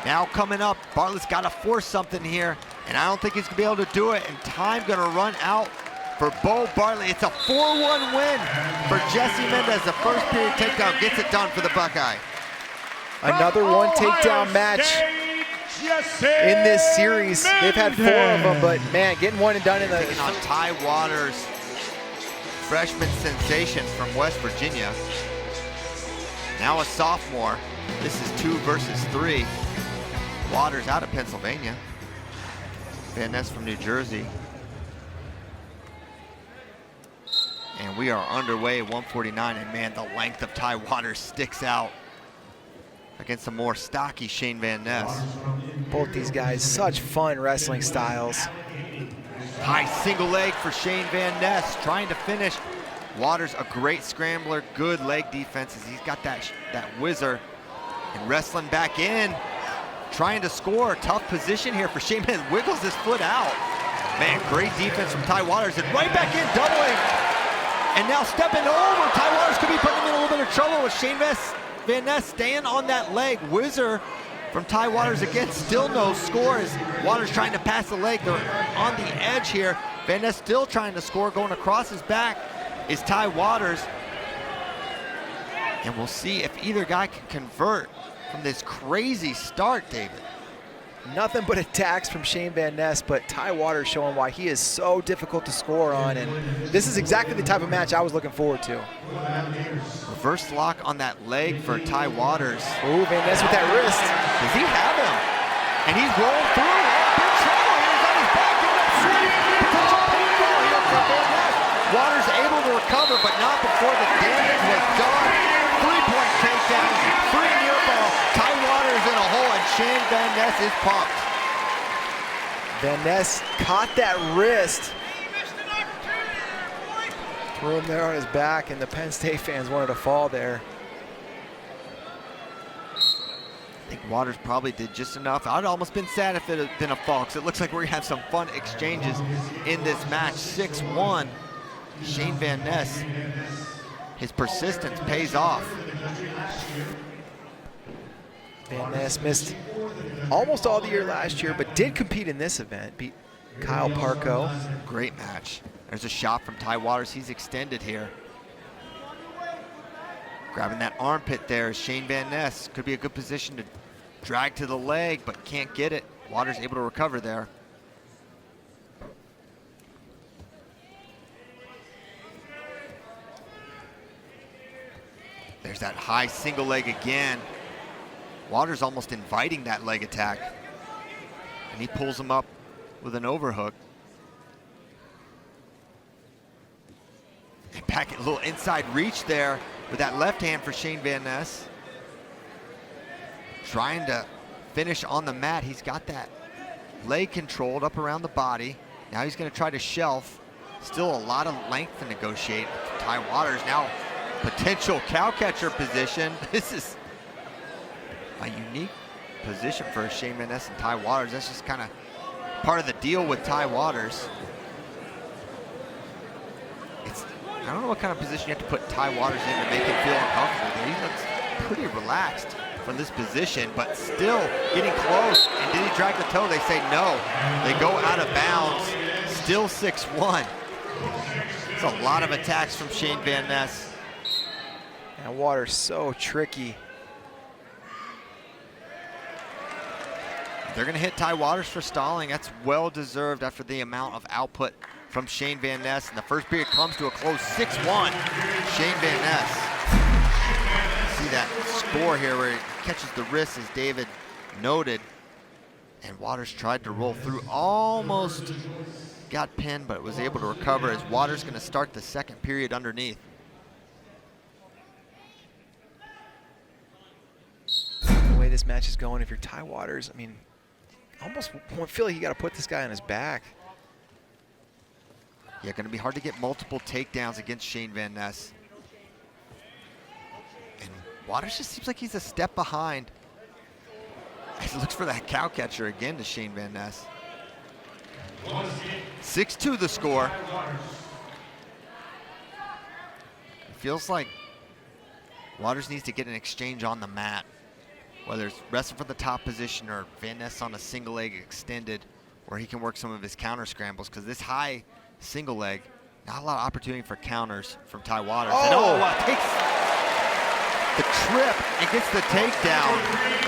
Now coming up, Bartlett's got to force something here, and I don't think he's gonna be able to do it, and time gonna run out for Bo Bartlett. It's a 4-1 win for Jesse Mendes. The first period takedown gets it done for the Buckeye. Another one takedown match in this series. They've had 4 of them, but man, getting one and done in the... Taking on Ty Waters, freshman sensation from West Virginia. Now a sophomore. This is 2 versus 3. Waters out of Pennsylvania. Vaness from New Jersey. And we are underway at 149, and man, the length of Ty Waters sticks out against a more stocky Shane Van Ness. Both these guys, such fun wrestling styles. High single leg for Shane Van Ness, trying to finish. Waters, a great scrambler, good leg defenses. He's got that whizzer, and wrestling back in, trying to score. Tough position here for Shane Van Ness, wiggles his foot out. Man, great defense from Ty Waters, and right back in, doubling. And now stepping over, Ty Waters could be putting him in a little bit of trouble with Shane Van Ness staying on that leg. Whizzer from Ty Waters again, still no score as Waters trying to pass the leg. They're on the edge here. Van Ness still trying to score. Going across his back is Ty Waters. And we'll see if either guy can convert from this crazy start, David. Nothing but attacks from Shane Van Ness, but Ty Waters showing why he is so difficult to score on, and this is exactly the type of match I was looking forward to. Reverse lock on that leg for Ty Waters. Ooh, Van Ness with that wrist. Does he have him? And he's rolling through. Big trouble. He's on his back, giving up straight. Potential pinfall here for Van Ness. Waters able to recover, but not before the damage was done. 3-point takedown, 3 near ball. Ty Waters in a hole, and Shane Vaness is pumped. Vaness caught that wrist. Threw him there on his back, and the Penn State fans wanted to fall there. I think Waters probably did just enough. I'd almost been sad if it had been a fall, because it looks like we're gonna have some fun exchanges in this match. 6-1, Shane Vaness. His persistence pays off. Vaness missed almost all the year last year, but did compete in this event. Beat Kyle Parko. Great match. There's a shot from Ty Waters. He's extended here. Grabbing that armpit there is Shane Vaness. Could be a good position to drag to the leg, but can't get it. Waters able to recover there. There's that high single leg again. Waters almost inviting that leg attack. And he pulls him up with an overhook. And back a little inside reach there with that left hand for Shane Vaness. Trying to finish on the mat. He's got that leg controlled up around the body. Now he's gonna try to shelf. Still a lot of length to negotiate. Ty Waters now potential cow catcher position. This is a unique position for Shane Mendes and Ty Waters. That's just kind of part of the deal with Ty Waters. I don't know what kind of position you have to put Ty Waters in to make him feel uncomfortable. He looks pretty relaxed from this position, but still getting close. And did he drag the toe? They say no. They go out of bounds. Still 6-1. It's a lot of attacks from Shane Vaness. And Waters so tricky. They're gonna hit Ty Waters for stalling. That's well deserved after the amount of output from Shane Vaness. And the first period comes to a close 6-1. Shane Vaness. See that score here where he catches the wrist, as David noted. And Waters tried to roll through, almost got pinned, but was able to recover, as Waters gonna start the second period underneath. The way this match is going, if you're Ty Waters, I mean, almost feel like you got to put this guy on his back. Yeah, going to be hard to get multiple takedowns against Shane Vaness. And Waters just seems like he's a step behind. He looks for that cow catcher again to Shane Vaness. 6-2 the score. It feels like Waters needs to get an exchange on the mat, whether it's wrestling for the top position or Vaness on a single leg extended, where he can work some of his counter scrambles, because this high single leg, not a lot of opportunity for counters from Ty Waters. Oh! And takes the trip and gets the takedown.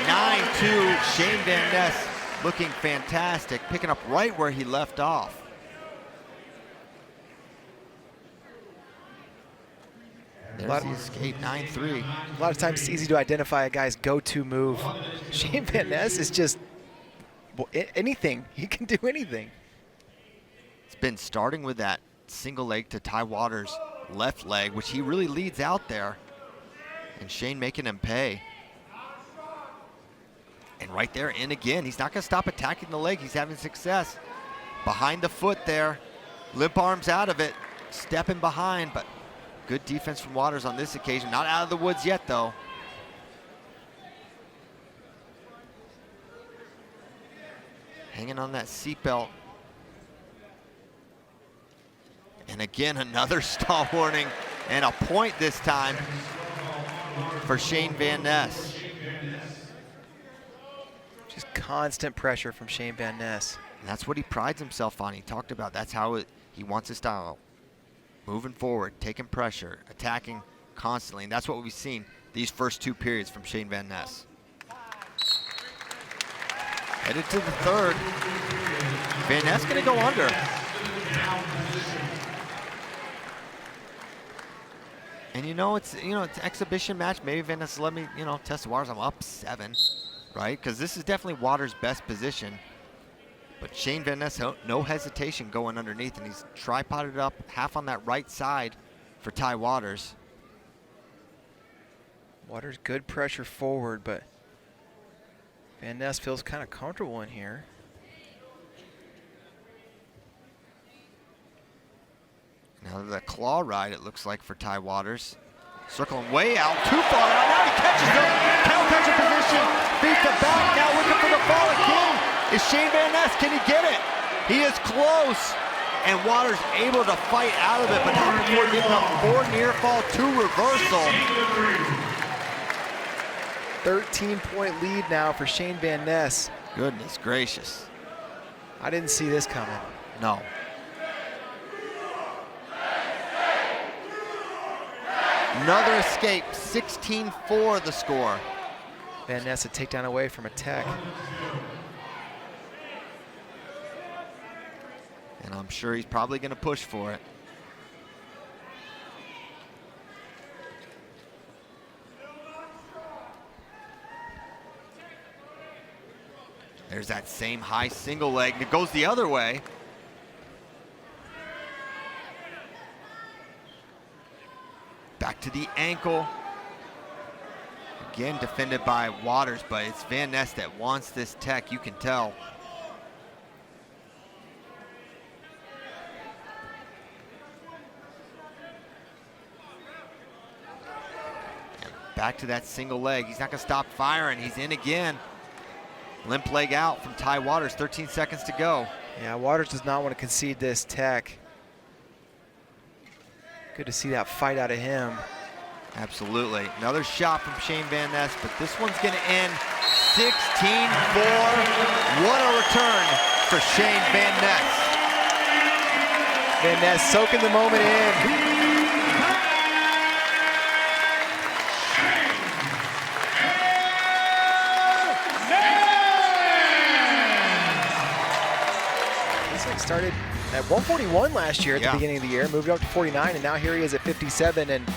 9-2, Shane Vaness looking fantastic, picking up right where he left off. There's the escape, 9-3. A lot of times it's easy to identify a guy's go-to move. Shane Vaness is just anything. He can do anything. It's been starting with that single leg to Ty Waters' left leg, which he really leads out there. And Shane making him pay. And right there, in again. He's not gonna stop attacking the leg. He's having success. Behind the foot there. Limp arms out of it. Stepping behind, but good defense from Waters on this occasion. Not out of the woods yet, though. Hanging on that seatbelt. And again, another stall warning, and a point this time for Shane Vaness. Just constant pressure from Shane Vaness. And that's what he prides himself on. He talked about that's how he wants his style. Moving forward, taking pressure, attacking constantly. And that's what we've seen these first two periods from Shane Vaness. Headed to the third. Vaness gonna go under. And it's an exhibition match. Maybe Vaness let me, test the waters. I'm up 7, right? Because this is definitely Waters' best position. But Shane Vaness, no hesitation going underneath, and he's tripoded up half on that right side for Ty Waters. Waters, good pressure forward, but Vaness feels kind of comfortable in here. Now the claw ride, it looks like, for Ty Waters. Circling way out, too far out. Now he catches it. Cow catcher position, beat the back. Now looking for the fall again. Is Shane Vaness, can he get it? He is close. And Waters able to fight out of it, but not before getting a 4 near fall, 2 reversal. 13-point lead now for Shane Vaness. Goodness gracious. I didn't see this coming. No. Another escape, 16-4 the score. Vaness a takedown away from a tech. And I'm sure he's probably going to push for it. There's that same high single leg. It goes the other way. Back to the ankle. Again, defended by Waters, but it's Vaness that wants this tech, you can tell. And back to that single leg. He's not going to stop firing. He's in again. Limp leg out from Ty Waters, 13 seconds to go. Yeah, Waters does not want to concede this tech. Good to see that fight out of him. Absolutely. Another shot from Shane Vaness, but this one's going to end 16-4. What a return for Shane Vaness. Vaness soaking the moment in. Started at 141 last year at the beginning of the year, moved up to 49, and now here he is at 57. And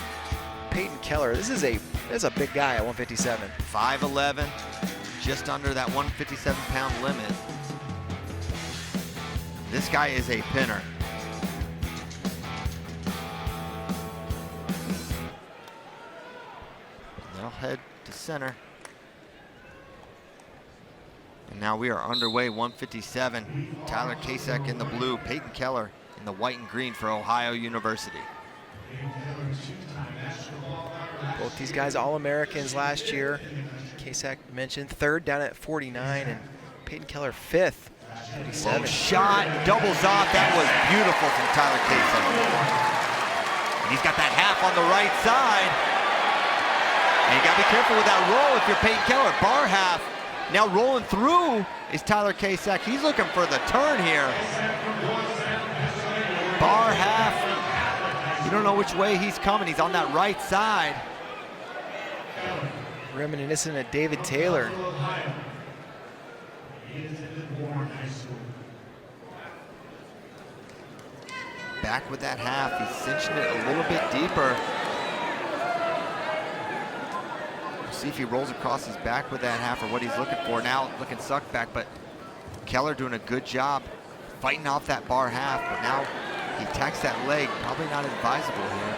Peyton Keller, this is a big guy at 157. 5'11", just under that 157-pound limit. This guy is a pinner. They'll head to center. And now we are underway, 157. Tyler Kasek in the blue, Peyton Keller in the white and green for Ohio University. Both these guys All-Americans last year. Kasek mentioned third down at 49, and Peyton Keller fifth, 57. Low shot, doubles off. That was beautiful from Tyler Kasek. And he's got that half on the right side. And you gotta be careful with that roll if you're Peyton Keller. Bar half. Now rolling through is Tyler Kasek. He's looking for the turn here. Bar half. You don't know which way he's coming. He's on that right side. Reminiscent of David Taylor. Back with that half. He's cinching it a little bit deeper. See if he rolls across his back with that half or what he's looking for. Now looking sucked back, but Keller doing a good job fighting off that bar half, but now he attacks that leg. Probably not advisable here.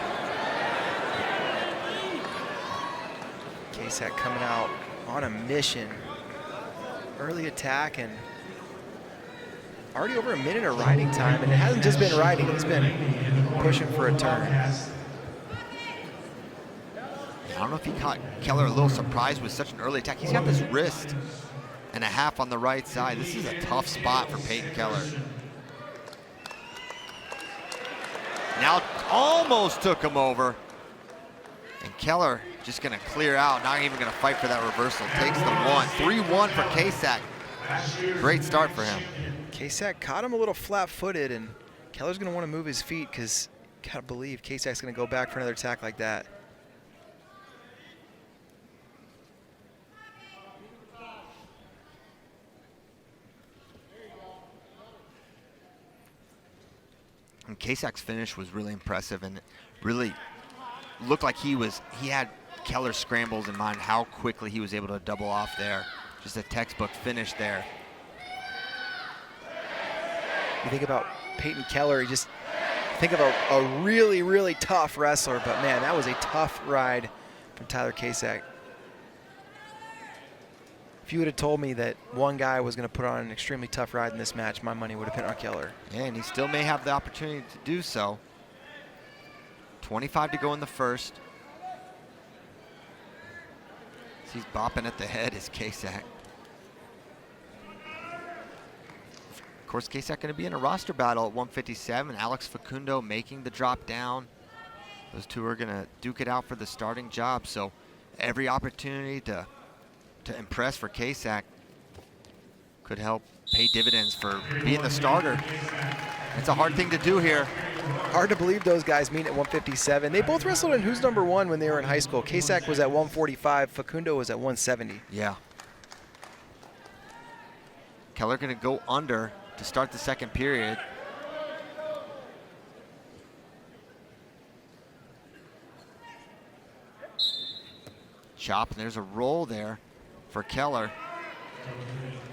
Kasek coming out on a mission. Early attack and already over a minute of riding time, and it hasn't just been riding, he's been pushing for a turn. I don't know if he caught Keller a little surprised with such an early attack. He's got this wrist and a half on the right side. This is a tough spot for Peyton Keller. Now almost took him over. And Keller just gonna clear out, not even gonna fight for that reversal. Takes the one, 3-1 for Kasek. Great start for him. Kasek caught him a little flat-footed, and Keller's gonna wanna move his feet because you gotta believe Kasek's gonna go back for another attack like that. And Kasek's finish was really impressive and really looked like he had Keller's scrambles in mind, how quickly he was able to double off there. Just a textbook finish there. You think about Peyton Keller, you just think of a really, really tough wrestler, but man, that was a tough ride from Tyler Kasak. If you would have told me that one guy was going to put on an extremely tough ride in this match, my money would have been on Keller. Yeah, and he still may have the opportunity to do so. 25 to go in the first. He's bopping at the head is Kasak. Of course, Kasak going to be in a roster battle at 157. Alex Facundo making the drop down. Those two are going to duke it out for the starting job. So every opportunity to impress for Kasak could help pay dividends for being the starter. It's a hard thing to do here. Hard to believe those guys meet at 157. They both wrestled in Who's Number One when they were in high school. Kasak was at 145, Facundo was at 170. Yeah. Keller going to go under to start the second period. Chop, and there's a roll there for Keller.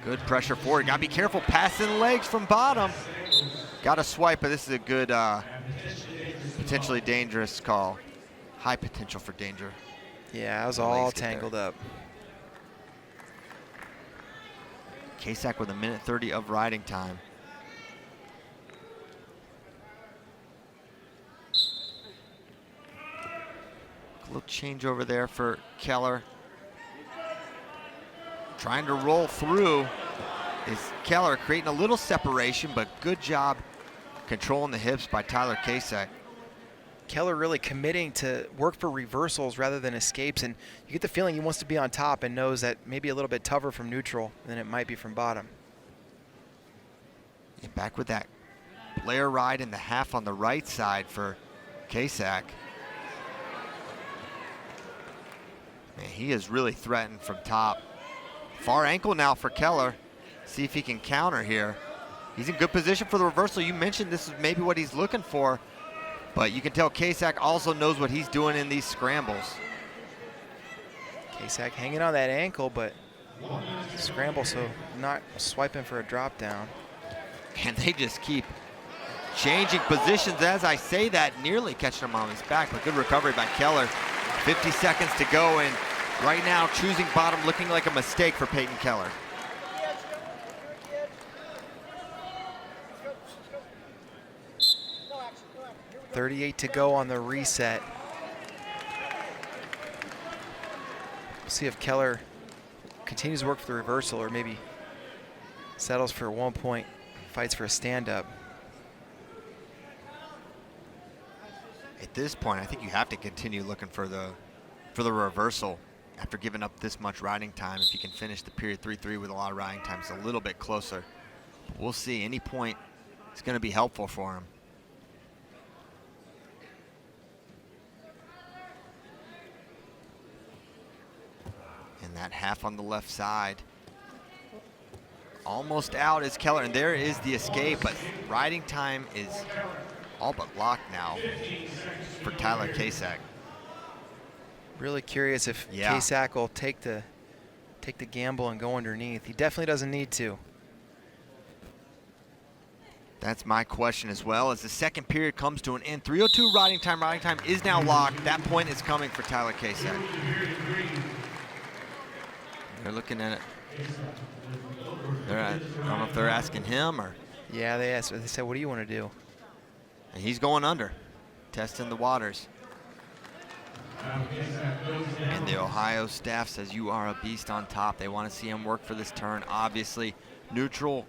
Good pressure forward. Got to be careful passing legs from bottom. Got to swipe, but this is a good, potentially dangerous call. High potential for danger. Yeah, it was all tangled up. Kasak with 1:30 of riding time. A little change over there for Keller. Trying to roll through is Keller, creating a little separation, but good job controlling the hips by Tyler Kasak. Keller really committing to work for reversals rather than escapes, and you get the feeling he wants to be on top and knows that maybe a little bit tougher from neutral than it might be from bottom. And back with that Blair ride in the half on the right side for Kasak. Man, he is really threatened from top. Far ankle now for Keller. See if he can counter here. He's in good position for the reversal. You mentioned this is maybe what he's looking for, but you can tell Kasak also knows what he's doing in these scrambles. Kasak hanging on that ankle, but scramble, so not swiping for a drop down. And they just keep changing positions as I say that, nearly catching him on his back, but good recovery by Keller. 50 seconds to go, and right now choosing bottom looking like a mistake for Peyton Keller. .38 to go on the reset. We'll see if Keller continues to work for the reversal or maybe settles for 1 point, fights for a stand-up. At this point, I think you have to continue looking for the reversal after giving up this much riding time. If you can finish the period 3-3 with a lot of riding time, it's a little bit closer. But we'll see. Any point is going to be helpful for him. And that half on the left side. Almost out is Keller, and there is the escape, but riding time is all but locked now for Tyler Kasak. Really curious if Kasak will take the gamble and go underneath. He definitely doesn't need to. That's my question as well. As the second period comes to an end, 3:02 riding time. Riding time is now locked. That point is coming for Tyler Kasak. They're looking at it. I don't know if they're asking him or. Yeah, they asked. They said, "What do you want to do?" And he's going under, testing the waters. And the Ohio staff says you are a beast on top. They want to see him work for this turn. Obviously, neutral.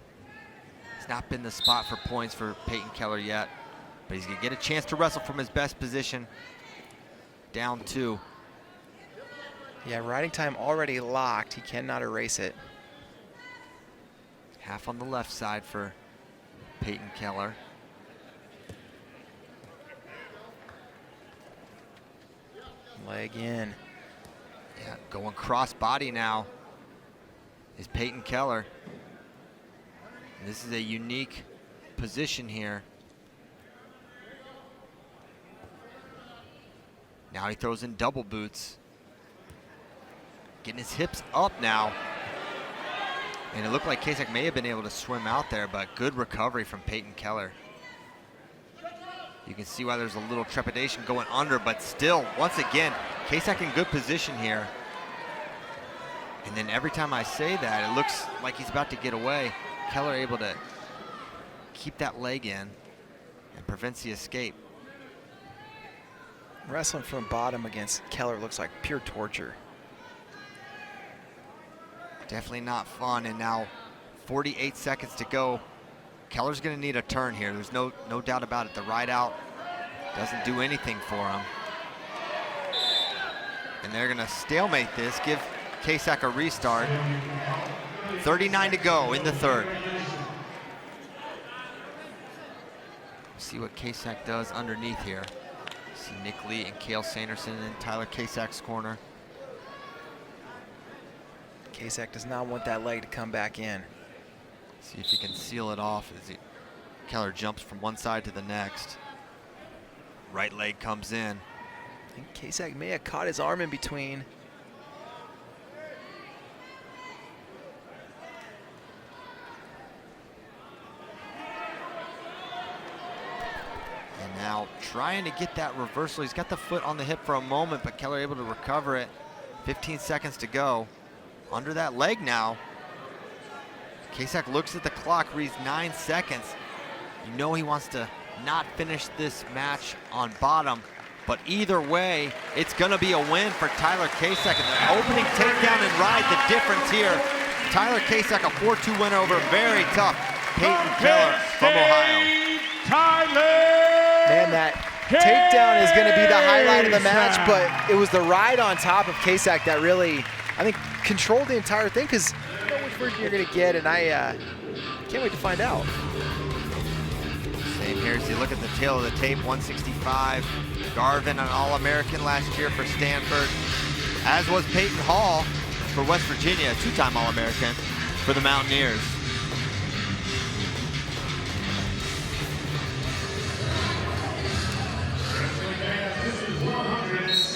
It's not been the spot for points for Peyton Keller yet, but he's going to get a chance to wrestle from his best position. Down 2. Yeah, riding time already locked. He cannot erase it. Half on the left side for Peyton Keller. Leg in. Yeah, going cross body now is Peyton Keller. And this is a unique position here. Now he throws in double boots. Getting his hips up now. And it looked like Kack may have been able to swim out there, but good recovery from Peyton Keller. You can see why there's a little trepidation going under, but still, once again, Kack in good position here. And then every time I say that, it looks like he's about to get away. Keller able to keep that leg in and prevents the escape. Wrestling from bottom against Keller looks like pure torture. Definitely not fun, and now 48 seconds to go. Keller's gonna need a turn here. There's no doubt about it. The ride out doesn't do anything for him. And they're gonna stalemate this, give Kack a restart. 39 to go in the third. See what Kack does underneath here. See Nick Lee and Cale Sanderson in Tyler Kack's corner. Kack does not want that leg to come back in. See if he can seal it off as Keller jumps from one side to the next. Right leg comes in. I think Kack may have caught his arm in between. And now trying to get that reversal. He's got the foot on the hip for a moment, but Keller able to recover it. 15 seconds to go. Under that leg now. Kack looks at the clock, reads 9 seconds. You know he wants to not finish this match on bottom, but either way, it's gonna be a win for Tyler Kack. And the opening takedown and ride, the difference here. Tyler Kack, a 4-2 win over very tough Peyton Keller from Ohio. Man, that takedown is gonna be the highlight of the match, but it was the ride on top of Kack that really, I think, controlled the entire thing, because you know which version you're gonna get, and I can't wait to find out. Same here as you look at the tail of the tape, 165. Garvin, an All-American last year for Stanford, as was Peyton Hall for West Virginia, two-time All-American for the Mountaineers.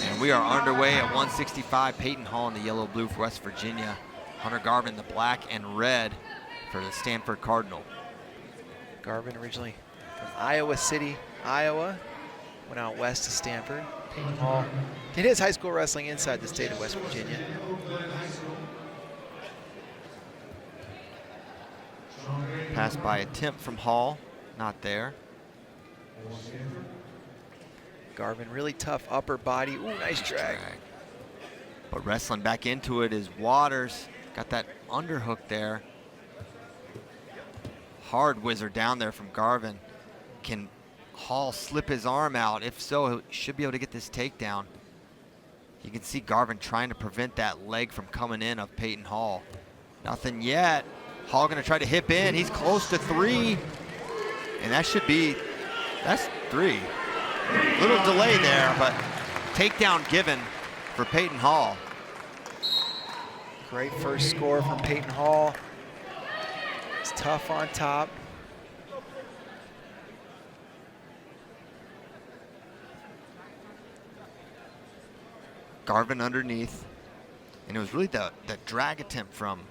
And we are underway at 165. Peyton Hall in the yellow-blue for West Virginia. Hunter Garvin, the black and red for the Stanford Cardinal. Garvin originally from Iowa City, Iowa. Went out west to Stanford. Peyton Hall did his high school wrestling inside the state of West Virginia. Pass by attempt from Hall, not there. Garvin, really tough upper body. Ooh, nice drag. But wrestling back into it is Waters. Got that underhook there. Hard whizzer down there from Garvin. Can Hall slip his arm out? If so, he should be able to get this takedown. You can see Garvin trying to prevent that leg from coming in of Peyton Hall. Nothing yet. Hall gonna try to hip in. He's close to 3. And that should be, that's 3. Little delay there, but takedown given for Peyton Hall. Great first score from Peyton Hall. It's tough on top. Garvin underneath. And it was really the drag attempt from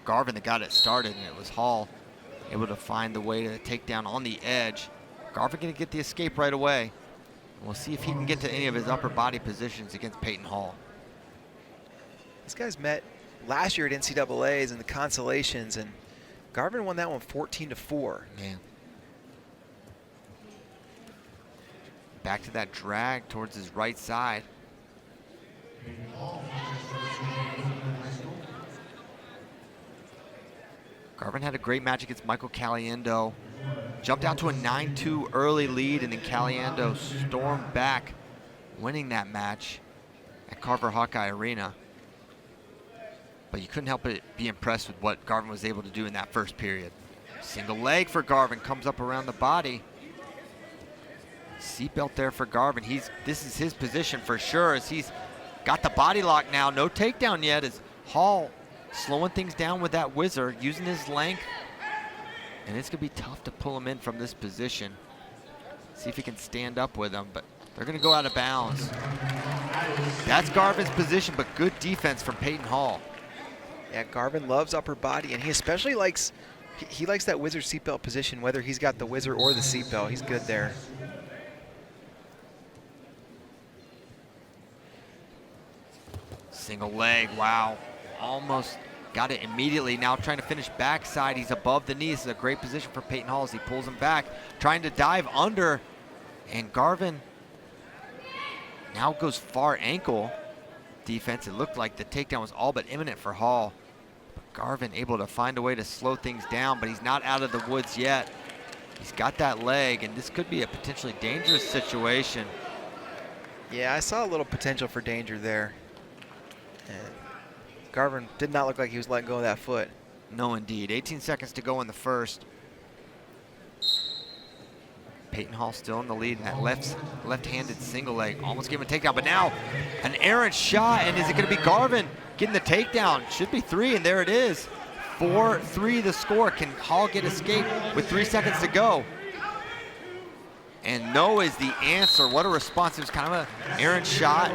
Garvin that got it started, and it was Hall able to find the way to take down on the edge. Garvin gonna get the escape right away. We'll see if he can get to any of his upper body positions against Peyton Hall. These guys met last year at NCAAs in the consolations, and Garvin won that one 14-4. Man. Back to that drag towards his right side. Garvin had a great match against Michael Caliendo. Jumped out to a 9-2 early lead, and then Caliendo stormed back, winning that match at Carver Hawkeye Arena. But you couldn't help but be impressed with what Garvin was able to do in that first period. Single leg for Garvin, comes up around the body. Seatbelt there for Garvin. This is his position for sure, as he's got the body lock now. No takedown yet, as Hall slowing things down with that whizzer, using his length. And it's gonna be tough to pull him in from this position. See if he can stand up with him, but they're gonna go out of bounds. That's Garvin's position, but good defense from Peyton Hall. Yeah, Garvin loves upper body, and he especially likes, he likes that whizzer seatbelt position, whether he's got the whizzer or the seatbelt. He's good there. Single leg, wow. Almost got it immediately. Now trying to finish backside. He's above the knee. This is a great position for Peyton Hall as he pulls him back. Trying to dive under. And Garvin now goes far ankle defense. It looked like the takedown was all but imminent for Hall. But Garvin able to find a way to slow things down, but he's not out of the woods yet. He's got that leg, and this could be a potentially dangerous situation. Yeah, I saw a little potential for danger there. And Garvin did not look like he was letting go of that foot. No, indeed. 18 seconds to go in the first. Peyton Hall still in the lead in that left-handed single leg. Almost gave him a takedown, but now an errant shot, and is it going to be Garvin getting the takedown? Should be 3, and there it is. 4-3 the score. Can Hall get escape with 3 seconds to go? And no is the answer. What a response. It was kind of an errant shot.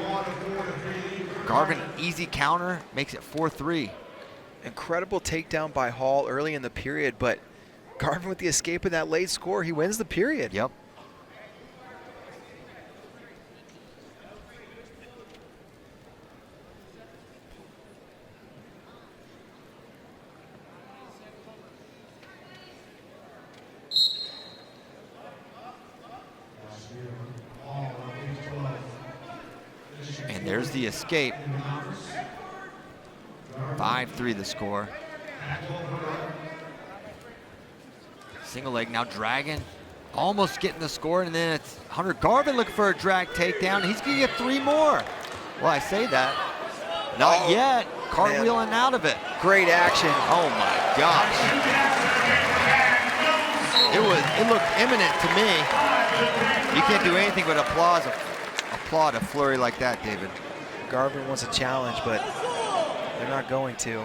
Garvin, easy counter, makes it 4-3. Incredible takedown by Hall early in the period, but Garvin with the escape of that late score, he wins the period. Yep. And there's the escape. 5-3 the score. Single leg now dragging, almost getting the score, and then it's Hunter Garvin looking for a drag takedown. He's gonna get 3 more. Well, I say that. Not yet. Cartwheeling out of it. Great action. Oh my gosh. It looked imminent to me. You can't do anything but applaud a flurry like that, David. Garvin wants a challenge, but they're not going to.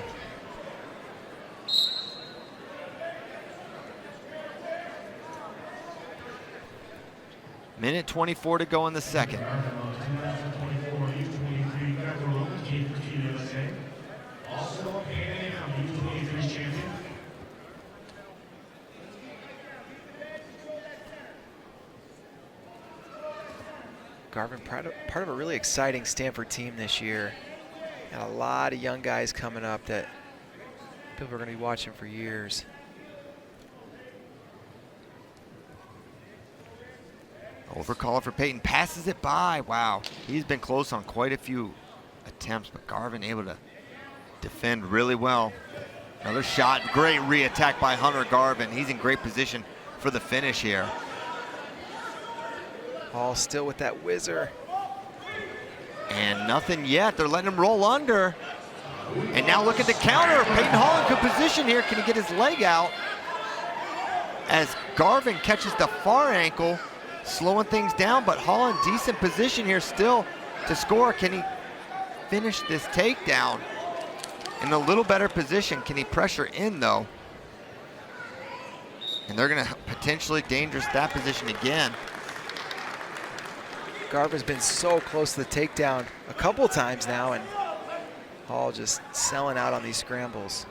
Minute 24 to go in the second. Garvin, part of a really exciting Stanford team this year. Got a lot of young guys coming up that people are going to be watching for years. Overcaller for Peyton, passes it by. Wow, he's been close on quite a few attempts, but Garvin able to defend really well. Another shot, great re-attack by Hunter Garvin. He's in great position for the finish here. Hall still with that whizzer. And nothing yet, they're letting him roll under. And now look at the counter. Peyton Hall in good position here. Can he get his leg out? As Garvin catches the far ankle, slowing things down, but Hall in decent position here still to score. Can he finish this takedown? In a little better position. Can he pressure in though? And they're gonna potentially dangerous that position again. Garvin's been so close to the takedown a couple times now, and Hall just selling out on these scrambles.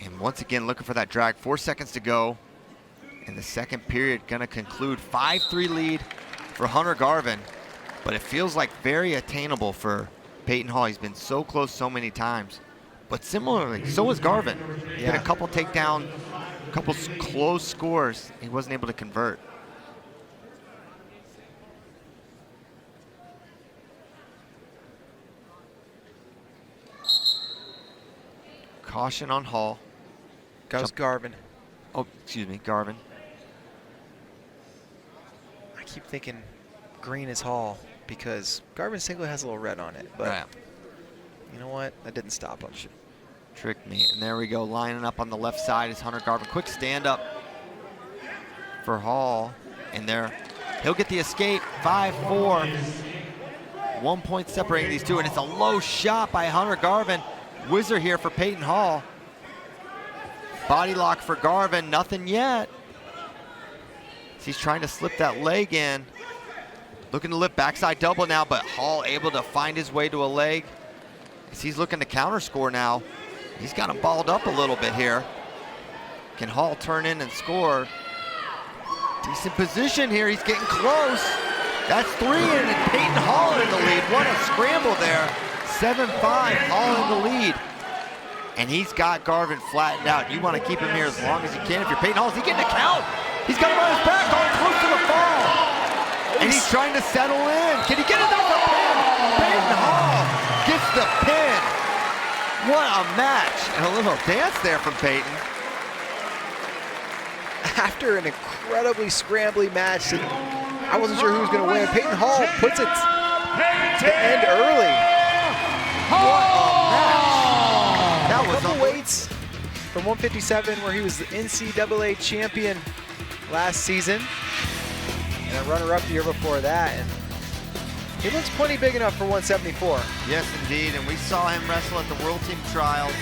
And once again, looking for that drag. 4 seconds to go. And the second period gonna conclude. 5-3 lead for Hunter Garvin. But it feels like very attainable for Peyton Hall. He's been so close so many times. But similarly, so is Garvin. He had a couple takedown, a couple close scores. He wasn't able to convert. Caution on Hall. Goes Garvin. Oh, excuse me, Garvin. I keep thinking green is Hall because Garvin single has a little red on it, but right. You know what? That didn't stop him. Tricked me. And there we go, lining up on the left side is Hunter Garvin. Quick stand up for Hall. And there, he'll get the escape. 5-4. 1 point separating these two, and it's a low shot by Hunter Garvin. Whizzer here for Peyton Hall. Body lock for Garvin, nothing yet. He's trying to slip that leg in. Looking to lift backside double now, but Hall able to find his way to a leg. As he's looking to counter score now. He's got him balled up a little bit here. Can Hall turn in and score? Decent position here, he's getting close. That's 3 in, and Peyton Hall in the lead. What a scramble there. 7-5, Hall in the lead. And he's got Garvin flattened out. You want to keep him here as long as you can. If you're Peyton Hall, is he getting a count? He's got him on his back, going close to the fall. And he's trying to settle in. Can he get it over pin? Peyton Hall gets the pin. What a match. And a little dance there from Peyton. After an incredibly scrambly match, I wasn't sure who was going to win. Peyton Hall puts it to end early. What a match. That was a couple weights from 157, where he was the NCAA champion last season, and a runner-up the year before that. And he looks plenty big enough for 174. Yes, indeed. And we saw him wrestle at the World Team Trials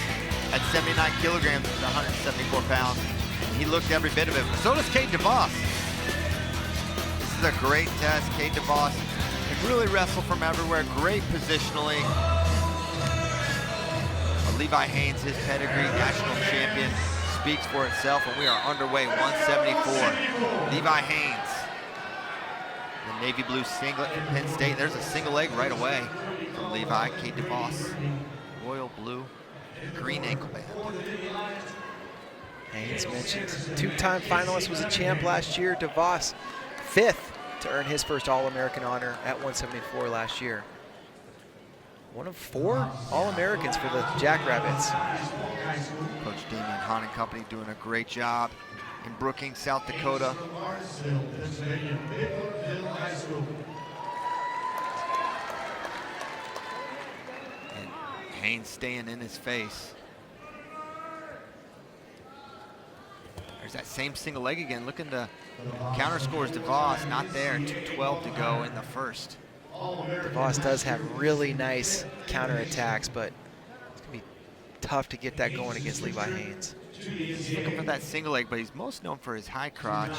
at 79 kilograms with 174 pounds. He looked every bit of it. So does DeVos. This is a great test. DeVos can really wrestle from everywhere. Great positionally. Levi Haynes, his pedigree, national champion, speaks for itself, and we are underway. 174. Levi Haynes, the navy blue singlet from Penn State. There's a single leg right away from Levi. DeVos, royal blue, green ankle band. Haynes mentioned two-time finalist, was a champ last year. DeVos, 5th to earn his first All-American honor at 174 last year. One of 4 All-Americans for the Jackrabbits. Coach Damian Hahn and company doing a great job in Brookings, South Dakota. And Haynes staying in his face. There's that same single leg again, looking to counter scores DeVos, not there, 2:12 to go in the first. DeVos does have really nice counterattacks, but it's going to be tough to get that going against Levi Haynes. He's looking for that single leg, but he's most known for his high crotch.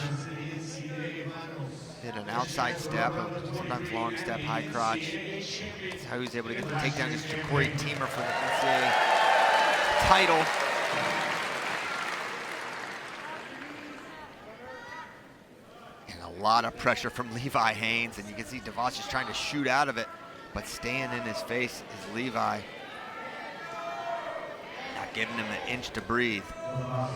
Hit an outside step, sometimes long step, high crotch. That's how he was able to get the takedown against Corey Teamer for the NCAA title. A lot of pressure from Levi Haynes, and you can see DeVos just trying to shoot out of it, but staying in his face is Levi. Not giving him an inch to breathe. Yeah,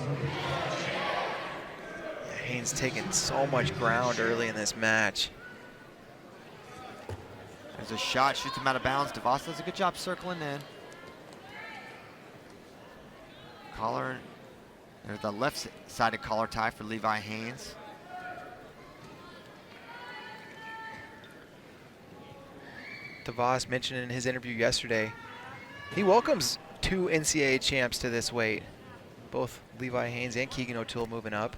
Haynes taking so much ground early in this match. There's a shot, shoots him out of bounds. DeVos does a good job circling in. Collar, there's the left-sided collar tie for Levi Haynes. DeVos mentioned in his interview yesterday, he welcomes 2 NCAA champs to this weight. Both Levi Haynes and Keegan O'Toole moving up.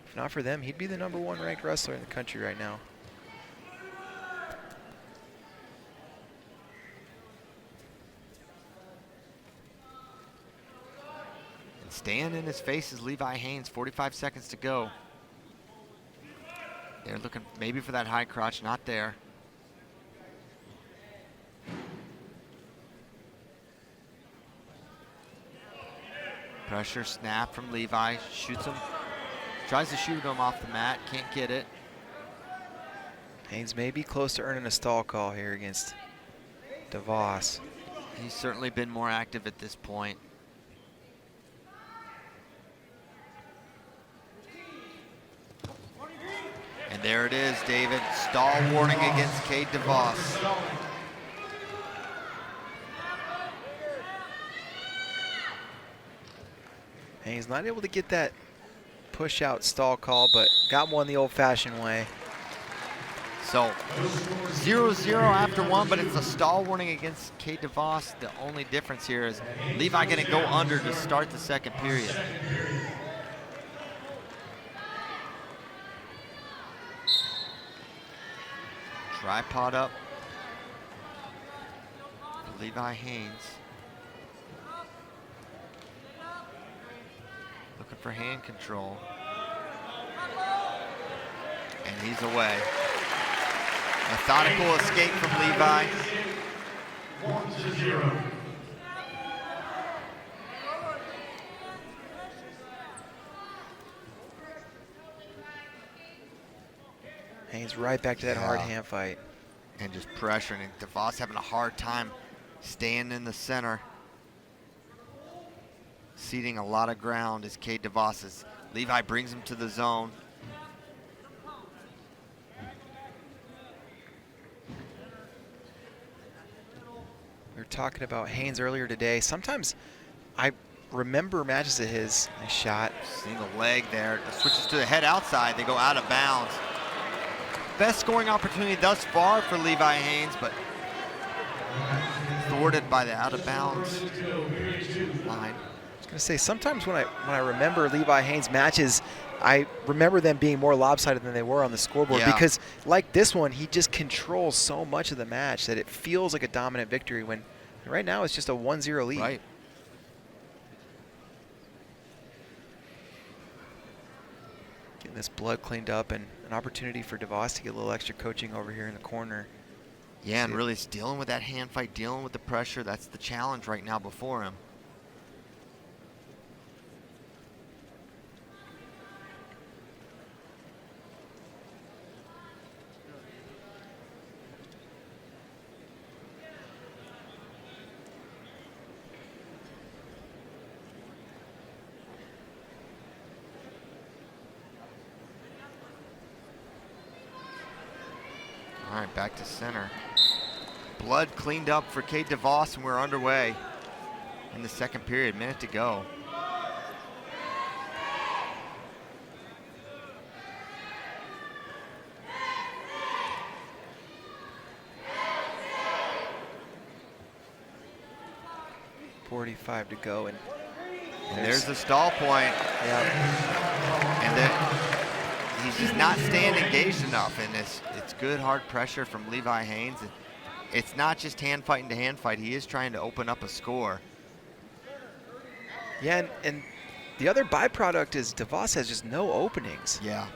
If not for them, he'd be the #1 ranked wrestler in the country right now. And staying in his face is Levi Haynes, 45 seconds to go. They're looking maybe for that high crotch, not there. Pressure snap from Levi, shoots him, tries to shoot him off the mat, can't get it. Haynes may be close to earning a stall call here against DeVos. He's certainly been more active at this point. And there it is, David. Stall warning against DeVos. Haynes not able to get that push out stall call, but got one the old-fashioned way. So 0-0 after 1, but it's a stall warning against DeVos. The only difference here is Levi going to go under to start the second period. Tripod up for Levi Haynes. for hand control. And he's away. Methodical escape from Levi. 1-0. Haynes right back to that hard hand fight. And just pressuring. And DeVos having a hard time staying in the center. Ceding a lot of ground as DeVos as Levi brings him to the zone. We were talking about Haynes earlier today. Sometimes I remember matches of his. Nice shot. Single leg there. The switches to the head outside. They go out of bounds. Best scoring opportunity thus far for Levi Haynes, but thwarted by the out of bounds line. I was gonna say, sometimes when I remember Levi Haynes matches, I remember them being more lopsided than they were on the scoreboard, because like this one, he just controls so much of the match that it feels like a dominant victory when right now it's just a 1-0 lead. Right. Getting this blood cleaned up and an opportunity for DeVos to get a little extra coaching over here in the corner. Yeah, and really dealing with that hand fight, dealing with the pressure. That's the challenge right now before him. All right, back to center. Blood cleaned up for DeVos, and we're underway in the second period. Minute to go. .45 to go, and there's the stall point. Yeah. And then he's just not staying engaged enough, and it's good hard pressure from Levi Haynes. It's not just hand fighting to hand fight. He is trying to open up a score. Yeah, and the other byproduct is DeVos has just no openings. Yeah.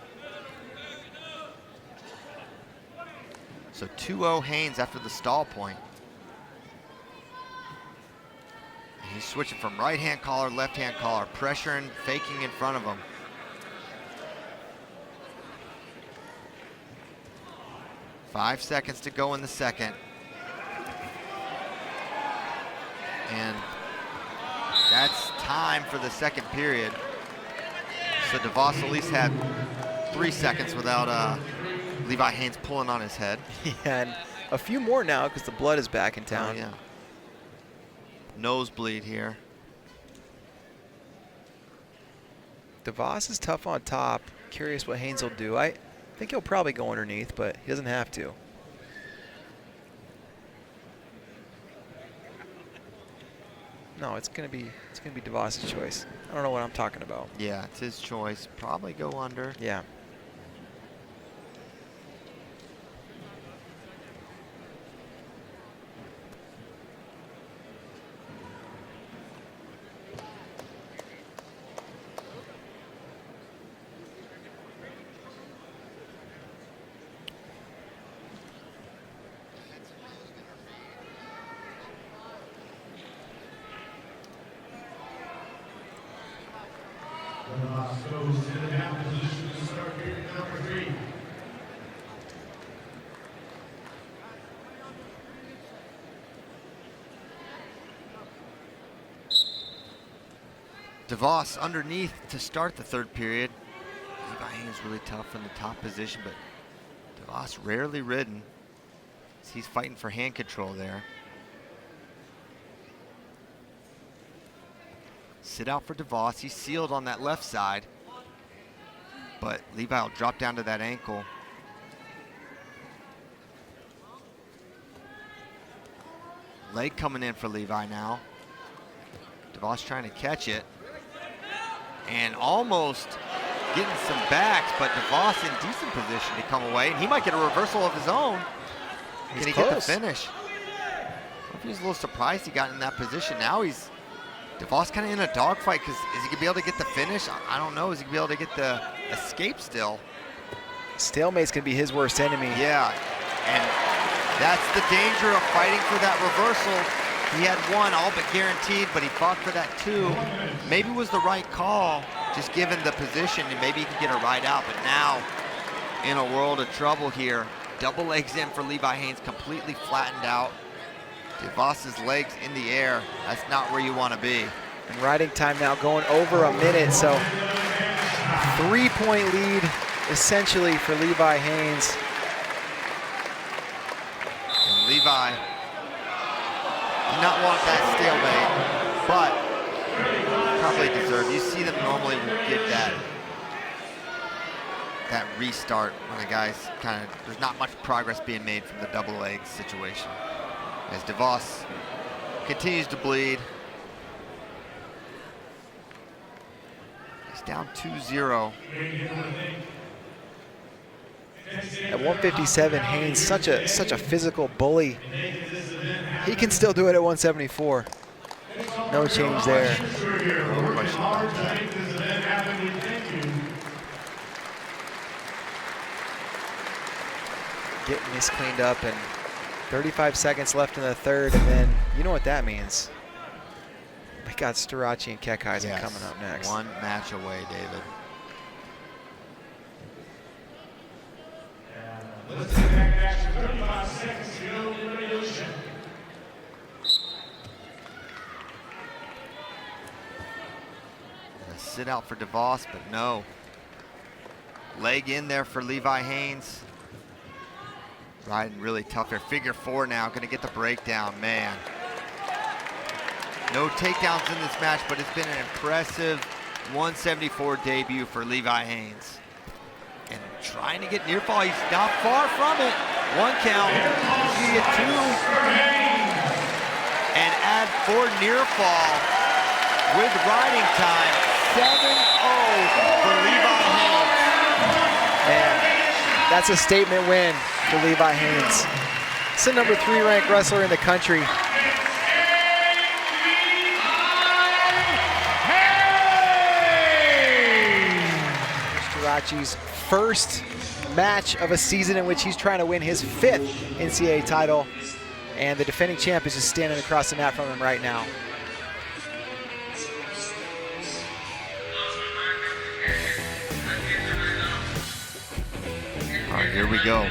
So 2-0 Haynes after the stall point. And he's switching from right-hand collar, left-hand collar, pressuring, faking in front of him. Five seconds to go in the second. And that's time for the second period. So DeVos at least had 3 seconds without Levi Haynes pulling on his head. Yeah, and a few more now because the blood is back in town. Oh, yeah. Nosebleed here. DeVos is tough on top. Curious what Haynes will do. I think he'll probably go underneath, but he doesn't have to. No, it's gonna be DeVos' choice. I don't know what I'm talking about. Yeah, it's his choice. Probably go under. Yeah. Goes to the down position to start period number 3. DeVos underneath to start the third period. Levi Haynes really tough in the top position, but DeVos rarely ridden. He's fighting for hand control there. Sit out for DeVos. He's sealed on that left side, but Levi will drop down to that ankle. Leg coming in for Levi now. DeVos trying to catch it and almost getting some backs, but DeVos in decent position to come away, and he might get a reversal of his own. Can he get the finish? I don't know if he's a little surprised he got in that position. Now DeVos DeVos kind of in a dogfight because is he going to be able to get the finish? I don't know. Is he going to be able to get the escape still? Stalemate's going to be his worst enemy. Yeah, and that's the danger of fighting for that reversal. He had one all but guaranteed, but he fought for that two. Maybe it was the right call, just given the position, and maybe he could get a right out. But now, in a world of trouble here, double legs in for Levi Haynes, completely flattened out. DeVos's legs in the air. That's not where you want to be. And riding time now going over a minute, so 3-point lead essentially for Levi Haynes. And Levi did not want that stalemate, but probably deserved. You see them normally get that restart when the guys there's not much progress being made from the double leg situation. As DeVos continues to bleed. He's down 2-0. At 157, Haynes, such a physical bully. He can still do it at 174. No change there. No question about that. Getting this cleaned up, and 35 seconds left in the third, and then you know what that means. We got Starocci and Keck coming up next. One match away, David. Sit out for DeVos, but no. Leg in there for Levi Haynes. Riding really tough here. Figure four now, gonna get the breakdown, man. No takedowns in this match, but it's been an impressive 174 debut for Levi Haynes. And trying to get near fall, he's not far from it. One count, he's gonna get two. And add for near fall with riding time, 7-0 for Levi Haynes. Man, that's a statement win for Levi Haynes. He's the number 3 ranked wrestler in the country. Starocci's first match of a season in which he's trying to win his 5th NCAA title, and the defending champ is just standing across the mat from him right now. All right, here we go.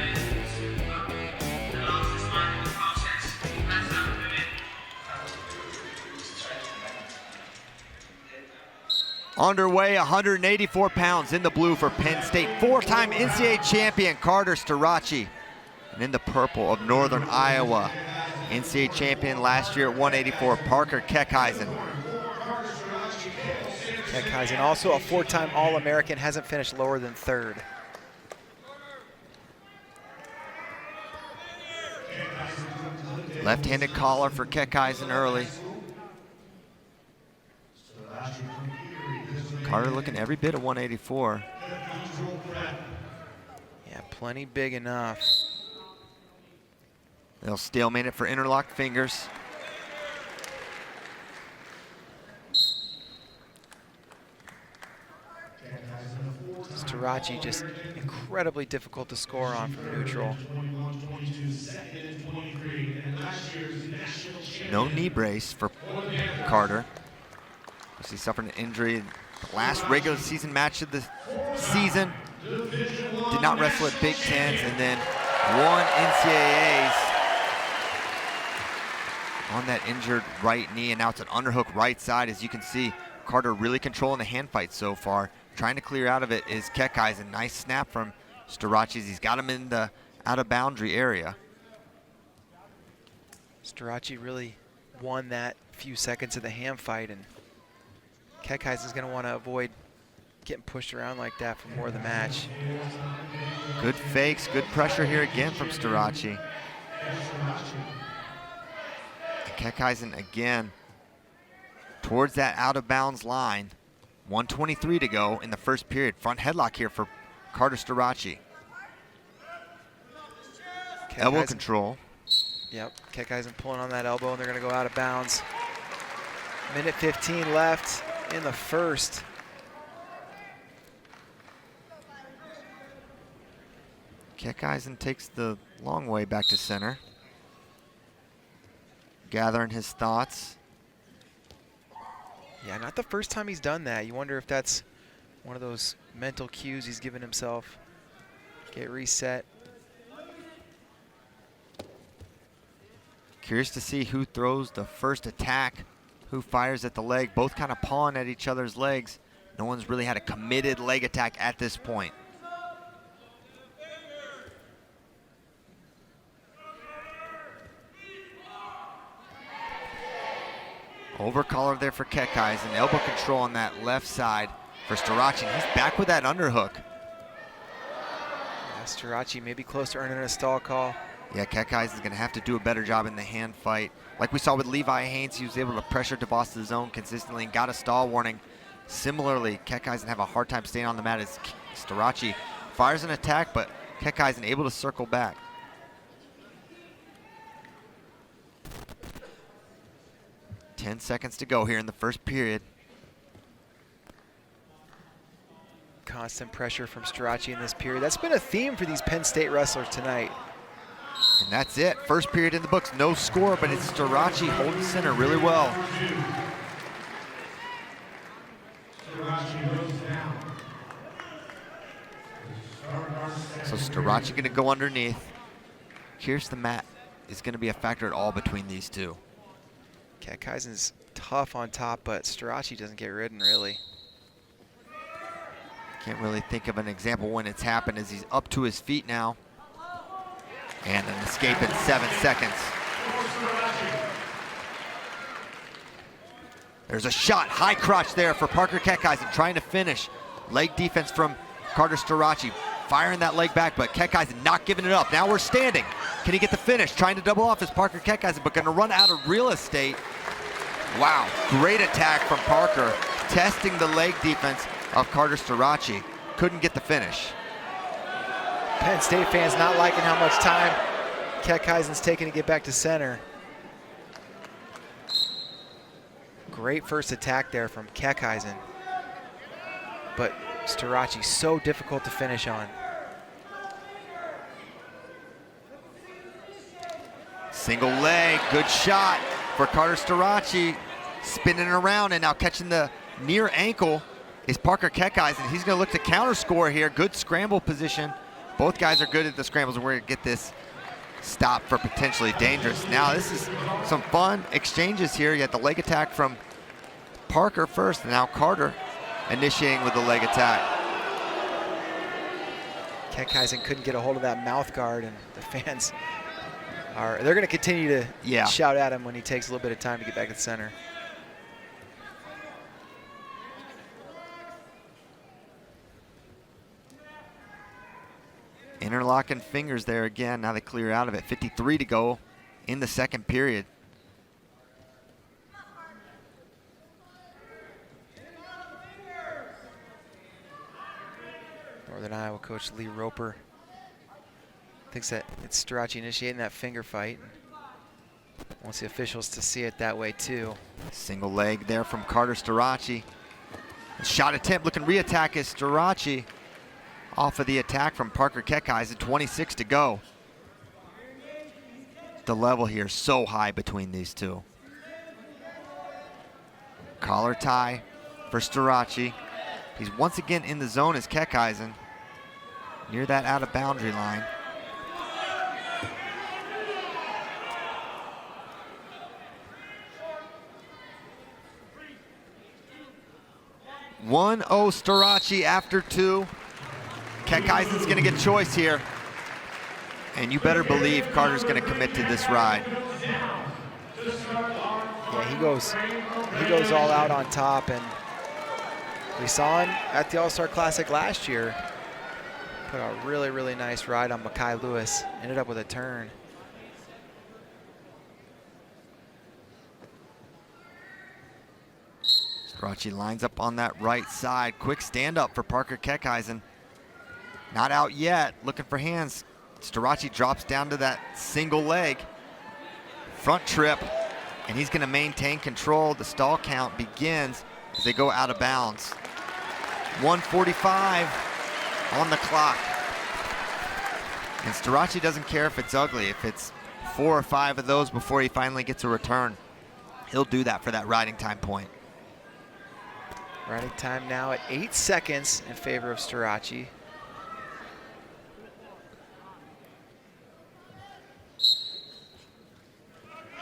Underway, 184 pounds in the blue for Penn State, 4-time NCAA champion Carter Starocci. And in the purple of Northern Iowa, NCAA champion last year at 184, Parker Keck. Keck, also a 4-time All-American, hasn't finished lower than 3rd. Left-handed collar for Keck early. Carter looking every bit of 184. Yeah, plenty big enough. They'll stalemate it for interlocked fingers. Starocci just incredibly difficult to score on from neutral. No knee brace for Carter. He suffered an injury in the last regular season match of the season. Did not wrestle at Big Tens, and then won NCAAs on that injured right knee, and now it's an underhook right side. As you can see, Carter really controlling the hand fight so far. Trying to clear out of it is Keck. A nice snap from Starocci. He's got him in the out-of-boundary area. Starocci really won that few seconds of the hand fight, and Keck is going to want to avoid getting pushed around like that for more of the match. Good fakes, good pressure here again from Starocci. Keck again towards that out-of-bounds line. 1:23 to go in the first period. Front headlock here for Carter Starocci. Elbow control. Yep, Keck pulling on that elbow, and they're going to go out of bounds. Minute 15 left in the first. Kisen takes the long way back to center. Gathering his thoughts. Yeah, not the first time he's done that. You wonder if that's one of those mental cues he's given himself. Get reset. Curious to see who throws the first attack, who fires at the leg. Both kind of pawing at each other's legs. No one's really had a committed leg attack at this point. Overcaller there for Kisen. Elbow control on that left side for Starocci. He's back with that underhook. Yeah, Starocci may be close to earning a stall call. Yeah, Kisen is going to have to do a better job in the hand fight. Like we saw with Levi Haynes, he was able to pressure DeVos to the zone consistently and got a stall warning. Similarly, Kisen have a hard time staying on the mat as Starocci fires an attack, but Kisen able to circle back. Ten seconds to go here in the first period. Constant pressure from Starocci in this period. That's been a theme for these Penn State wrestlers tonight. And that's it. First period in the books. No score, but it's Starocci holding center really well. So Starocci going to go underneath. Here's the mat is going to be a factor at all between these two. Kisen's tough on top, but Starocci doesn't get ridden, really. Can't really think of an example when it's happened as he's up to his feet now. And an escape in 7 seconds. There's a shot, high crotch there for Parker Kisen trying to finish. Leg defense from Carter Starocci, firing that leg back, but Kisen not giving it up. Now we're standing. Can he get the finish? Trying to double off is Parker Kisen, but gonna run out of real estate. Wow, great attack from Parker, testing the leg defense of Carter Starocci. Couldn't get the finish. Penn State fans not liking how much time Kisen's taking to get back to center. Great first attack there from Kisen, but Starocci so difficult to finish on. Single leg, good shot for Carter Starocci. Spinning around and now catching the near ankle is Parker Kisen. He's gonna look to counter score here. Good scramble position. Both guys are good at the scrambles, and we're gonna get this stop for potentially dangerous. Now this is some fun exchanges here. You got the leg attack from Parker first, and now Carter initiating with the leg attack. Kisen couldn't get a hold of that mouth guard, and the fans they're gonna continue to shout at him when he takes a little bit of time to get back to the center. Interlocking fingers there again. Now they clear out of it. 53 to go in the second period. Northern Iowa coach Lee Roper thinks that it's Starocci initiating that finger fight. Wants the officials to see it that way too. Single leg there from Carter Starocci. Shot attempt, looking re-attack is Starocci. Off of the attack from Parker Kisen, 26 to go. The level here so high between these two. Collar tie for Starocci. He's once again in the zone as Kisen, near that out of boundary line. One Starocci after two. Kisen's gonna get choice here. And you better believe Carter's gonna commit to this ride. Yeah, he goes all out on top, and we saw him at the All-Star Classic last year. Put a really, really nice ride on Mekhi Lewis. Ended up with a turn. Starocci lines up on that right side. Quick stand up for Parker Kisen. Not out yet, looking for hands. Starocci drops down to that single leg. Front trip, and he's going to maintain control. The stall count begins as they go out of bounds. 1:45 on the clock. And Starocci doesn't care if it's ugly. If it's 4 or 5 of those before he finally gets a return, he'll do that for that riding time point. Riding time now at 8 seconds in favor of Starocci.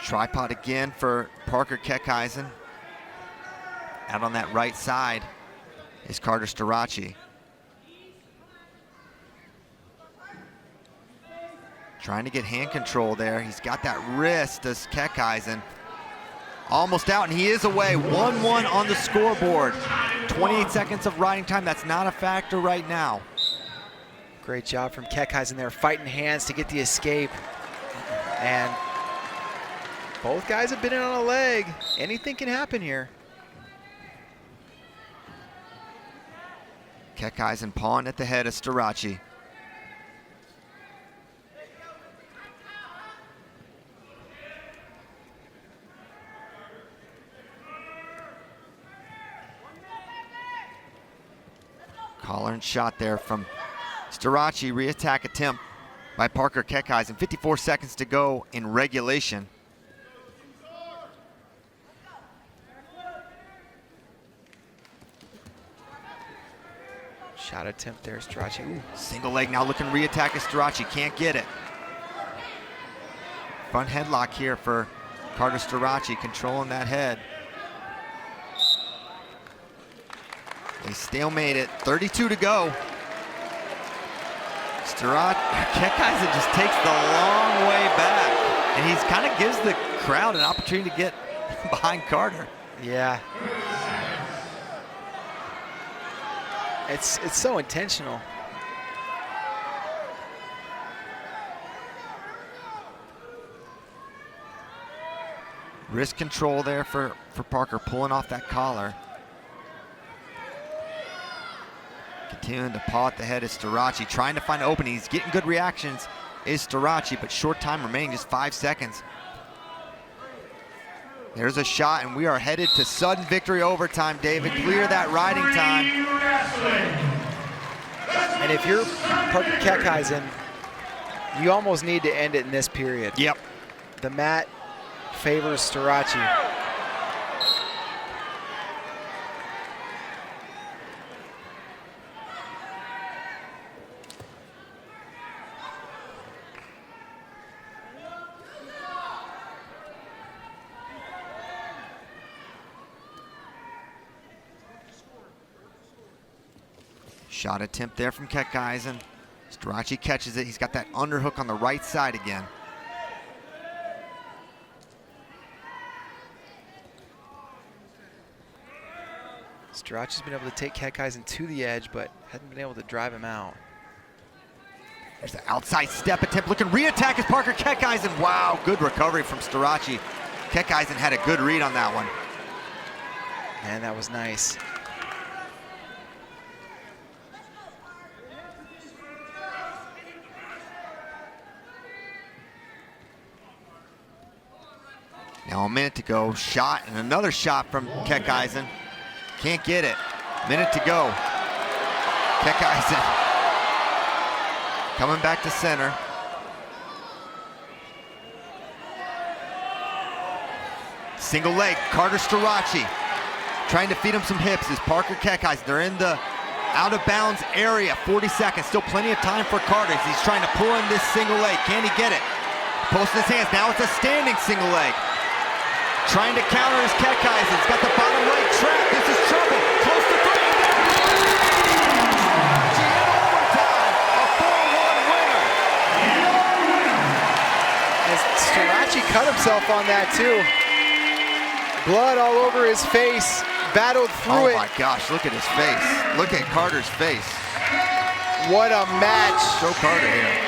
Tripod again for Parker Keckeisen. Out on that right side is Carter Starocci. Trying to get hand control there. He's got that wrist, does Keckeisen. Almost out, and he is away. 1-1 on the scoreboard. 28 seconds of riding time. That's not a factor right now. Great job from Keckeisen there, fighting hands to get the escape. And both guys have been in on a leg. Anything can happen here. Keckeisen pawing at the head of Starocci. Collar and shot there from Starocci. Re-attack attempt by Parker Keckeisen. 54 seconds to go in regulation. Shot attempt there, Starocci. Ooh. Single leg now looking re-attack as Starocci. Can't get it. Front headlock here for Carter Starocci, controlling that head. They stalemate it. 32 to go. Keckeisen just takes the long way back, and he's kind of gives the crowd an opportunity to get behind Carter. Yeah. It's so intentional. Wrist control there for Parker, pulling off that collar. Continuing to paw at the head is Starocci, trying to find an opening. He's getting good reactions, is Starocci, but short time remaining, just 5 seconds. There's a shot, and we are headed to sudden victory overtime, David. Clear that riding time. And if you're Parker Keckeisen, you almost need to end it in this period. Yep. The mat favors Starocci. Shot attempt there from Keckeisen. Starocci catches it. He's got that underhook on the right side again. Starocci's been able to take Keckeisen to the edge, but hasn't been able to drive him out. There's the outside step attempt. Looking re-attack as Parker Keckeisen. Wow, good recovery from Starocci. Keckeisen had a good read on that one. Man, that was nice. Now a minute to go. Shot and another shot from Keckeisen. Can't get it. Minute to go. Keckeisen coming back to center. Single leg. Carter Starocci trying to feed him some hips is Parker Keckeisen. They're in the out of bounds area. 40 seconds. Still plenty of time for Carter. He's trying to pull in this single leg. Can he get it? Posting his hands. Now it's a standing single leg. Trying to counter his Keckeisen. He's got the bottom leg trapped. This is trouble. Close to 3. Overtime. A 4-1 winner. As Starocci cut himself on that too. Blood all over his face. Battled through it. Oh my gosh, look at his face. Look at Carter's face. What a match. Show Carter here.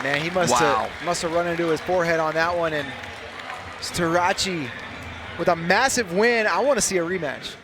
Man, he must have run into his forehead on that one, and Starocci with a massive win. I want to see a rematch.